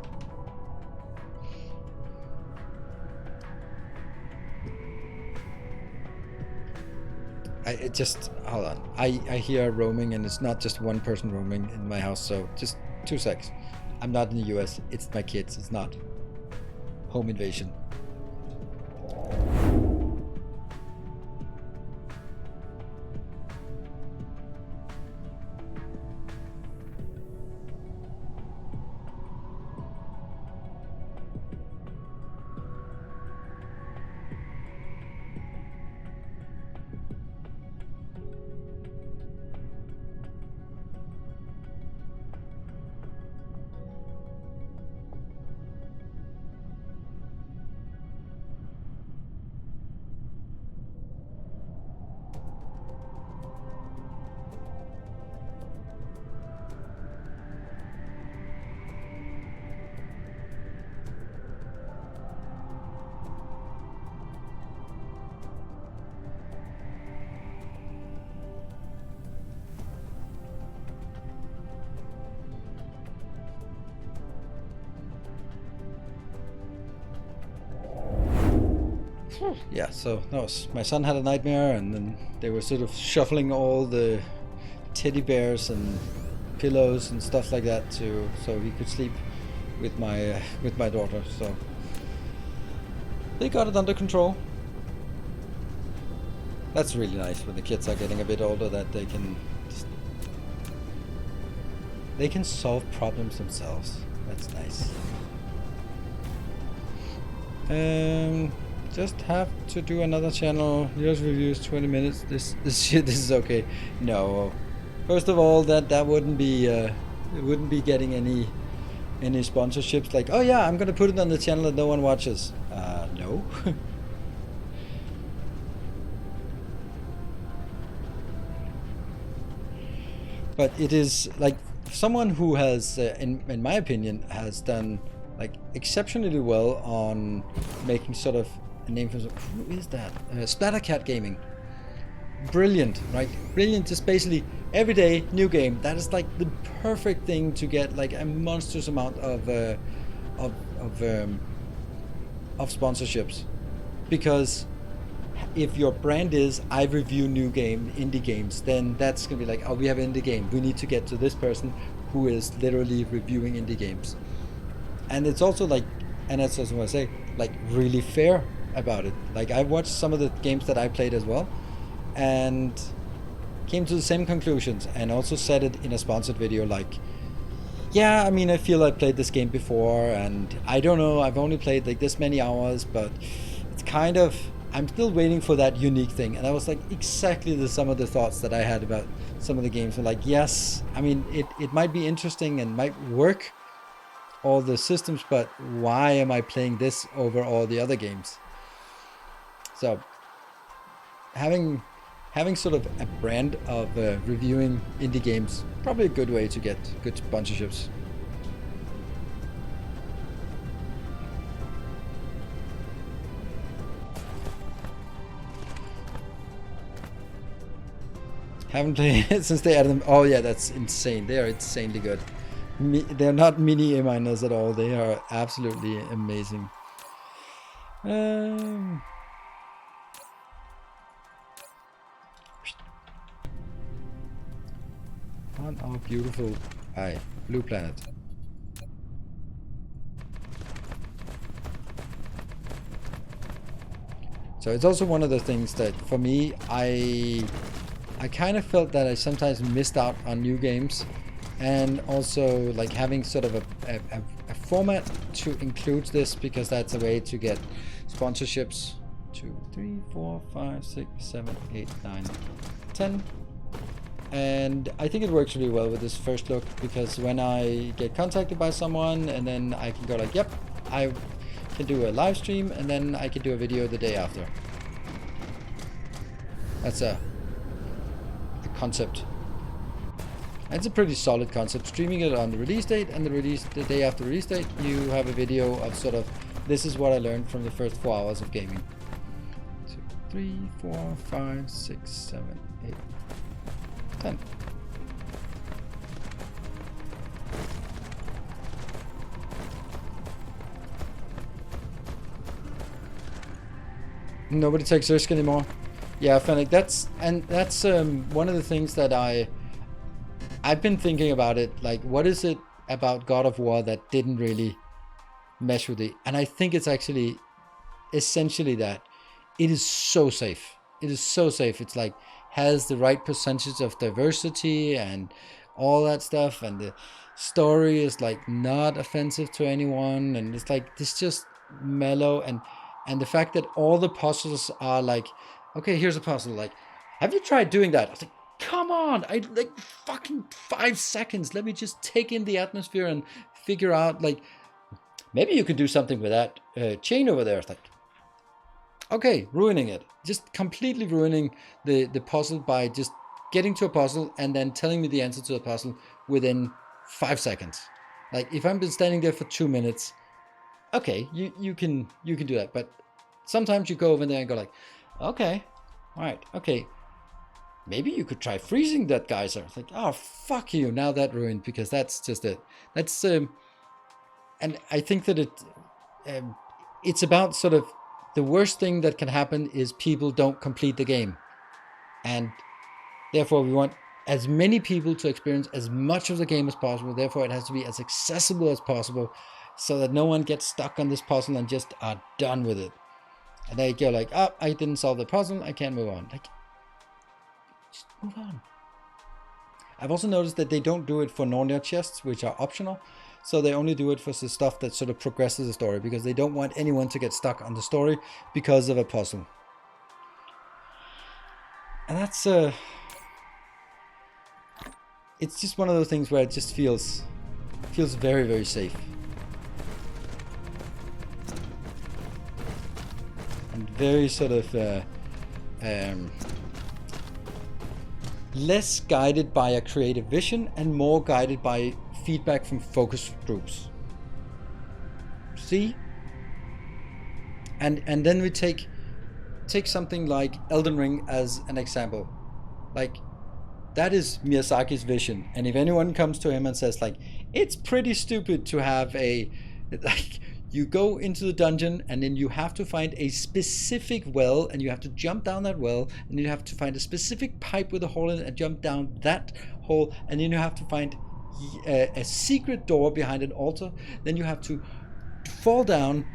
Hold on. I hear roaming, and it's not just one person roaming in my house, so just 2 secs. I'm not in the US. It's my kids. It's not home invasion. yeah, so that was, my son had a nightmare, and then they were sort of shuffling all the teddy bears and pillows and stuff like that so he could sleep with my daughter. So they got it under control. That's really nice when the kids are getting a bit older, that they can solve problems themselves. That's nice. Just have to do another channel. Yours reviews 20 minutes. This is okay. No. First of all, that wouldn't be it wouldn't be getting any sponsorships. Like, oh yeah, I'm gonna put it on the channel that no one watches. No. But it is like someone who has, in my opinion, has done like exceptionally well on making sort of a name for himself. Who is that? Splattercat Gaming. Brilliant, right? Brilliant. Just basically every day new game. That is like the perfect thing to get like a monstrous amount of sponsorships, because if your brand is I review new indie games, then that's gonna be like, oh, we have an indie game, we need to get to this person who is literally reviewing indie games. And it's also like, and that's also what I say, like really fair about it. Like I watched some of the games that I played as well, and came to the same conclusions, and also said it in a sponsored video, like, yeah, I mean, I feel I played this game before, and I don't know, I've only played like this many hours, but it's kind of, I'm still waiting for that unique thing. And I was like, exactly some of the thoughts that I had about some of the games were like, yes, I mean, it might be interesting and might work, all the systems, but why am I playing this over all the other games? So having sort of a brand of reviewing indie games, probably a good way to get good sponsorships. Haven't played it since they added them. Oh yeah, that's insane. They are insanely good. They're not mini A-miners at all. They are absolutely amazing. On our beautiful blue planet. So it's also one of the things that for me, I kind of felt that I sometimes missed out on new games, and also like having sort of a format to include this, because that's a way to get sponsorships. 2, 3, 4, 5, 6, 7, 8, 9, 10. And I think it works really well with this first look, because when I get contacted by someone, and then I can go like, yep, I can do a live stream, and then I can do a video the day after. That's the concept. And it's a pretty solid concept. Streaming it on the release date, and the day after release date, you have a video of sort of, this is what I learned from the first 4 hours of gaming. 2, 3, 4, 5, 6, 7, 8, 10. Nobody takes risk anymore. Yeah, Fennec, that's one of the things that I've been thinking about it. Like, what is it about God of War that didn't really mesh with it? And I think it's actually essentially that it is so safe. It is so safe. It's like has the right percentage of diversity and all that stuff, and the story is like not offensive to anyone, and it's like this just mellow, and the fact that all the puzzles are like, okay, here's a puzzle, like, have you tried doing that? I was like, come on, I like fucking 5 seconds, let me just take in the atmosphere and figure out, like, maybe you could do something with that chain over there. It's like, okay, ruining it, just completely ruining the puzzle by just getting to a puzzle and then telling me the answer to the puzzle within 5 seconds. Like, if I've been standing there for 2 minutes, okay, you can do that, but sometimes you go over there and go like, okay, all right, okay, maybe you could try freezing that geyser. It's like, oh, fuck you, now that ruined, because that's just it. That's and I think that it's about sort of the worst thing that can happen is people don't complete the game. And therefore we want as many people to experience as much of the game as possible. Therefore it has to be as accessible as possible so that no one gets stuck on this puzzle and just are done with it. And they go like, oh, I didn't solve the puzzle, I can't move on. Like, just move on. I've also noticed that they don't do it for Narnia chests, which are optional. So they only do it for the stuff that sort of progresses the story, because they don't want anyone to get stuck on the story because of a puzzle. And that's it's just one of those things where it just feels very, very safe. And very sort of less guided by a creative vision and more guided by feedback from focus groups. See? And then we take something like Elden Ring as an example. Like, that is Miyazaki's vision. And if anyone comes to him and says like, it's pretty stupid to have a, like, you go into the dungeon and then you have to find a specific well and you have to jump down that well, and you have to find a specific pipe with a hole in it and jump down that hole, and then you have to find a secret door behind an altar, then you have to fall down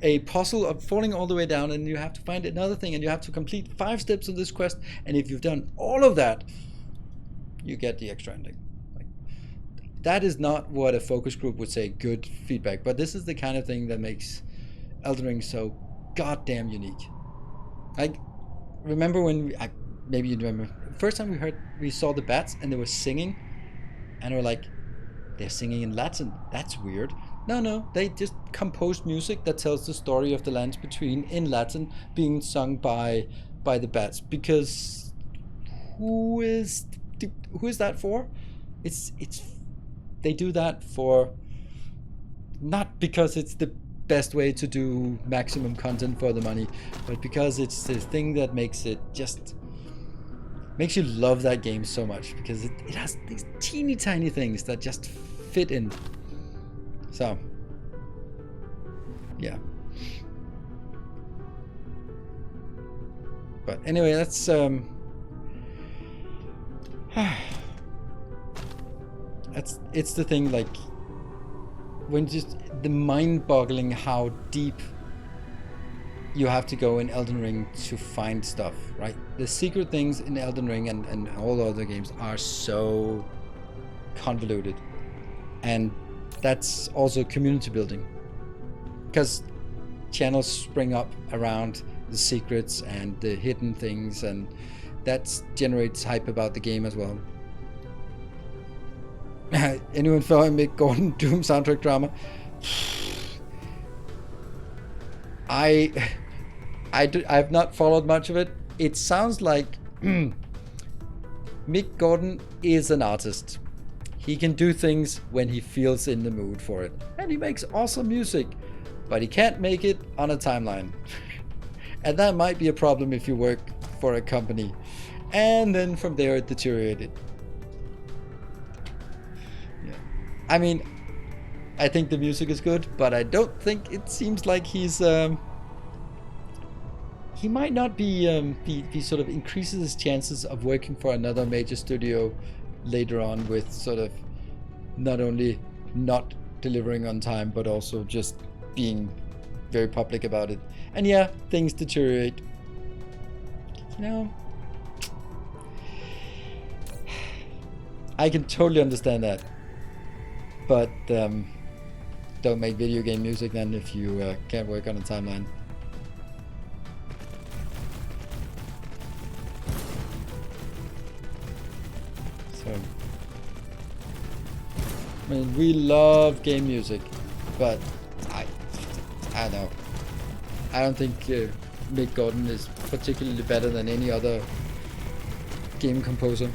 a puzzle of falling all the way down, and you have to find another thing, and you have to complete 5 steps of this quest, and if you've done all of that, you get the extra ending. Like, that is not what a focus group would say good feedback, but this is the kind of thing that makes Elden Ring so goddamn unique. Like, remember when maybe you remember the first time we saw the bats and they were singing, and we're like, they're singing in Latin, that's weird. No, they just composed music that tells the story of the lands between in Latin being sung by the bats, because who is that for? It's they do that for, not because it's the best way to do maximum content for the money, but because it's the thing that makes you love that game so much, because it has these teeny tiny things that just fit in. So, yeah. But anyway, that's it's the thing, like, when just the mind-boggling how deep you have to go in Elden Ring to find stuff, right? The secret things in Elden Ring and all the other games are so convoluted, and that's also community building, because channels spring up around the secrets and the hidden things, and that generates hype about the game as well. Anyone follow Mick Gordon Doom soundtrack drama? I've not followed much of it. It sounds like Mick Gordon is an artist. He can do things when he feels in the mood for it. And he makes awesome music, but he can't make it on a timeline. And that might be a problem if you work for a company. And then from there it deteriorated. Yeah. I mean, I think the music is good, but I don't think it seems like he's he might not be sort of increases his chances of working for another major studio later on, with sort of not only not delivering on time, but also just being very public about it. And yeah, things deteriorate. You know, I can totally understand that. But don't make video game music then if you can't work on a timeline. So, I mean, we love game music, but I don't know. I don't think Mick Gordon is particularly better than any other game composer.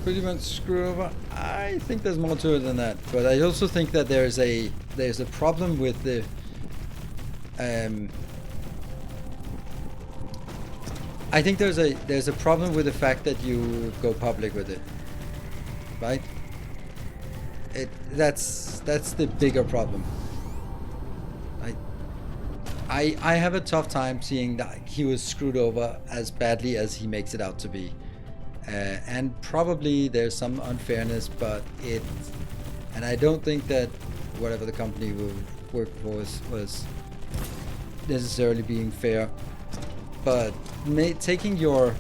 pretty much screw over. I think there's more to it than that, but I also think that there's a problem with the I think there's a problem with the fact that you go public with it, right? That's the bigger problem. I have a tough time seeing that he was screwed over as badly as he makes it out to be, and probably there's some unfairness, but and I don't think that whatever the company we worked for was necessarily being fair, but taking your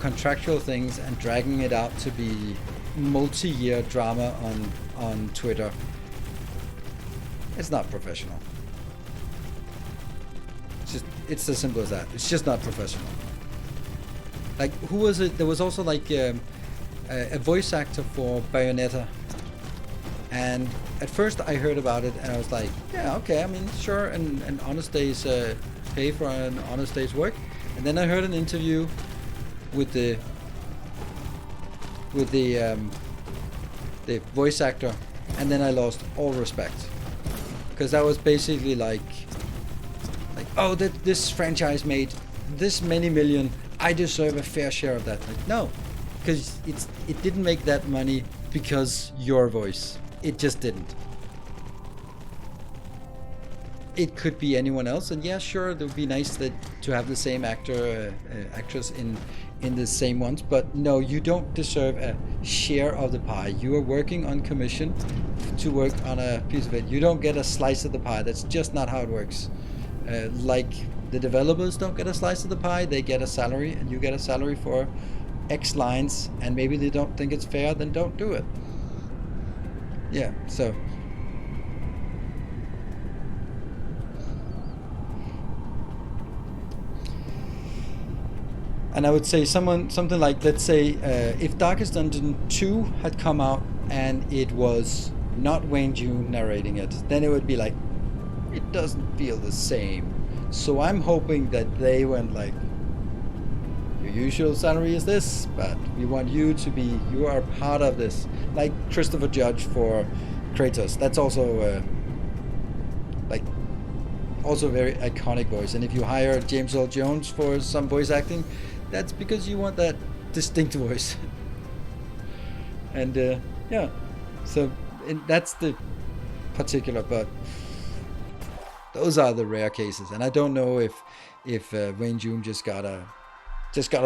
contractual things and dragging it out to be multi-year drama on Twitter, it's not professional. It's as simple as that. It's just not professional. Like, who was it? There was also like a voice actor for Bayonetta, and at first I heard about it and I was like, yeah, okay, I mean, sure, an honest day's pay for an honest day's work. And then I heard an interview with the voice actor, and then I lost all respect, because that was basically like, oh, this franchise made this many million, I deserve a fair share of that. Like, no, because it didn't make that money because your voice. It just didn't. It could be anyone else, and yeah, sure, it would be nice to have the same actress in the same ones, but no, you don't deserve a share of the pie. You are working on commission to work on a piece of it. You don't get a slice of the pie. That's just not how it works. Like, the developers don't get a slice of the pie, they get a salary, and you get a salary for X lines, and maybe they don't think it's fair, then don't do it. Yeah, so. And I would say something like, let's say, if Darkest Dungeon 2 had come out and it was not Wayne June narrating it, then it would be like, it doesn't feel the same. So I'm hoping that they went like, your usual salary is this, but we want you are part of this. Like Christopher Judge for Kratos. That's also also a very iconic voice. And if you hire James Earl Jones for some voice acting, that's because you want that distinct voice. And yeah, so that's the particular, but those are the rare cases. And I don't know if Wayne June just got a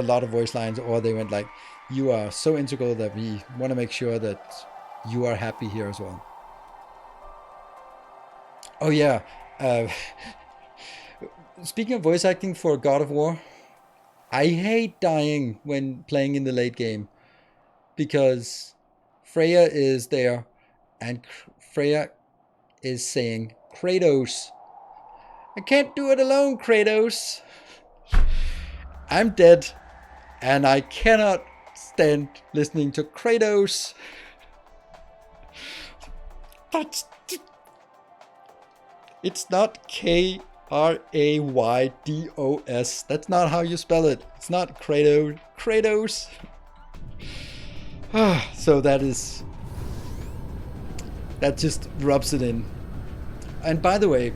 lot of voice lines, or they went like, you are so integral that we want to make sure that you are happy here as well. Oh yeah, speaking of voice acting for God of War, I hate dying when playing in the late game, because Freya is there and Freya is saying, Kratos, I can't do it alone, Kratos. I'm dead, and I cannot stand listening to Kratos. It's not Kraydos. That's not how you spell it. It's not Kratos. So that just rubs it in. And by the way,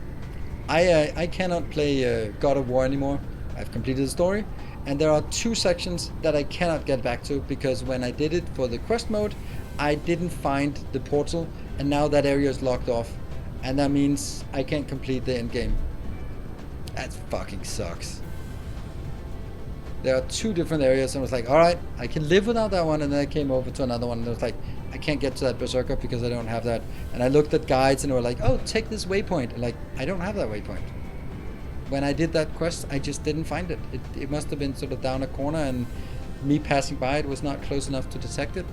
I cannot play God of War anymore. I've completed the story, and there are 2 sections that I cannot get back to, because when I did it for the quest mode, I didn't find the portal, and now that area is locked off, and that means I can't complete the end game. That fucking sucks. There are 2 different areas, and I was like, alright, I can live without that one, and then I came over to another one, and I was like, I can't get to that berserker because I don't have that. And I looked at guides, and they were like, oh, take this waypoint. And like, I don't have that waypoint. When I did that quest, I just didn't find it. It must have been sort of down a corner, and me passing by it was not close enough to detect it.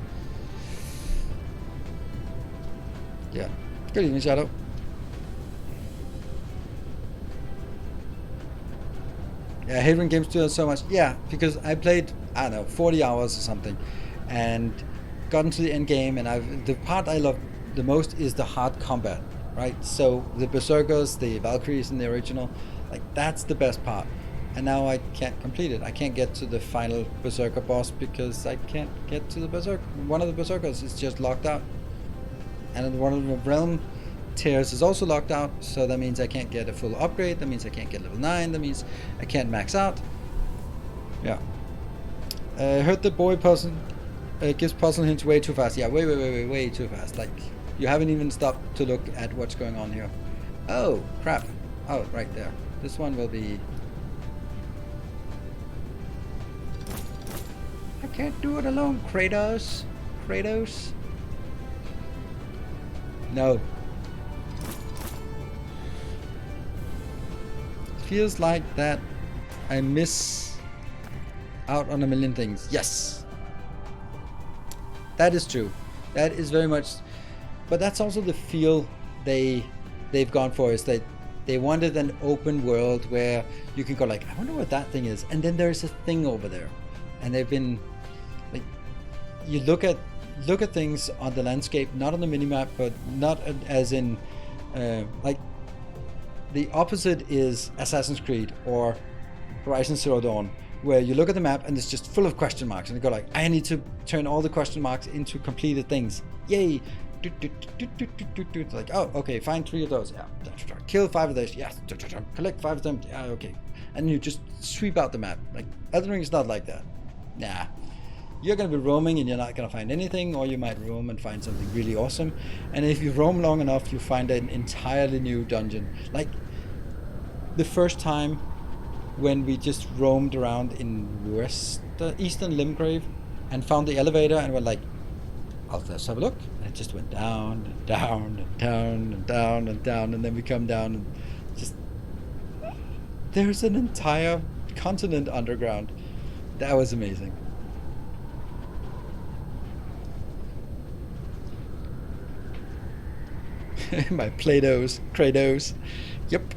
Yeah. Good evening, Shadow. Yeah, I hate when games do that so much. Yeah, because I played, I don't know, 40 hours or something, and got into the end game, and the part I love the most is the hard combat, right? So the berserkers, the Valkyries in the original, like, that's the best part. and now I can't complete it. I can't get to the final Berserker boss because I can't get to the Berserker. One of the Berserkers is just locked out. And then one of the realm tiers is also locked out, so that means I can't get a full upgrade, that means I can't get level 9, that means I can't max out. Yeah. I heard the boy puzzle gives puzzle hints way too fast. Yeah, way too fast. Like, you haven't even stopped to look at what's going on here. Oh, crap. Oh, right there. This one will be... I can't do it alone, Kratos. Kratos. No. Feels like that I miss out on a million things. Yes. That is true. That is very much... But that's also the feel they've gone for, is that they wanted an open world where you can go like, I wonder what that thing is, and then there's a thing over there. And they've been like, you look at things on the landscape, not on the minimap, but not as in like the opposite is Assassin's Creed or Horizon Zero Dawn, where you look at the map and it's just full of question marks, and you go like, I need to turn all the question marks into completed things. Yay! It's like, oh, okay, find 3 of those. Yeah. Kill 5 of those. Yes. Collect 5 of them. Yeah, okay. And you just sweep out the map. Like, Elden Ring is not like that. Nah. You're going to be roaming and you're not going to find anything, or you might roam and find something really awesome. And if you roam long enough, you find an entirely new dungeon. Like, the first time when we just roamed around in Eastern Limgrave and found the elevator and were like, let's have a look. And it just went down and down and down and down and down, and then we come down and just... There's an entire continent underground. That was amazing. My Play-Dohs, Kratos. Yep.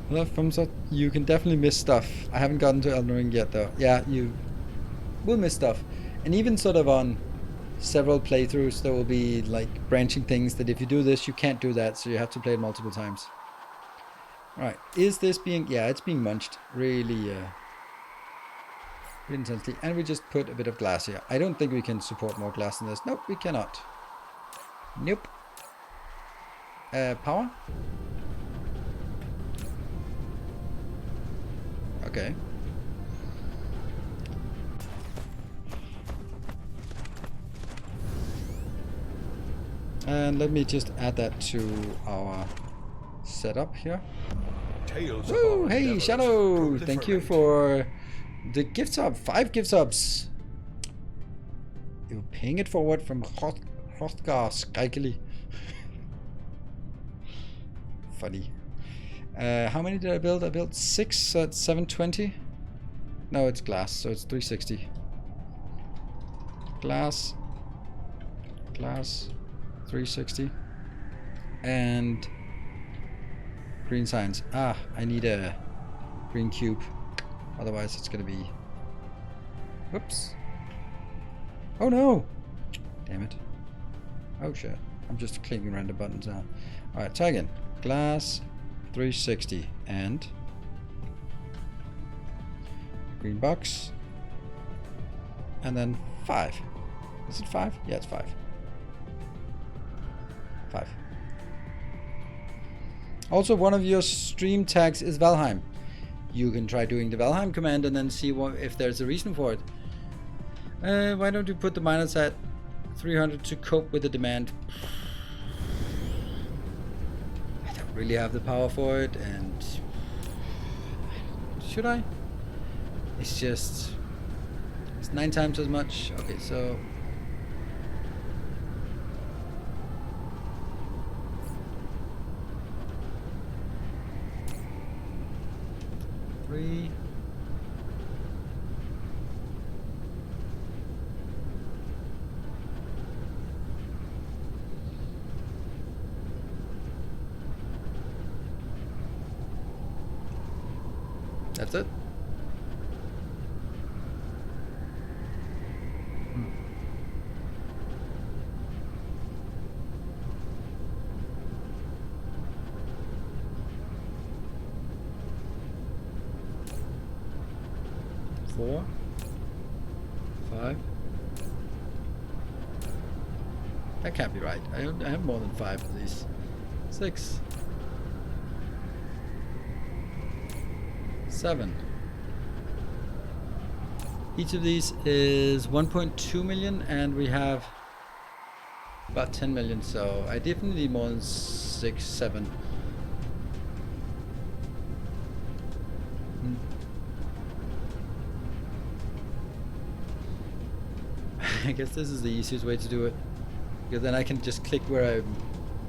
Well, thumbs up. You can definitely miss stuff. I haven't gotten to Elden Ring yet, though. Yeah, you will miss stuff. And even sort of on several playthroughs, there will be like branching things that if you do this, you can't do that. So you have to play it multiple times. Alright, is this being... Yeah, it's being munched really, really intensely. And we just put a bit of glass here. I don't think we can support more glass in this. Nope, we cannot. Nope. Power? Okay. And let me just add that to our setup here. Woo! Hey, Shadow! Thank you for the gift sub. 5 gift subs. You're paying it forward from Hrothgar Skikely. Funny. How many did I build? I built 6, so it's 720. No, it's glass, so it's 360. Glass. 360. And green signs. Ah, I need a green cube. Otherwise it's gonna be... Whoops. Oh no! Damn it. Oh shit. I'm just clicking random buttons now. Alright, try again. Glass 360 and green box. And then 5. Is it 5? Yeah, it's 5. 5. Also, one of your stream tags is Valheim. You can try doing the Valheim command and then see if there's a reason for it. Why don't you put the minus at 300 to cope with the demand? I don't really have the power for it, and should I? It's just... It's 9 times as much. Okay, so... That's it. 4, 5. That can't be right. I have more than 5 of these. 6, 7. Each of these is 1.2 million, and we have about 10 million, so I definitely need more than 6, 7. I guess this is the easiest way to do it, because then I can just click where I'm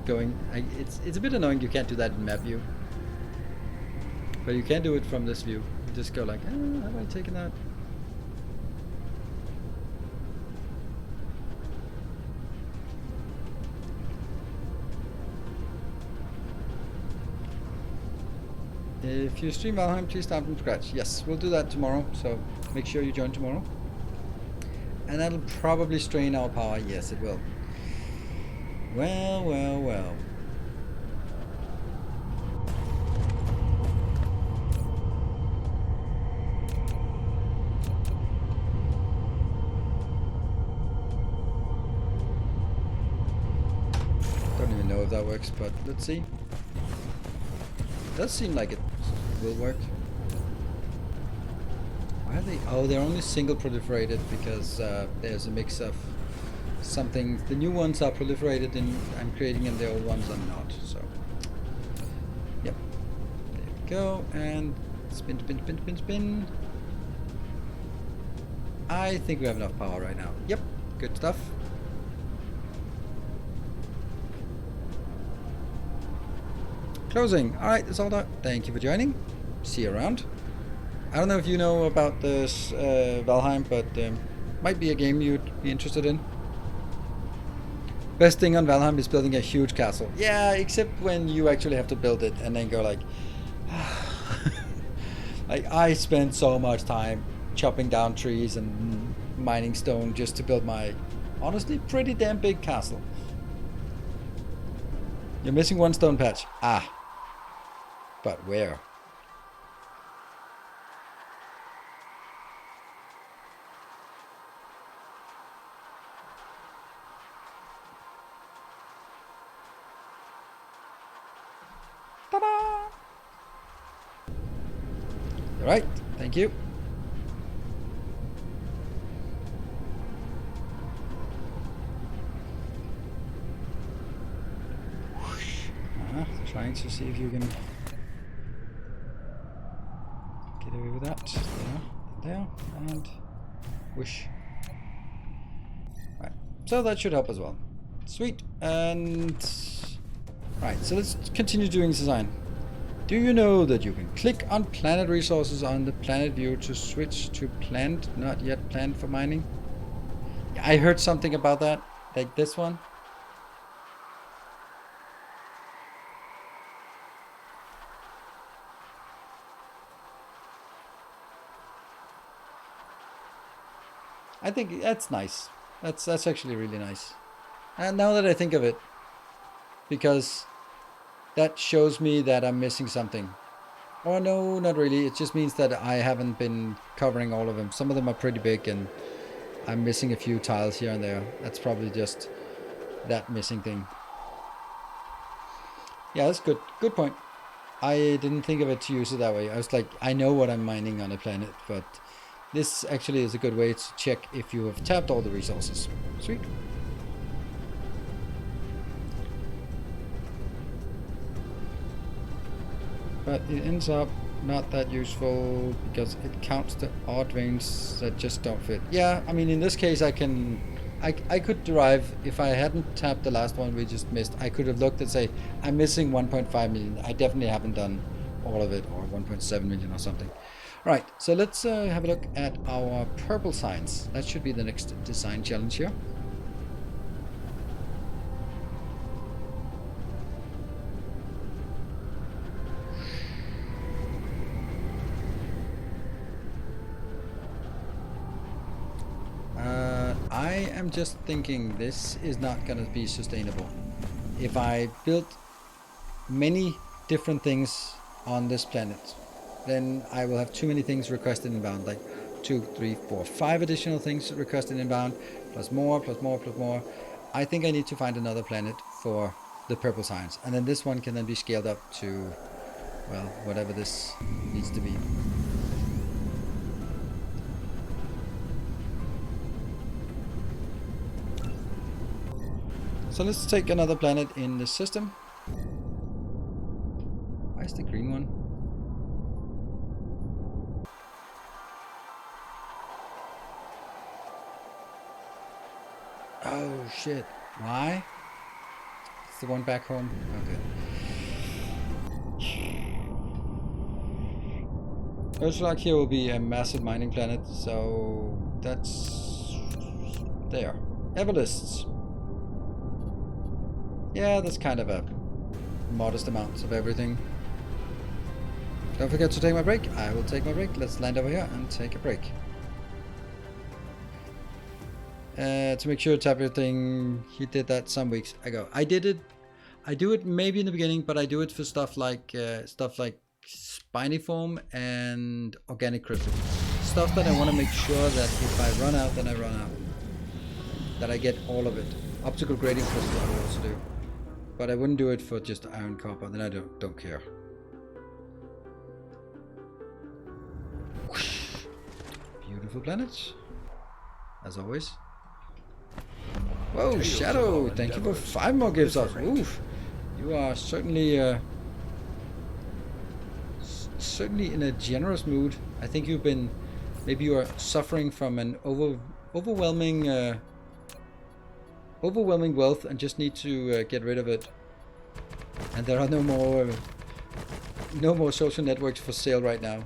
going. It's a bit annoying you can't do that in map view, but you can do it from this view. You just go like, have I taken that? If you stream Valheim, please start from scratch. Yes, we'll do that tomorrow, so make sure you join tomorrow. And that'll probably strain our power. Yes, it will. Well, well, well. Don't even know if that works, but let's see. It does seem like it will work. Why are they? Oh, they're only single proliferated because there's a mix of something. The new ones are proliferated in I'm creating, and the old ones are not. So, yep. There we go. And spin, spin, spin, spin, spin. I think we have enough power right now. Yep. Good stuff. Closing. Alright, that's all done. Thank you for joining. See you around. I don't know if you know about this Valheim, but might be a game you'd be interested in. Best thing on Valheim is building a huge castle. Yeah, except when you actually have to build it and then go like... like, I spent so much time chopping down trees and mining stone just to build my, honestly, pretty damn big castle. You're missing one stone patch. Ah. But where? Ta-da! All right, thank you. Trying to see if you can get away with that. There, and whoosh. Right, so that should help as well. Sweet, and right, so let's continue doing design. Do you know that you can click on planet resources on the planet view to switch to planned, not yet planned for mining? Yeah, I heard something about that, like this one. I think that's nice. That's actually really nice. And now that I think of it, because that shows me that I'm missing something. Or no, not really. It just means that I haven't been covering all of them. Some of them are pretty big and I'm missing a few tiles here and there. That's probably just that missing thing. Yeah, that's good. Good point. I didn't think of it to use it that way. I was like, I know what I'm mining on a planet, but this actually is a good way to check if you have tapped all the resources. Sweet. But it ends up not that useful because it counts the odd veins that just don't fit. Yeah, I mean, in this case, I could derive, if I hadn't tapped the last one we just missed, I could have looked and say, I'm missing 1.5 million. I definitely haven't done all of it, or 1.7 million or something. Right, so let's have a look at our purple signs. That should be the next design challenge here. I am just thinking this is not going to be sustainable. If I built many different things on this planet, then I will have too many things requested inbound. Like, 2, 3, 4, 5 additional things requested inbound, plus more, plus more, plus more. I think I need to find another planet for the purple science, and then this one can then be scaled up to, well, whatever this needs to be. So let's take another planet in the system. Why is the green one? Oh shit. Why? It's the one back home. Okay. Ursulak here will be a massive mining planet, so that's there. Everlists. Yeah, that's kind of a modest amount of everything. Don't forget to take my break. I will take my break. Let's land over here and take a break. To make sure it's everything, he did that some weeks ago. I do it maybe in the beginning, but I do it for stuff like spiniform and organic crystal. Stuff that I want to make sure that if I run out, then I run out. That I get all of it. Optical grading crystal I would also do. But I wouldn't do it for just iron copper, then I don't care. Beautiful planets, as always. Whoa, Shadow! Thank you for 5 more gifts off. Oof, you are certainly in a generous mood. I think you've been, maybe you are suffering from an overwhelming wealth and just need to get rid of it. And there are no more social networks for sale right now.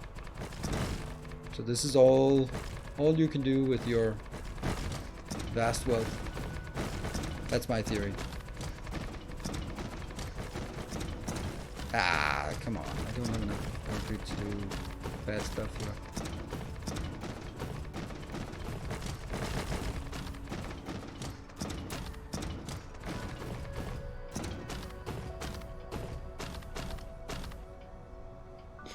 So this is all you can do with your vast wealth. That's my theory. Ah, come on. I don't have enough concrete to do bad stuff here.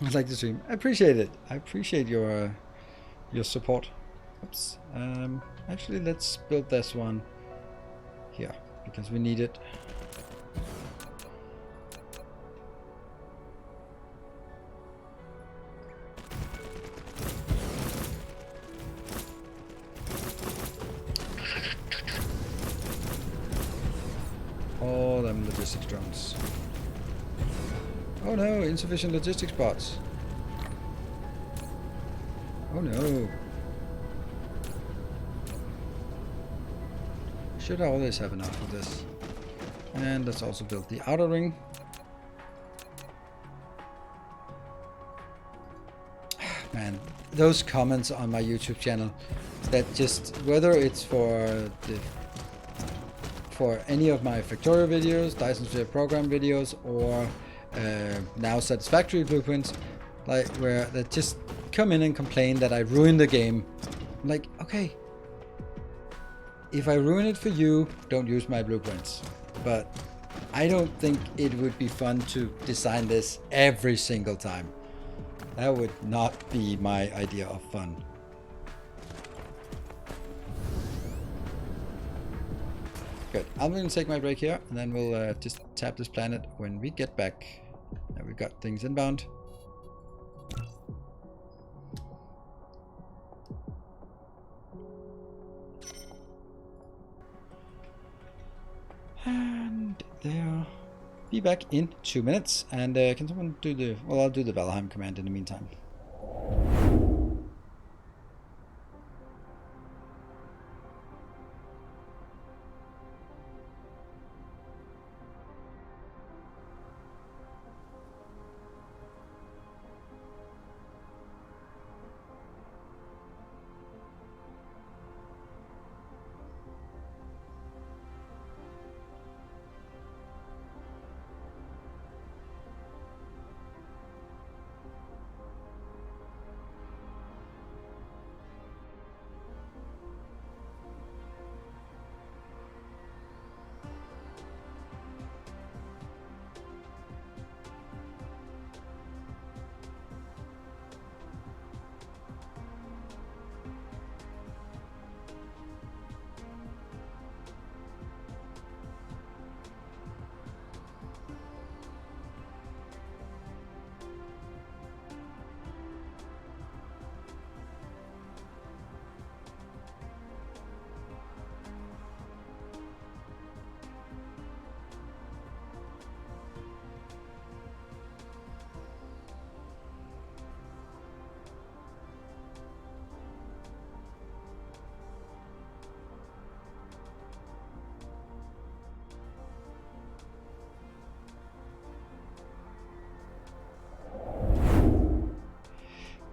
I like the stream. I appreciate it. I appreciate your support. Oops. Actually, let's build this one here because we need it. All them logistics drones. Oh no, insufficient logistics bots. Oh no. Should always have enough of this. And let's also build the outer ring. Man, those comments on my YouTube channel that just, whether it's for any of my Factorio videos, Dyson Sphere program videos, or now satisfactory blueprints, like where they just come in and complain that I ruined the game. I'm like, okay, if I ruin it for you, don't use my blueprints. But I don't think it would be fun to design this every single time. That would not be my idea of fun. Good. I'm going to take my break here, and then we'll just tap this planet when we get back. And we've got things inbound. And there. Be back in 2 minutes. And can someone do the... Well, I'll do the Valheim command in the meantime.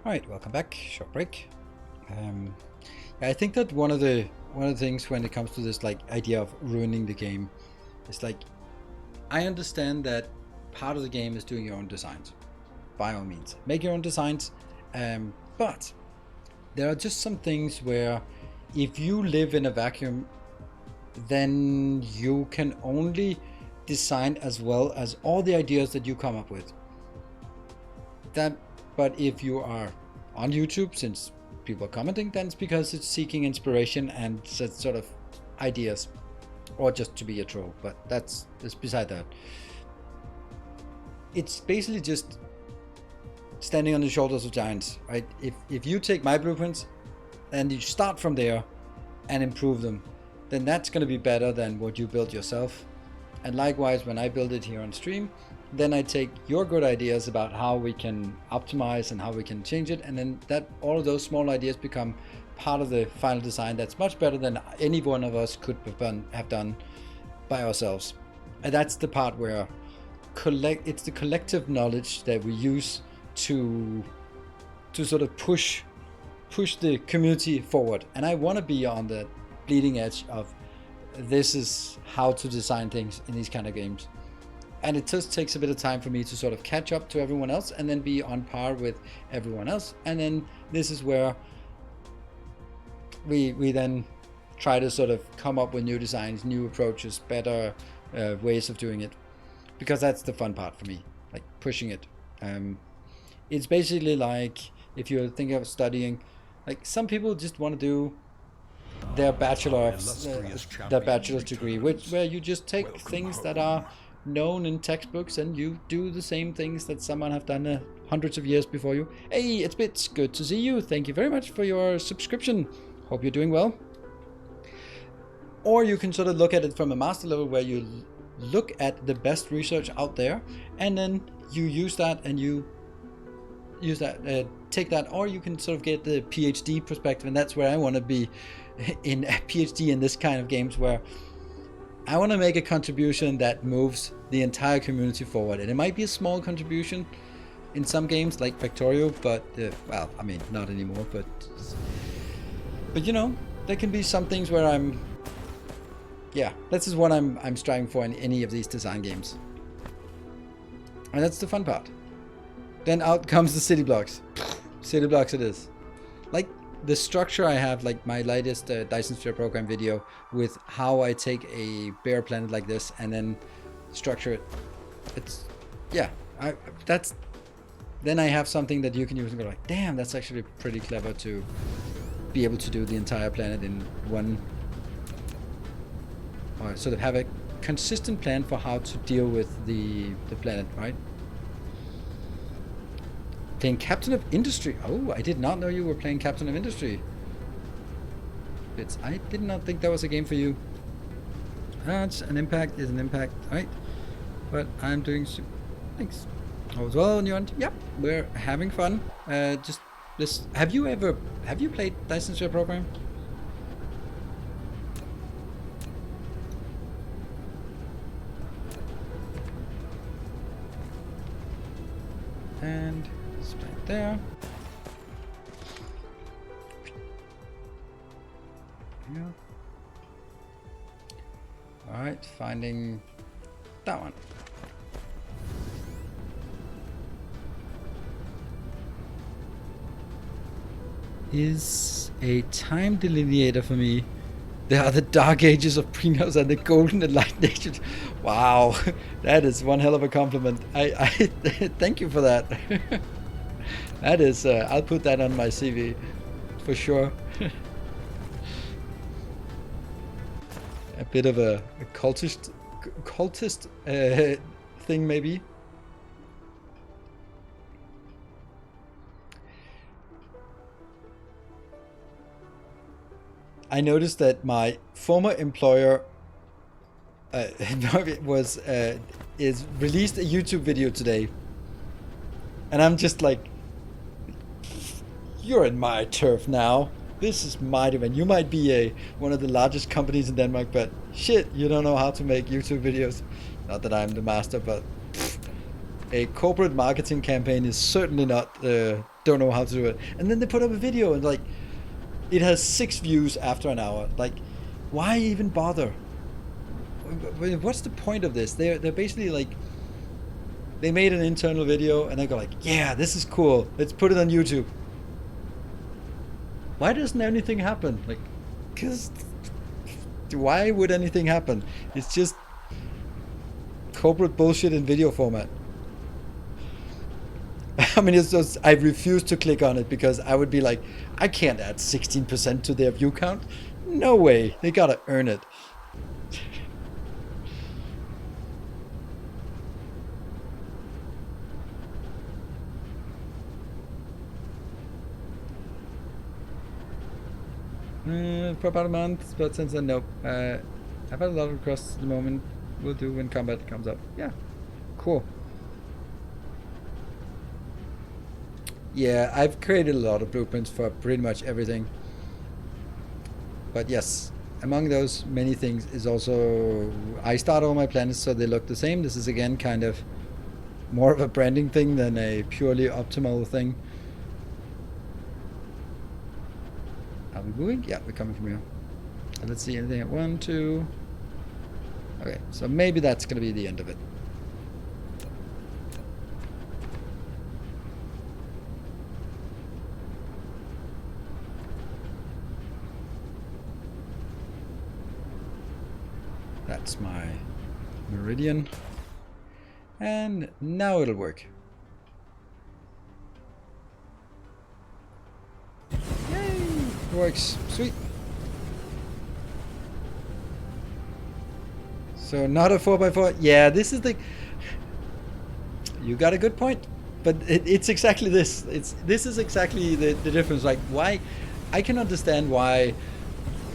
Alright, welcome back. Short break. I think that one of the things when it comes to this like idea of ruining the game is like, I understand that part of the game is doing your own designs. By all means, make your own designs. But there are just some things where if you live in a vacuum, then you can only design as well as all the ideas that you come up with. But if you are on YouTube, since people are commenting, then it's because it's seeking inspiration and sort of ideas, or just to be a troll. But that's beside that. It's basically just standing on the shoulders of giants, right? If you take my blueprints and you start from there and improve them, then that's going to be better than what you built yourself. And likewise, when I build it here on stream, then I take your good ideas about how we can optimize and how we can change it, and then that all of those small ideas become part of the final design that's much better than any one of us could have done by ourselves. And that's the part where it's the collective knowledge that we use to sort of push the community forward. And I want to be on the bleeding edge of this is how to design things in these kind of games. And it just takes a bit of time for me to sort of catch up to everyone else and then be on par with everyone else. And then this is where we then try to sort of come up with new designs, new approaches, better ways of doing it. Because that's the fun part for me, like pushing it. It's basically like if you're thinking of studying, like some people just want to do their bachelor's degree, where you just take things that are known in textbooks and you do the same things that someone have done hundreds of years before you. Hey, it's good to see you. Thank you very much for your subscription. Hope you're doing well. Or you can sort of look at it from a master level where you look at the best research out there and then you use that and you take that, or you can sort of get the PhD perspective, and that's where I want to be in a PhD in this kind of games, where I want to make a contribution that moves the entire community forward. And it might be a small contribution in some games like Factorio, but well, I mean, not anymore, but you know, there can be some things where this is what I'm striving for in any of these design games. And that's the fun part. Then out comes the city blocks. City blocks it is. Like the structure I have, like my latest Dyson Sphere program video with how I take a bare planet like this and then structure it. It's, yeah, then I have something that you can use and go like, damn, that's actually pretty clever to be able to do the entire planet in one, or sort of have a consistent plan for how to deal with the planet, right? Playing Captain of Industry. Oh, I did not know you were playing Captain of Industry. I did not think that was a game for you. It's an impact is an impact, right? But I'm doing thanks. All is well on your end. Yep, we're having fun. Just this. Have you played Dyson Sphere program? And it's right there. Yeah. All right, finding that one. Is a time delineator for me. There are the dark ages of Prinos and the golden enlightened ages. Wow, that is one hell of a compliment. I thank you for that. That is, I'll put that on my CV for sure. A bit of a cultist thing maybe. I noticed that my former employer is released a YouTube video today, and I'm just like, you're in my turf now. This is my domain. You might be one of the largest companies in Denmark, but shit, you don't know how to make YouTube videos. Not that I'm the master, but a corporate marketing campaign is certainly not the don't know how to do it. And then they put up a video and like, it has 6 views after an hour. Like, why even bother? What's the point of this? They're basically like, they made an internal video and they go like, yeah, this is cool. Let's put it on YouTube. Why doesn't anything happen? Like, because why would anything happen? It's just corporate bullshit in video format. I mean, it's just, I refuse to click on it because I would be like, I can't add 16% to their view count. No way. They gotta earn it. For about a month, but since then, nope. I've had a lot of requests at the moment. We'll do when combat comes up. Yeah, cool. Yeah, I've created a lot of blueprints for pretty much everything. But yes, among those many things is also, I start all my planets so they look the same. This is again kind of more of a branding thing than a purely optimal thing. Are we moving? Yeah, we're coming from here. Let's see, anything at 1, 2. Okay, so maybe that's gonna be the end of it. That's my meridian. And now it'll work. Yay! It works. Sweet. So not a 4x4. Yeah, this is the... You got a good point. But it's exactly this. This is exactly the difference. Like, why... I can understand why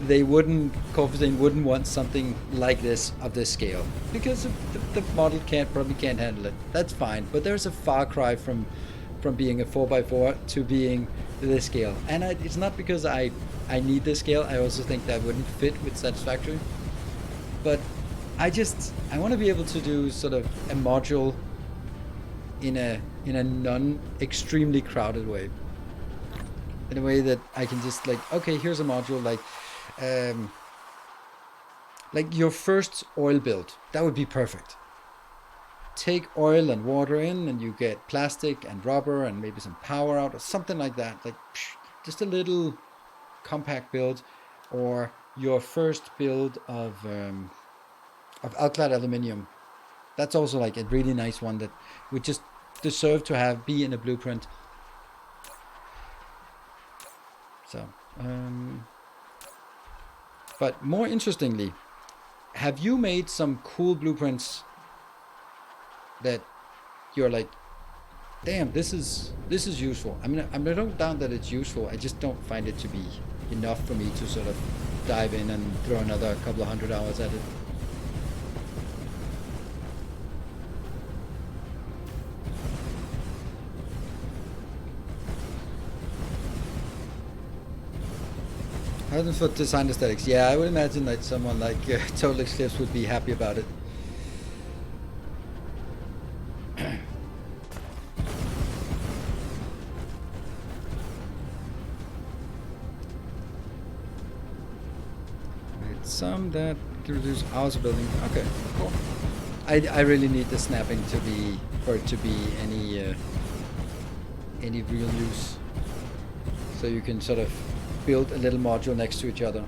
they Corfuzane wouldn't want something like this of this scale, because the model probably can't handle it. That's fine, but there's a far cry from being a 4x4 to being this scale, and it's not because I need this scale. I also think that wouldn't fit with Satisfactory, but I want to be able to do sort of a module in a non extremely crowded way, in a way that I can just like, okay, here's a module like your first oil build. That would be perfect. Take oil and water in and you get plastic and rubber and maybe some power out or something like that. Like just a little compact build. Or your first build of alkyd aluminium. That's also like a really nice one that would just deserve to be in a blueprint. So but more interestingly, have you made some cool blueprints that you're like, damn, this is useful? I mean, I don't doubt that it's useful. I just don't find it to be enough for me to sort of dive in and throw another couple of 100 hours at it. For design aesthetics, yeah, I would imagine that someone like Total Eclipse would be happy about it. Some that reduce hours of building. Okay, cool. I really need the snapping for it to be any real use. So you can sort of build a little module next to each other.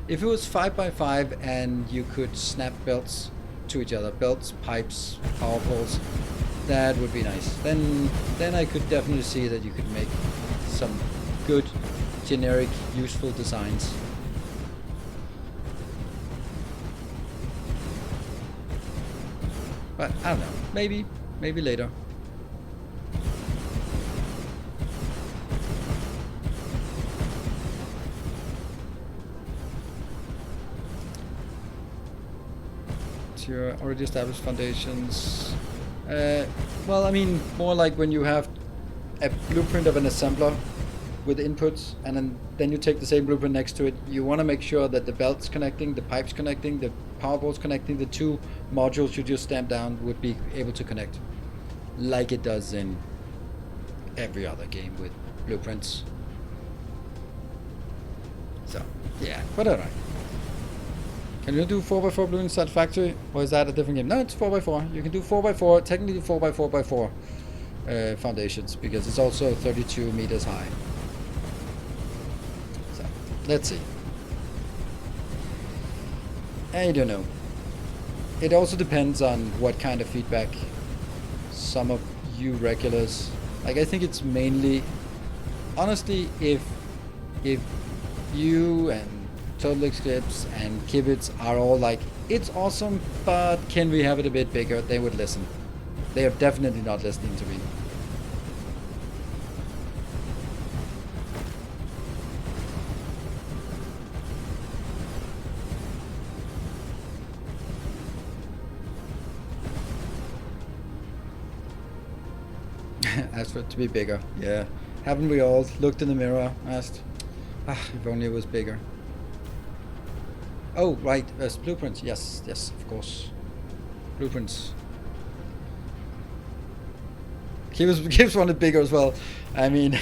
If it was 5x5 and you could snap belts to each other, belts, pipes, power poles, that would be nice. Then I could definitely see that you could make some good, generic, useful designs. But I don't know, maybe later. Your already established foundations. Well, I mean, more like when you have a blueprint of an assembler with inputs, and then you take the same blueprint next to it. You want to make sure that the belts connecting, the pipes connecting, the power bolts connecting, the two modules you just stamp down would be able to connect, like it does in every other game with blueprints. So, yeah, but alright. Can you do 4x4 blueprints at factory? Or is that a different game? No, it's 4x4. You can do 4x4, technically 4x4x4 foundations, because it's also 32 meters high. So, let's see. I don't know. It also depends on what kind of feedback some of you regulars, like, I think it's mainly, honestly, if you and Total Eclipse and Kibitz are all like, it's awesome, but can we have it a bit bigger, they would listen. They are definitely not listening to me. Asked for it to be bigger. Yeah. Haven't we all looked in the mirror, asked, if only it was bigger. Oh, right, blueprints. Yes, yes, of course. Blueprints. Gibbs wanted bigger as well. I mean,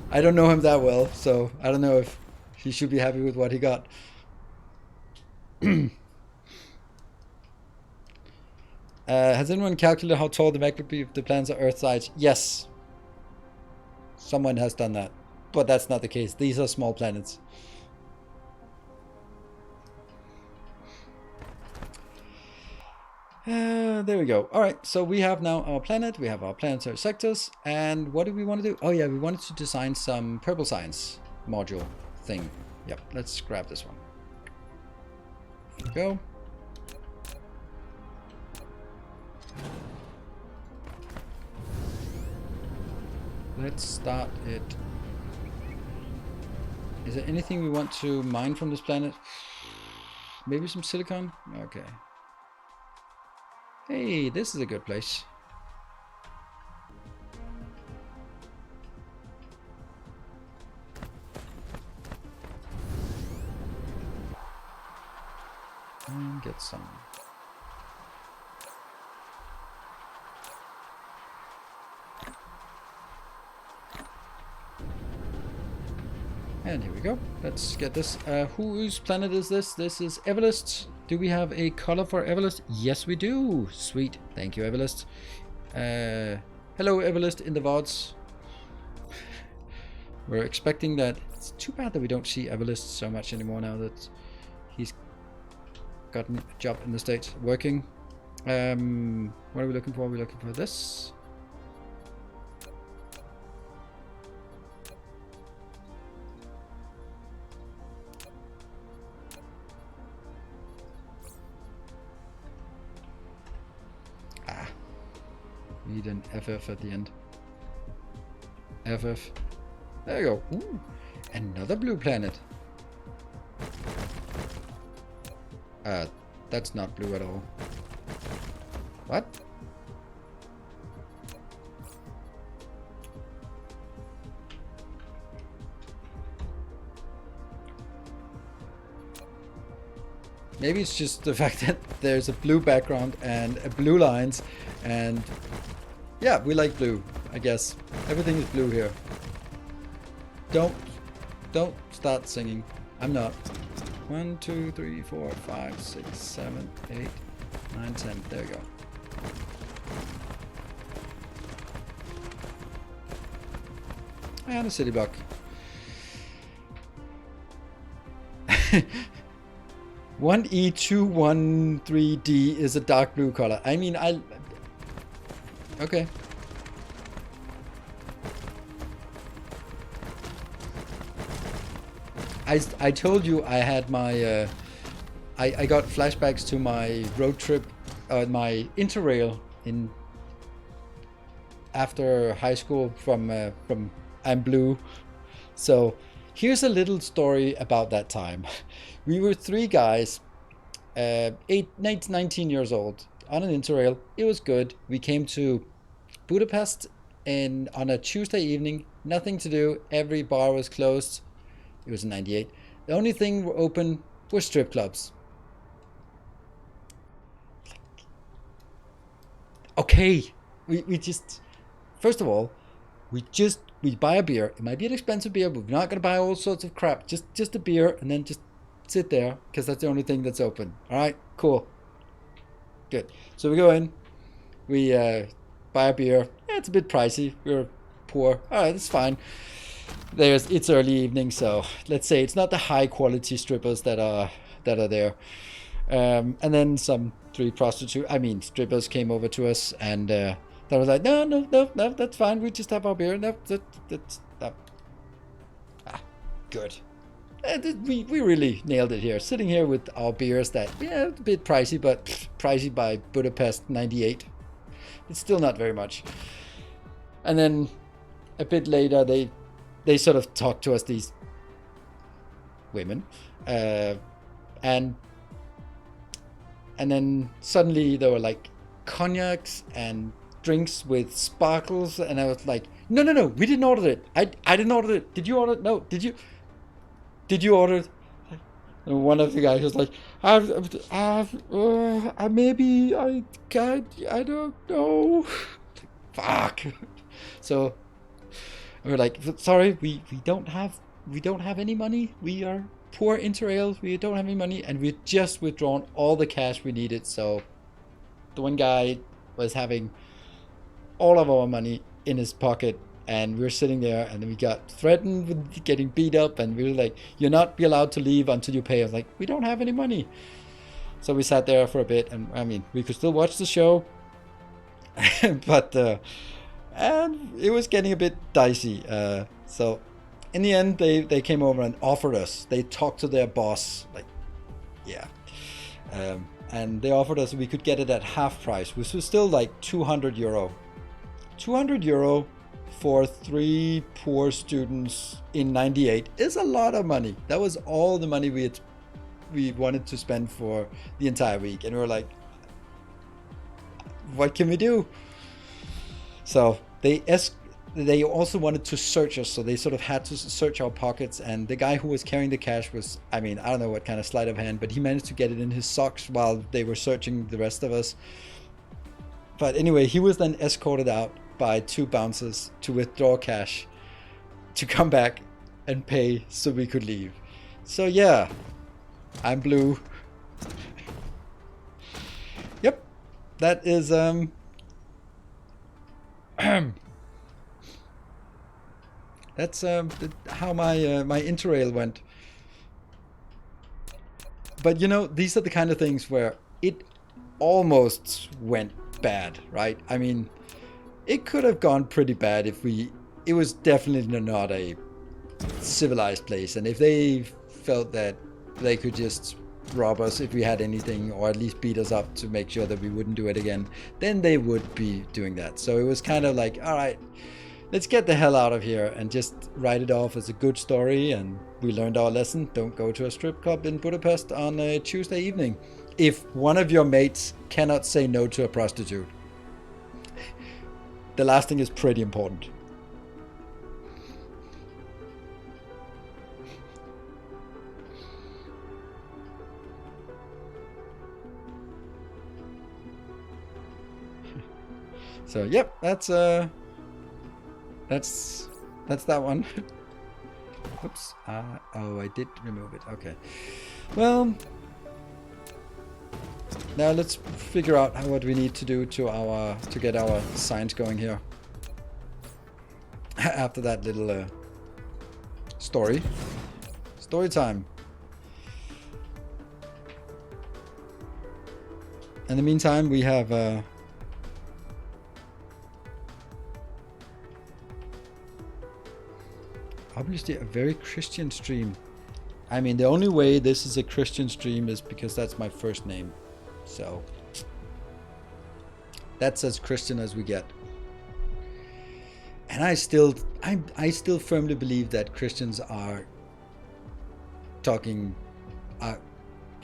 I don't know him that well, so I don't know if he should be happy with what he got. Has anyone calculated how tall the mech would be if the planets are Earth size? Yes. Someone has done that. But that's not the case. These are small planets. There we go. Alright, so we have now our planet. We have our planetary sectors. And what do we want to do? Oh yeah, we wanted to design some purple science module thing. Yep, let's grab this one. There we go. Let's start it. Is there anything we want to mine from this planet? Maybe some silicon? Okay. Hey, this is a good place. And get some. And here we go. Let's get this. Whose planet is this? This is Everlist. Do we have a color for Everlist? Yes, we do. Sweet. Thank you, Everlist. Hello, Everlist in the VODs. We're expecting that. It's too bad that we don't see Everlist so much anymore now that he's gotten a job in the States working. What are we looking for? We're looking for this. Need an FF at the end. FF. There you go. Ooh, another blue planet. That's not blue at all. What? Maybe it's just the fact that there's a blue background and a blue lines, and yeah, we like blue, I guess. Everything is blue here. Don't start singing. I'm not. 1, 2, 3, 4, 5, 6, 7, 8, 9, 10. There we go. And a city block. 1E213D is a dark blue color. I mean, okay. I told you I had my I got flashbacks to my road trip, my interrail in after high school from I'm Blue. So here's a little story about that time. We were 3 guys, 19 years old, on an interrail. It was good. We came to Budapest on a Tuesday evening. Nothing to do. Every bar was closed. It was in 98. The only thing open were strip clubs. Okay. We just... First of all, we just we buy a beer. It might be an expensive beer, but we're not going to buy all sorts of crap. Just a beer, and then just sit there, because that's the only thing that's open. All right, cool. Good. So we go in, we buy a beer. Yeah, it's a bit pricey. We're poor. All right, that's fine. It's early evening, so let's say it's not the high quality strippers that are there. And then some strippers came over to us, and they were like, no, that's fine. We just have our beer. No, that's good. We really nailed it here. Sitting here with our beers that, yeah, a bit pricey, but pricey by Budapest 98. It's still not very much. And then a bit later, they sort of talk to us, these women, and then suddenly there were like cognacs and drinks with sparkles, and I was like, no, we didn't order it. I didn't order it. Did you order it? No, did you order it? And one of the guys was like, maybe I can't, I don't know. Fuck. So we're like, sorry, we don't have any money. We are poor Interrail. We don't have any money, and we just withdrawn all the cash we needed. So the one guy was having all of our money in his pocket, and we were sitting there, and then we got threatened with getting beat up, and we were like, you're not be allowed to leave until you pay. I was like, we don't have any money. So we sat there for a bit, and I mean, we could still watch the show, but and it was getting a bit dicey. So in the end, they came over and offered us. They talked to their boss, like, yeah, and they offered us we could get it at half price, which was still like 200 euro. 200 euro for 3 poor students in 98 is a lot of money. That was all the money we wanted to spend for the entire week, and we were like, what can we do? So they also wanted to search us, so they sort of had to search our pockets, and the guy who was carrying the cash was, I mean, I don't know what kind of sleight of hand, but he managed to get it in his socks while they were searching the rest of us. But anyway, he was then escorted out by 2 bouncers to withdraw cash, to come back and pay so we could leave. So yeah, I'm blue. Yep, that is that's how my Interrail went. But you know, these are the kind of things where it almost went bad, right? I mean, it could have gone pretty bad if it was definitely not a civilized place, and if they felt that they could just rob us if we had anything, or at least beat us up to make sure that we wouldn't do it again, then they would be doing that. So it was kind of like, all right, let's get the hell out of here and just write it off as a good story, and we learned our lesson. Don't go to a strip club in Budapest on a Tuesday evening if one of your mates cannot say no to a prostitute. The last thing is pretty important. So yep, that's that one. Oops. Oh, I did remove it. Okay. Well, now let's figure out what we need to do to get our signs going here. After that little story time. In the meantime, we have obviously a very Christian stream. I mean, the only way this is a Christian stream is because that's my first name. So that's as Christian as we get. And I still firmly believe that Christians are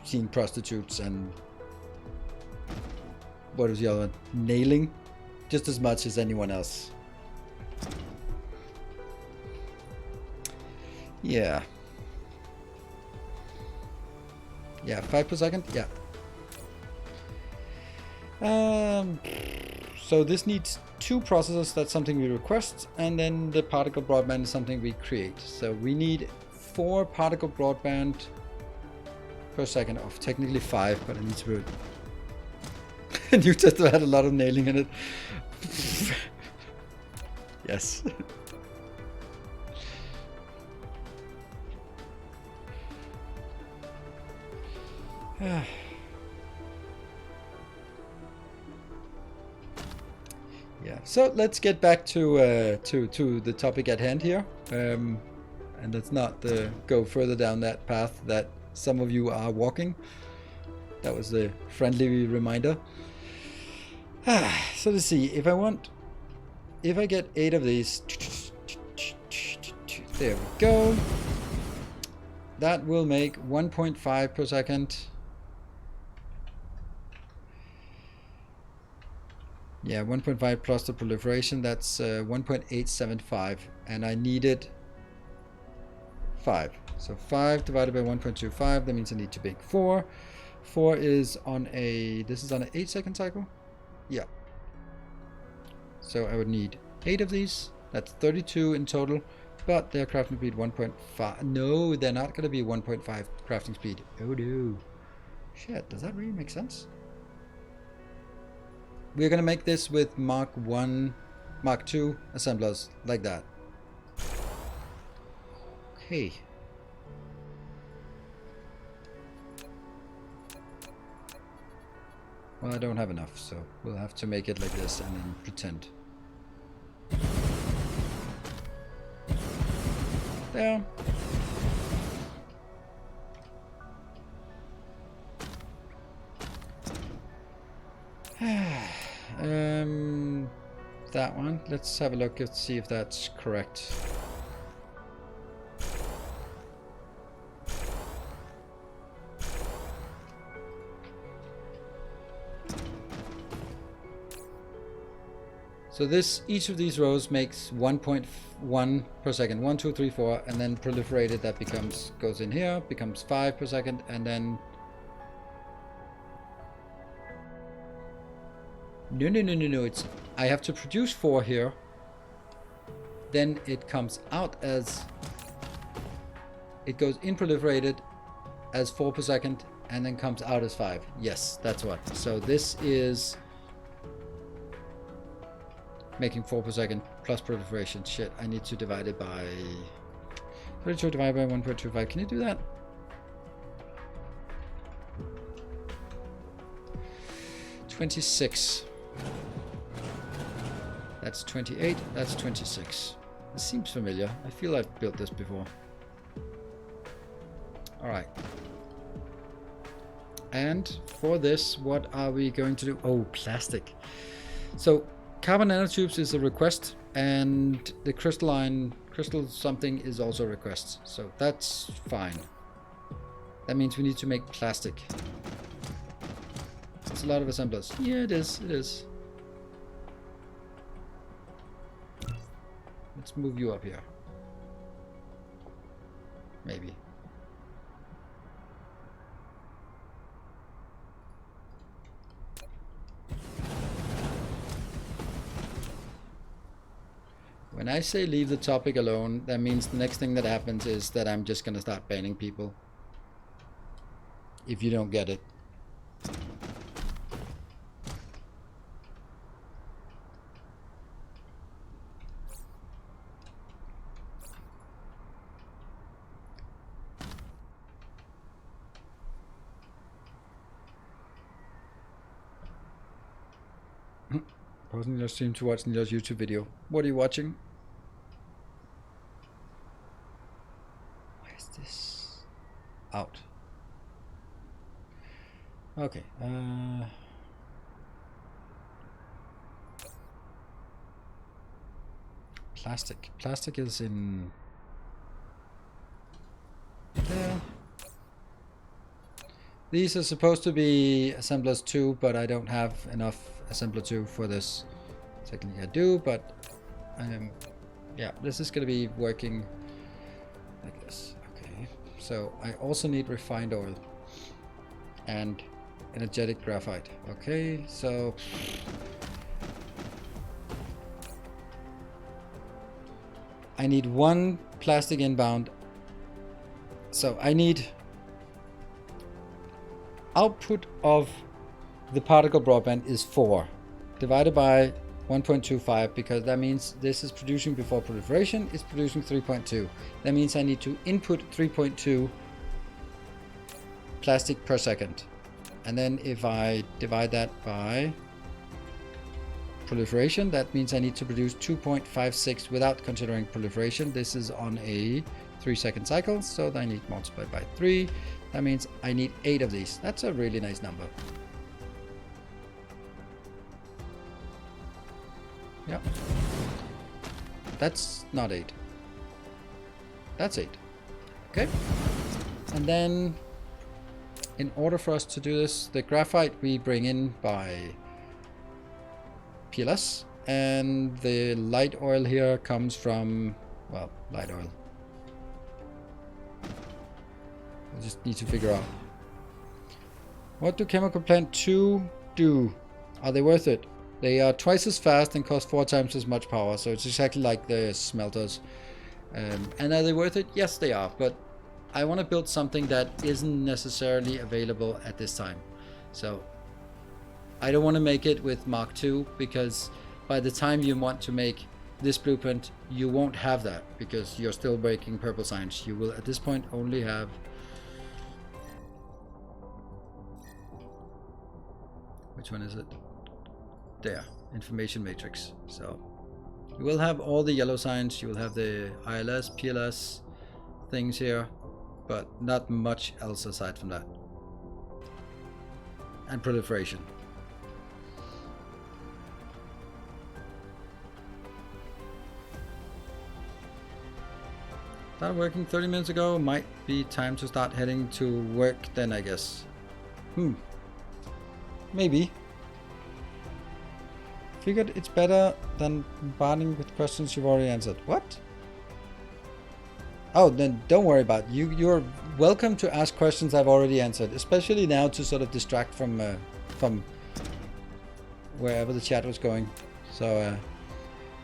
seeing prostitutes and what is the other one? Nailing just as much as anyone else. Yeah. Yeah, 5 per second? Yeah. So this needs 2 processors, that's something we request, and then the particle broadband is something we create. So we need 4 particle broadband per second, of technically 5, but I need to and you just had a lot of nailing in it. Yes. Yeah, so let's get back to the topic at hand here, and let's not go further down that path that some of you are walking. That was the friendly reminder. So let's see, if I get 8 of these, there we go. That will make 1.5 per second. Yeah, 1.5 plus the proliferation, that's 1.875, and I needed 5. So 5 divided by 1.25, that means I need to make 4. 4 is on this is on an 8-second cycle? Yeah. So I would need 8 of these, that's 32 in total, but their crafting speed 1.5. No, they're not going to be 1.5 crafting speed. Oh no. Shit, does that really make sense? We're going to make this with Mark 1, Mark 2 assemblers, like that. Okay. Well, I don't have enough, so we'll have to make it like this and then pretend. There. That one. Let's have a look and see if that's correct. So each of these rows makes 1.1 per second. 1, 2, 3, 4, and then proliferated, that goes in here, becomes 5 per second, and then no, it's I have to produce 4 here, then it comes out as, it goes in proliferated as 4 per second and then comes out as 5. Yes, that's what. So this is making 4 per second plus proliferation. Shit, I need to divide it by 32 divided by 1.25. Can you do that? $26. That's 28. That's 26. This seems familiar. I feel I've built this before. All right. And for this, what are we going to do? Oh, plastic. So carbon nanotubes is a request, and the crystal something is also a request. So that's fine. That means we need to make plastic. It's a lot of assemblers. Yeah, it is. It is. Let's move you up here. Maybe. When I say leave the topic alone, that means the next thing that happens is that I'm just gonna start banning people. If you don't get it. Pausing your stream to watch Nila's YouTube video. What are you watching? Why is this out? Okay. Plastic. Plastic is in there. These are supposed to be assemblers 2, but I don't have enough assembler 2 for this. Technically I do, but yeah, this is going to be working like this. Okay, so I also need refined oil and energetic graphite. Okay, so I need 1 plastic inbound. So I need output of the particle broadband is 4 divided by 1.25, because that means this is producing before proliferation, it's producing 3.2. That means I need to input 3.2 plastic per second. And then if I divide that by proliferation, that means I need to produce 2.56 without considering proliferation. This is on a 3-second cycle, so I need multiplied by 3. That means I need 8 of these. That's a really nice number. Yeah. That's not 8. That's 8. Okay. And then in order for us to do this, the graphite we bring in by PLS, and the light oil here comes from, well, light oil. I just need to figure out. What do chemical plant 2 do? Are they worth it? They are twice as fast and cost 4 times as much power, so it's exactly like the smelters. And are they worth it? Yes, they are, but I want to build something that isn't necessarily available at this time. So I don't want to make it with Mark II, because by the time you want to make this blueprint, you won't have that, because you're still breaking purple science. You will at this point only have, which one is it? There, information matrix. So you will have all the yellow signs, you will have the ILS, PLS things here, but not much else aside from that. And proliferation. Started working 30 minutes ago. Might be time to start heading to work then, I guess. Maybe. Figured it's better than bombarding with questions you've already answered. What? Oh, then don't worry about it. You're welcome to ask questions I've already answered, especially now to sort of distract from wherever the chat was going. So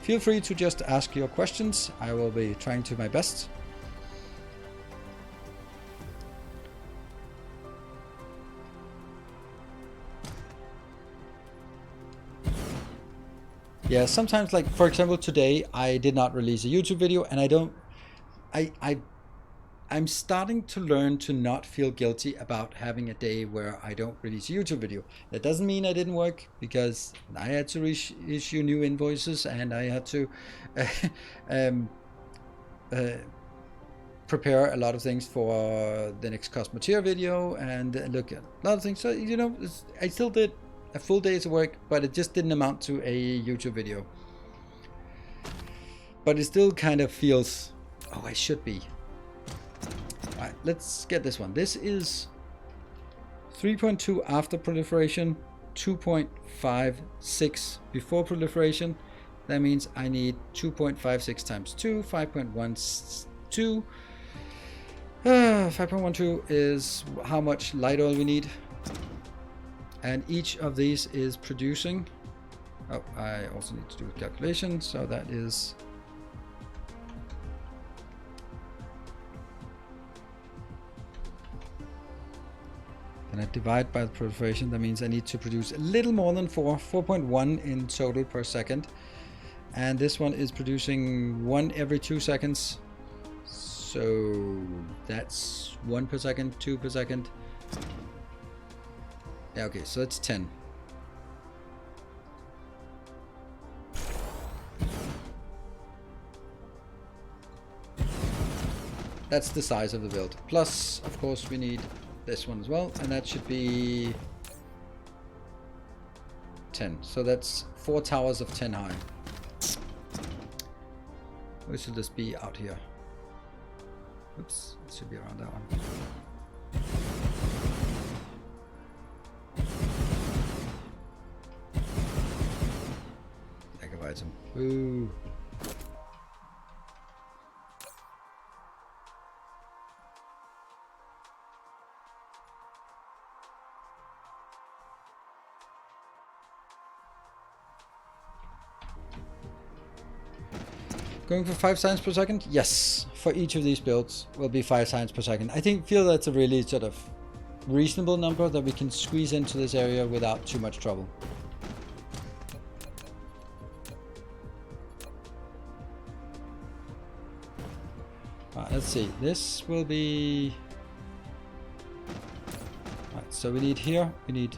feel free to just ask your questions. I will be trying to my best. Yeah, sometimes, like for example today I did not release a YouTube video, and I'm starting to learn to not feel guilty about having a day where I don't release a YouTube video. That doesn't mean I didn't work, because I had to issue new invoices, and I had to prepare a lot of things for the next Cosmoteer video, and look at a lot of things. So, you know, I still did a full day's work, but it just didn't amount to a YouTube video. But it still kind of feels, oh, I should be. Alright, let's get this one. This is 3.2 after proliferation, 2.56 before proliferation. That means I need 2.56 times 2, 5.12. 5.12 is how much light oil we need. And each of these is producing, oh, I also need to do a calculation, so that is then I divide by the proliferation. That means I need to produce a little more than 4.1 in total per second, and this one is producing 1 every 2 seconds, so that's 1 per second, 2 per second. Yeah, okay, so that's 10. That's the size of the build. Plus, of course, we need this one as well, and that should be 10. So that's 4 towers of 10 high. Where should this be? Out here. Oops, it should be around that one. Item. Ooh. Going for 5 signs per second? Yes, for each of these builds will be 5 signs per second. I feel that's a really sort of reasonable number that we can squeeze into this area without too much trouble. Let's see, this will be... Right, so we need here, we need...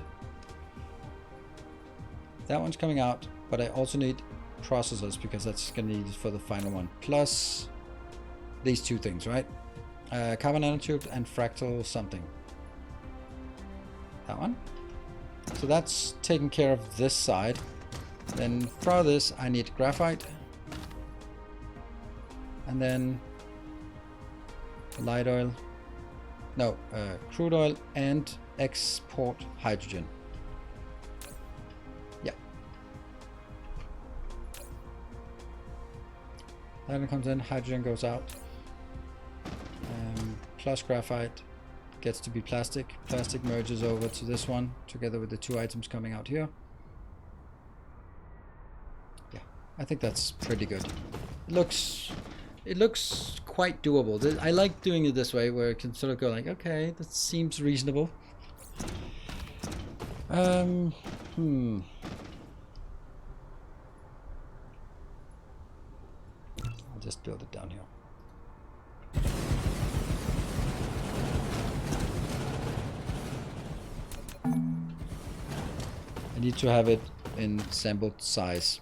That one's coming out, but I also need processors because that's going to need it for the final one. Plus these two things, right? Carbon nanotube and fractal something. That one. So that's taking care of this side. Then for this I need graphite. And then light oil. No, crude oil and export hydrogen. Yeah. Hydrogen comes in, hydrogen goes out. Plus graphite gets to be plastic. Plastic merges over to this one together with the 2 items coming out here. Yeah, I think that's pretty good. It looks quite doable. I like doing it this way where it can sort of go like, okay, that seems reasonable. I'll just build it down here. I need to have it in sampled size.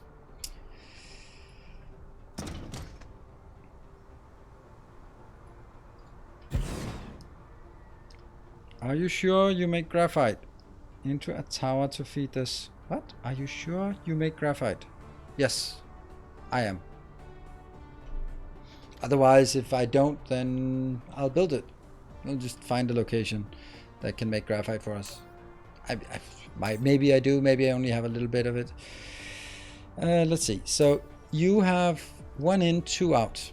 Are you sure you make graphite? Into a tower to feed this. What? Are you sure you make graphite? Yes, I am. Otherwise, if I don't, then I'll build it. We'll just find a location that can make graphite for us. Maybe I do, maybe I only have a little bit of it. Let's see. So you have 1 in, 2 out.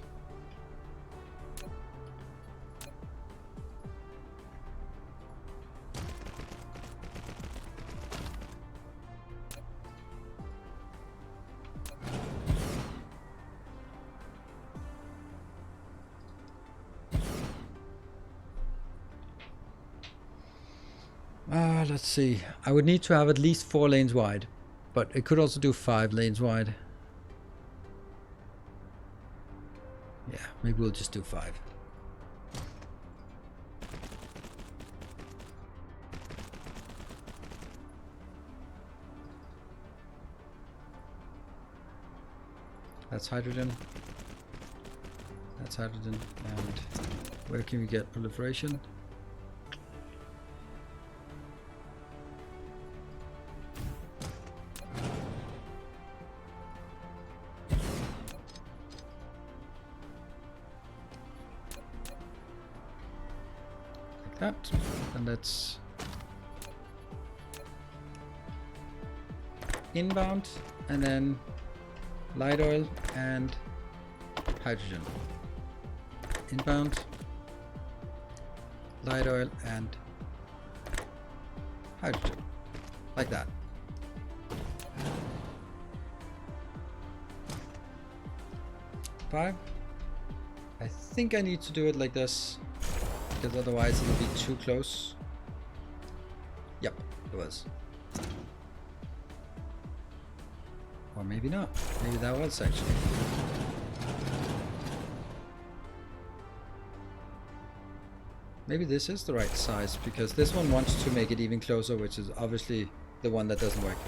Let's see. I would need to have at least 4 lanes wide, but it could also do 5 lanes wide. Yeah, maybe we'll just do 5. That's hydrogen. That's hydrogen. And where can we get proliferation? That, and that's inbound, and then light oil and hydrogen. Inbound, light oil and hydrogen, like that. Five. I think I need to do it like this, because otherwise it'll be too close. Yep, it was. Or maybe not. Maybe that was actually. Maybe this is the right size, because this one wants to make it even closer, which is obviously the one that doesn't work.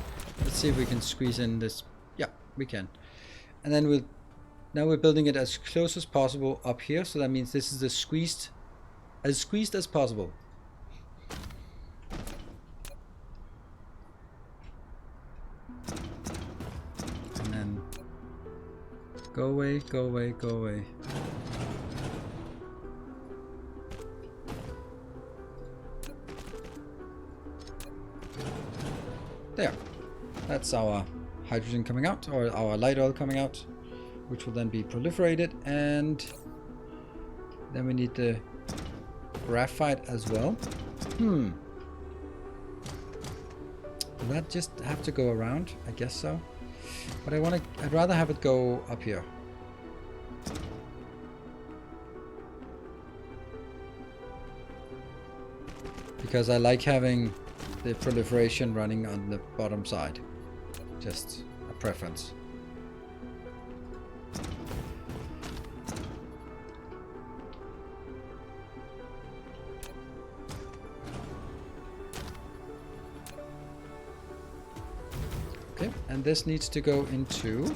Let's see if we can squeeze in this. Yeah, we can. And then now we're building it as close as possible up here, so that means this is the squeezed as possible. And then go away, go away, go away. There. That's our hydrogen coming out, or our light oil coming out, which will then be proliferated, and then we need the graphite as well. Will that just have to go around? I guess so. But I'd rather have it go up here. because I like having the proliferation running on the bottom side. Just a preference. Okay, and this needs to go into...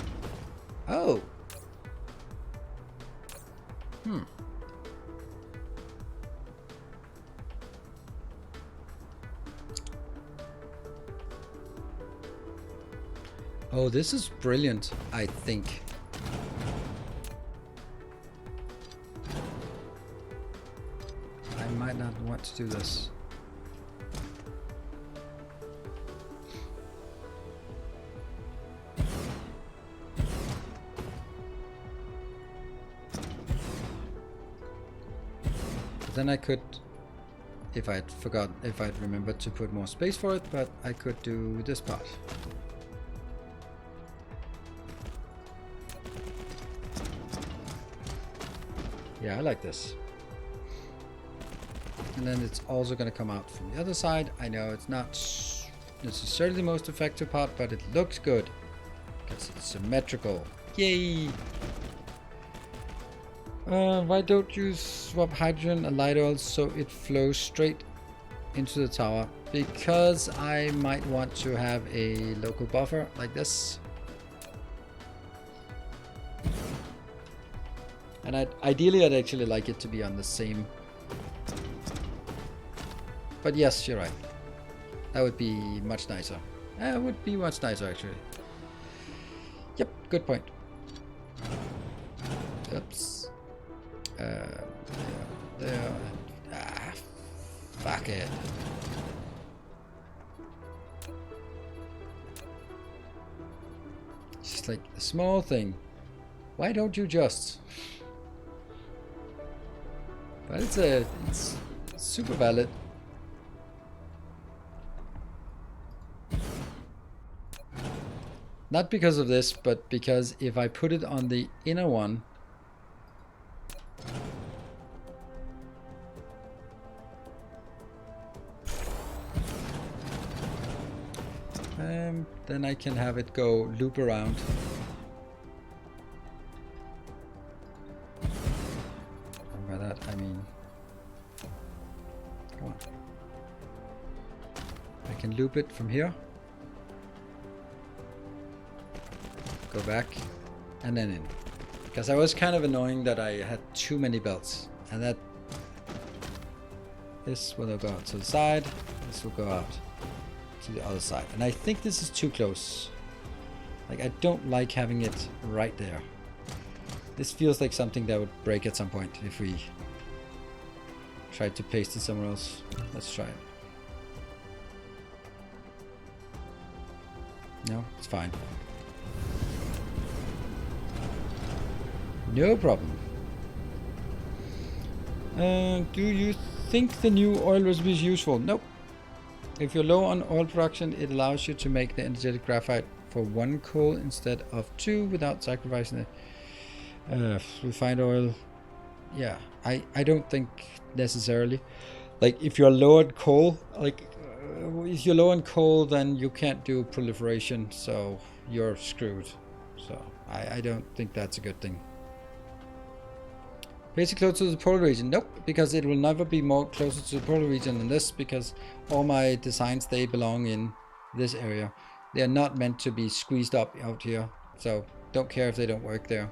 Oh! Oh, this is brilliant, I think. I might not want to do this. Then I could, if I'd remembered to put more space for it, but I could do this part. Yeah, I like this. And then it's also going to come out from the other side. I know it's not necessarily the most effective part, but it looks good because it's symmetrical. Yay! Why don't you swap hydrogen and light oil so it flows straight into the tower? Because I might want to have a local buffer like this. And ideally I'd actually like it to be on the same. But yes, you're right. That would be much nicer. It would be much nicer actually. Yep, good point. Oops. There. Ah, fuck it. Just like a small thing. Why don't you just? But it's super valid. Not because of this, but because if I put it on the inner one, then I can have it go loop around. And by that I mean, come on. I can loop it from here, go back, and then in. Because I was kind of annoying that I had too many belts, and that this will go out to the side, this will go out to the other side, and I think this is too close. Like, I don't like having it right there. This feels like something that would break at some point if we tried to paste it somewhere else. Let's try it. No, it's fine. No problem. Do you think the new oil recipe is useful? Nope. If you're low on oil production, it allows you to make the energetic graphite for 1 coal instead of 2 without sacrificing the refined oil. Yeah, I don't think necessarily. Like, if you're low on coal, if you're low on coal, then you can't do proliferation, so you're screwed. So I don't think that's a good thing. Basically close to the polar region. Nope, because it will never be more closer to the polar region than this, because all my designs, they belong in this area. They are not meant to be squeezed up out here, so don't care if they don't work there.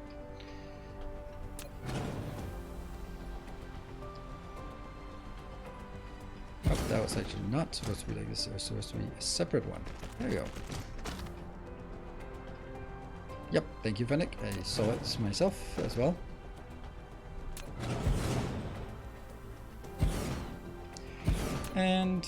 Oh, that was actually not supposed to be like this. It was supposed to be a separate one. There you go. Yep, thank you, Fennec. I saw it myself as well. And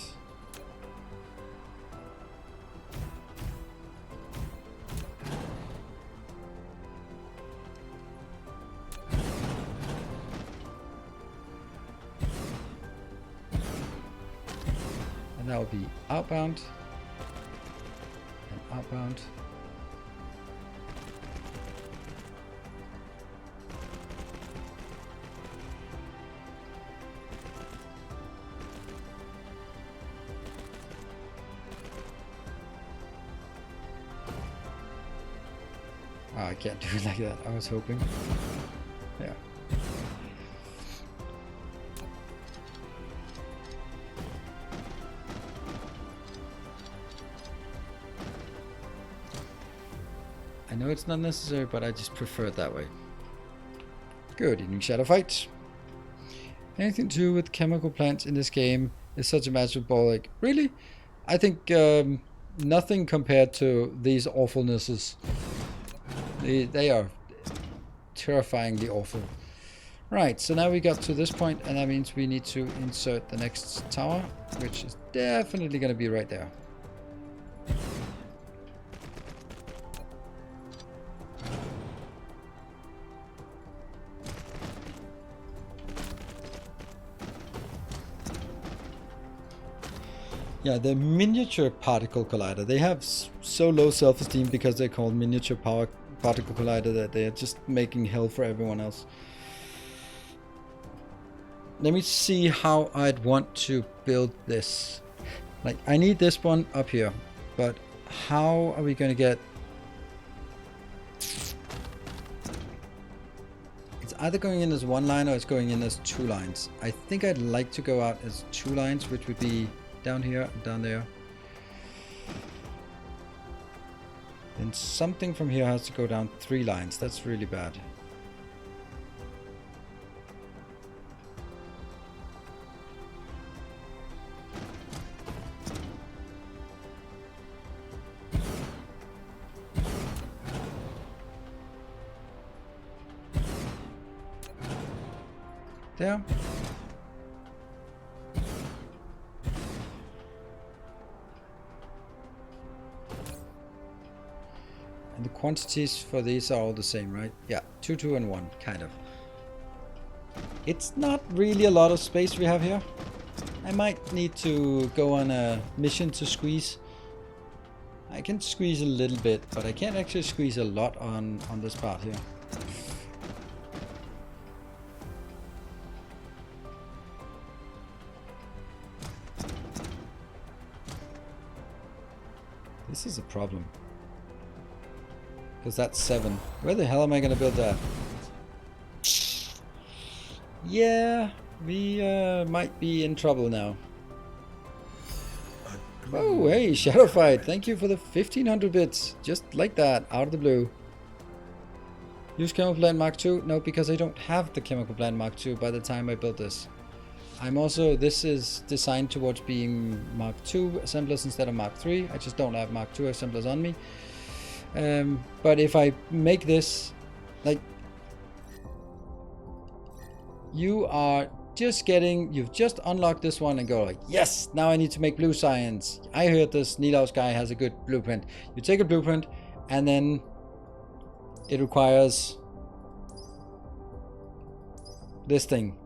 that will be outbound and outbound. Oh, I can't do it like that. I was hoping. Yeah. I know it's not necessary, but I just prefer it that way. Good evening, Shadow Fight. Anything to do with chemical plants in this game is such a massive ball. Like, really? I think nothing compared to these awfulnesses. They are terrifyingly awful. Right, so now we got to this point, and that means we need to insert the next tower, which is definitely going to be right there. Yeah, the miniature particle collider. They have so low self-esteem because they're called miniature particle collider that they are just making hell for everyone else. Let me see how I'd want to build this. Like, I need this one up here, but how are we going to get... It's either going in as one line or it's going in as two lines. I think I'd like to go out as two lines, which would be down here and down there. And something from here has to go down 3 lines. That's really bad. There. And the quantities for these are all the same, right? Yeah, 2, 2, and 1, kind of. It's not really a lot of space we have here. I might need to go on a mission to squeeze. I can squeeze a little bit, but I can't actually squeeze a lot on this part here. This is a problem. Because that's 7. Where the hell am I going to build that? Yeah, we might be in trouble now. Oh, hey, Shadow Fight. Thank you for the 1500 bits. Just like that, out of the blue. Use Chemical Plant Mark II? No, because I don't have the Chemical Plant Mark II by the time I built this. This is designed towards being Mark II assemblers instead of Mark III. I just don't have Mark II assemblers on me. But if I make this, like, you've just unlocked this one and go like, yes, now I need to make blue science. I heard this Nilaus guy has a good blueprint. You take a blueprint and then it requires this thing,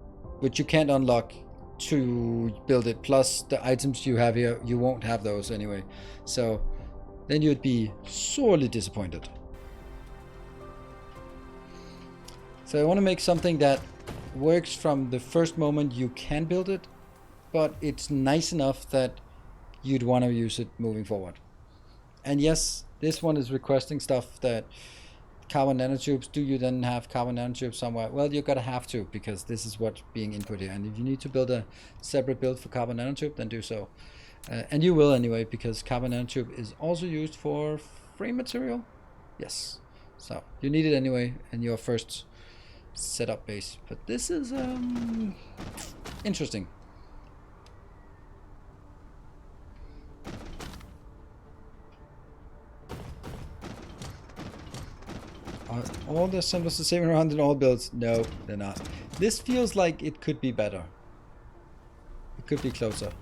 which you can't unlock to build it. Plus the items you have here, you won't have those anyway. So then you'd be sorely disappointed. So I want to make something that works from the first moment you can build it, but it's nice enough that you'd want to use it moving forward. And yes, this one is requesting stuff that carbon nanotubes. Do you then have carbon nanotubes somewhere? Well, you're gonna have to, because this is what's being input here. And if you need to build a separate build for carbon nanotube, then do so. And you will anyway, because carbon nanotube is also used for frame material. Yes, so you need it anyway in your first setup base. But this is interesting. Are all the assemblers the same around in all builds? No, they're not. This feels like it could be better. It could be closer.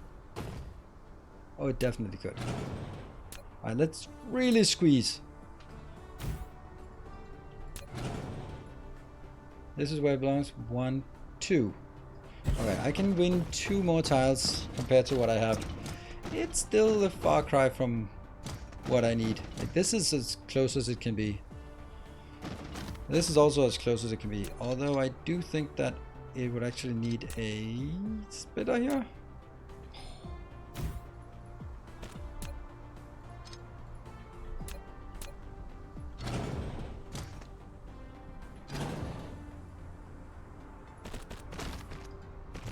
Oh, it definitely could. Alright, let's really squeeze. This is where it belongs. 1, 2. Okay, I can win 2 more tiles compared to what I have. It's still a far cry from what I need. Like, this is as close as it can be. This is also as close as it can be. Although I do think that it would actually need a splitter here.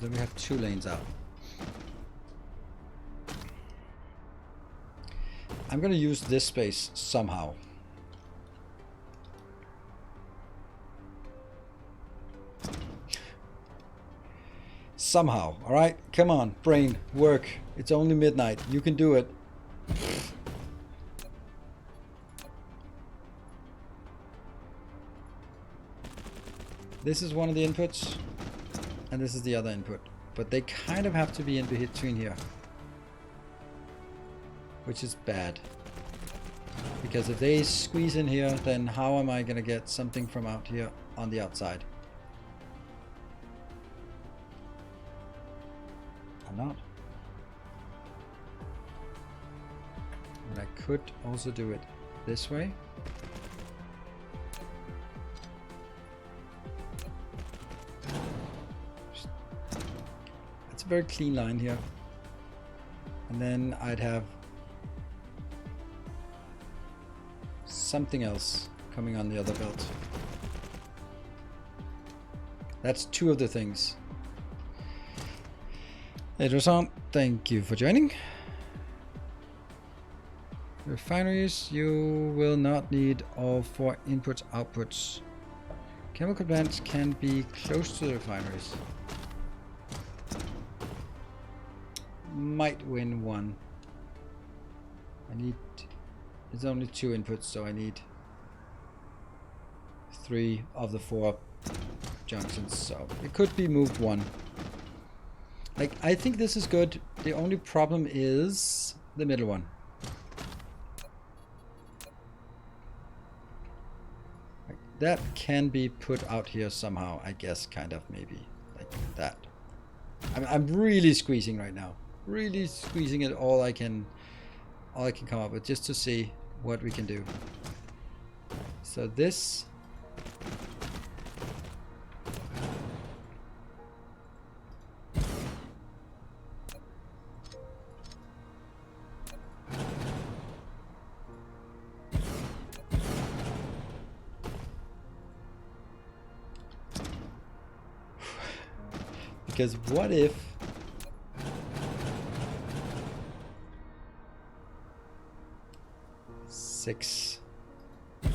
Then we have 2 lanes out. I'm gonna use this space somehow. Somehow, alright? Come on, brain, work. It's only midnight. You can do it. This is one of the inputs, and this is the other input. But they kind of have to be in between here. Which is bad. Because if they squeeze in here, then how am I gonna get something from out here on the outside? I'm not. And I could also do it this way. That's a very clean line here. And then I'd have something else coming on the other belt. That's 2 of the things. Edgerson, thank you for joining. Refineries, you will not need all 4 inputs, outputs. Chemical plants can be close to the refineries. Might win 1. I need... It's only 2 inputs, so I need 3 of the 4 junctions, so it could be moved 1. Like, I think this is good. The only problem is the middle one. Like, that can be put out here somehow, I guess, kind of, maybe. Like that. I'm really squeezing right now. Really squeezing it all I can come up with, just to see what we can do. So this... Because what if... Six. Yeah.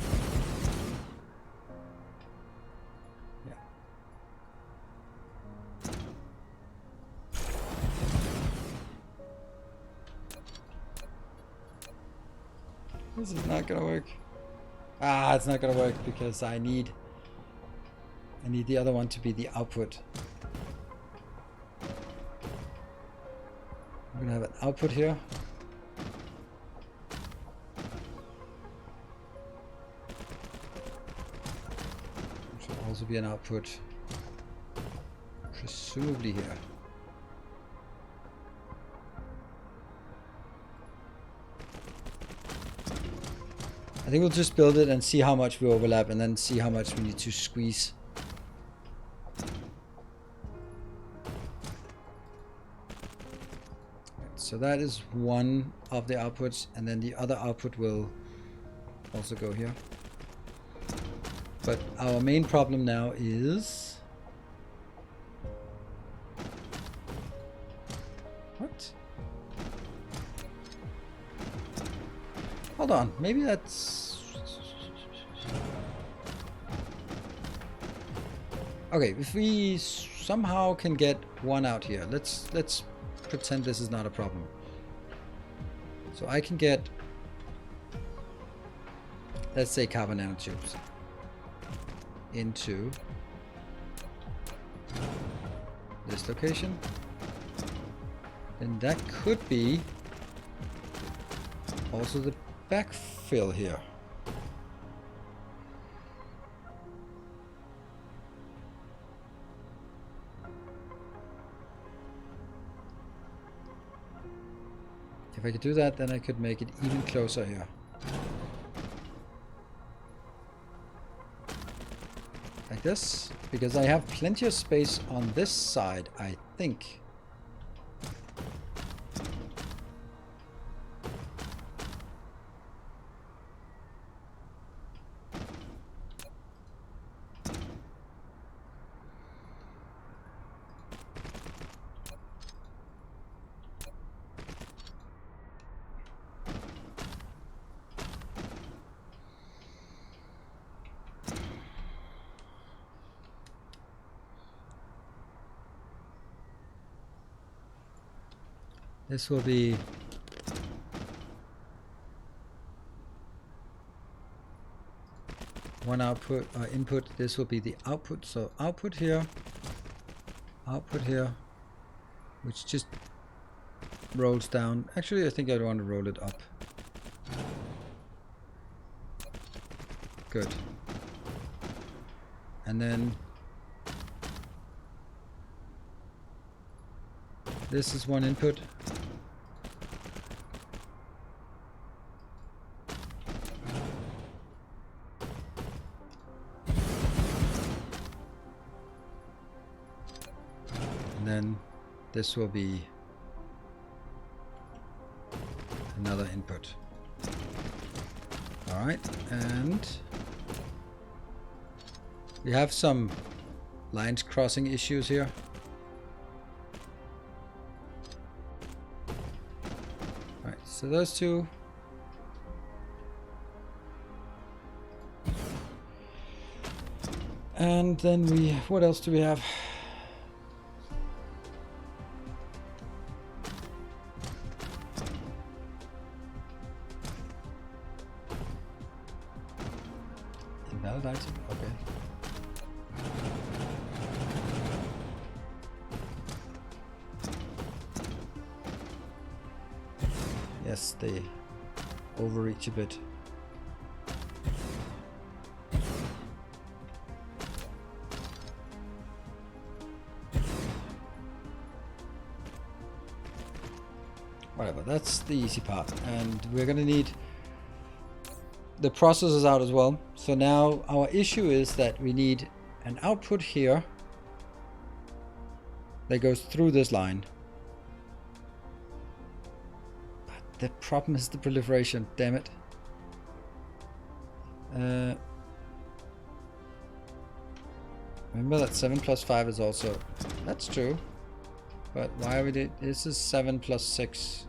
This is not gonna work. Ah, it's not gonna work because I need the other one to be the output. I'm gonna have an output here. Should also be an output, presumably here. I think we'll just build it and see how much we overlap, and then see how much we need to squeeze. So that is one of the outputs, and then the other output will also go here. But our main problem now is... What? Hold on, maybe that's... Okay, if we somehow can get one out here, let's pretend this is not a problem. So I can get, let's say, carbon nanotubes into this location. Then that could be also the backfill here. If I could do that, then I could make it even closer here. Like this, because I have plenty of space on this side, I think. This will be one output input. This will be the output. So output here, which just rolls down. Actually, I think I want to roll it up. Good. And then this is one input. And then this will be another input. All right, and we have some lines crossing issues here. All right, so those two. And then what else do we have? Invalidating, okay. Yes, they overreach a bit. Whatever, that's the easy part. And we're gonna need the processors out as well. So now our issue is that we need an output here that goes through this line. But the problem is the proliferation, damn it. Remember that 7 plus 5 is also, that's true. But why are we doing, this is 7 plus 6.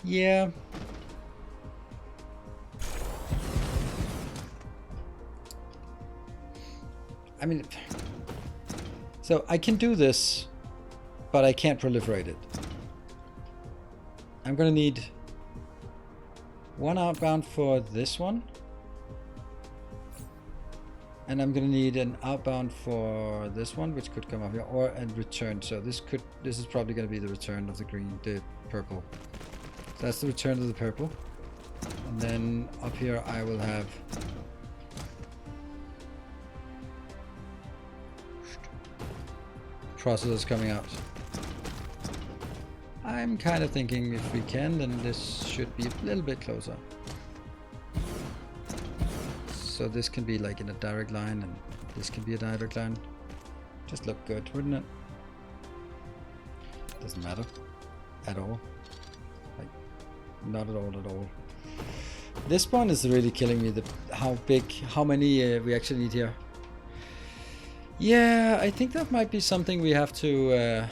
Yeah. I mean, so I can do this, but I can't proliferate it. I'm gonna need one outbound for this one. And I'm gonna need an outbound for this one, which could come up here, or a return. So this is probably gonna be the return of the purple. So that's the return of the purple. And then up here I will have processors coming out. I'm kind of thinking if we can, then this should be a little bit closer. So this can be like in a direct line, and this can be a direct line. Just look good, wouldn't it? Doesn't matter at all. Like, not at all. This one is really killing me. How many we actually need here. Yeah, I think that might be something we have to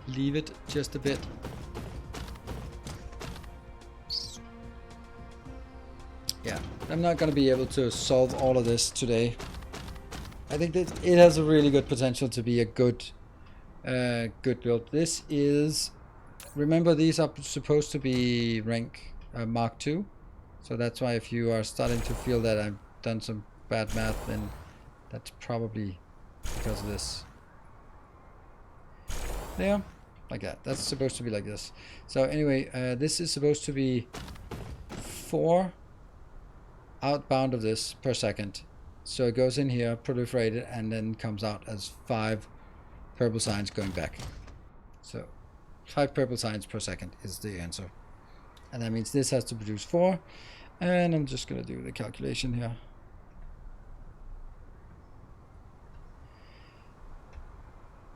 leave it just a bit. Yeah, I'm not going to be able to solve all of this today. I think that it has a really good potential to be a good build. This is, remember, these are supposed to be rank Mark 2. So that's why if you are starting to feel that I've done some bad math, then that's probably because of this. Yeah, like that. That's supposed to be like this. So anyway, this is supposed to be 4 outbound of this per second. So it goes in here, proliferated, and then comes out as 5 purple signs going back. So 5 purple signs per second is the answer. And that means this has to produce 4. And I'm just going to do the calculation here.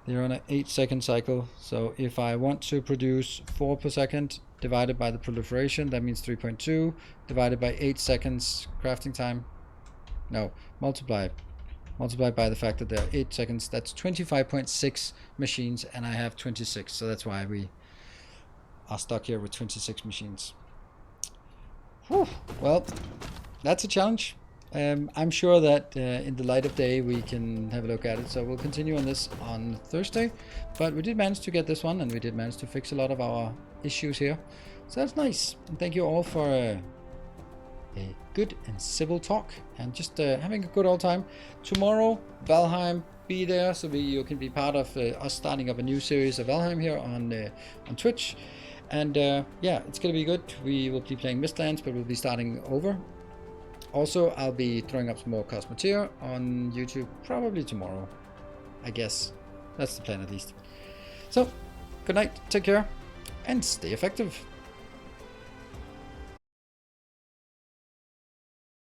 They're on an 8-second cycle. So if I want to produce 4 per second divided by the proliferation, that means 3.2 divided by 8 seconds crafting time. No, multiply by the fact that there are 8 seconds. That's 25.6 machines, and I have 26. So that's why we are stuck here with 26 machines. Whew. Well, that's a challenge. I'm sure that in the light of day we can have a look at it. So we'll continue on this on Thursday. But we did manage to get this one, and we did manage to fix a lot of our issues here. So that's nice. And thank you all for a good and civil talk, and just having a good old time. Tomorrow, Valheim, be there so you can be part of us starting up a new series of Valheim here on Twitch. And yeah, it's gonna be good. We will be playing Mistlands, but we'll be starting over. Also, I'll be throwing up some more Cosmoteer on YouTube probably tomorrow, I guess. That's the plan at least. So, good night, take care, and stay effective.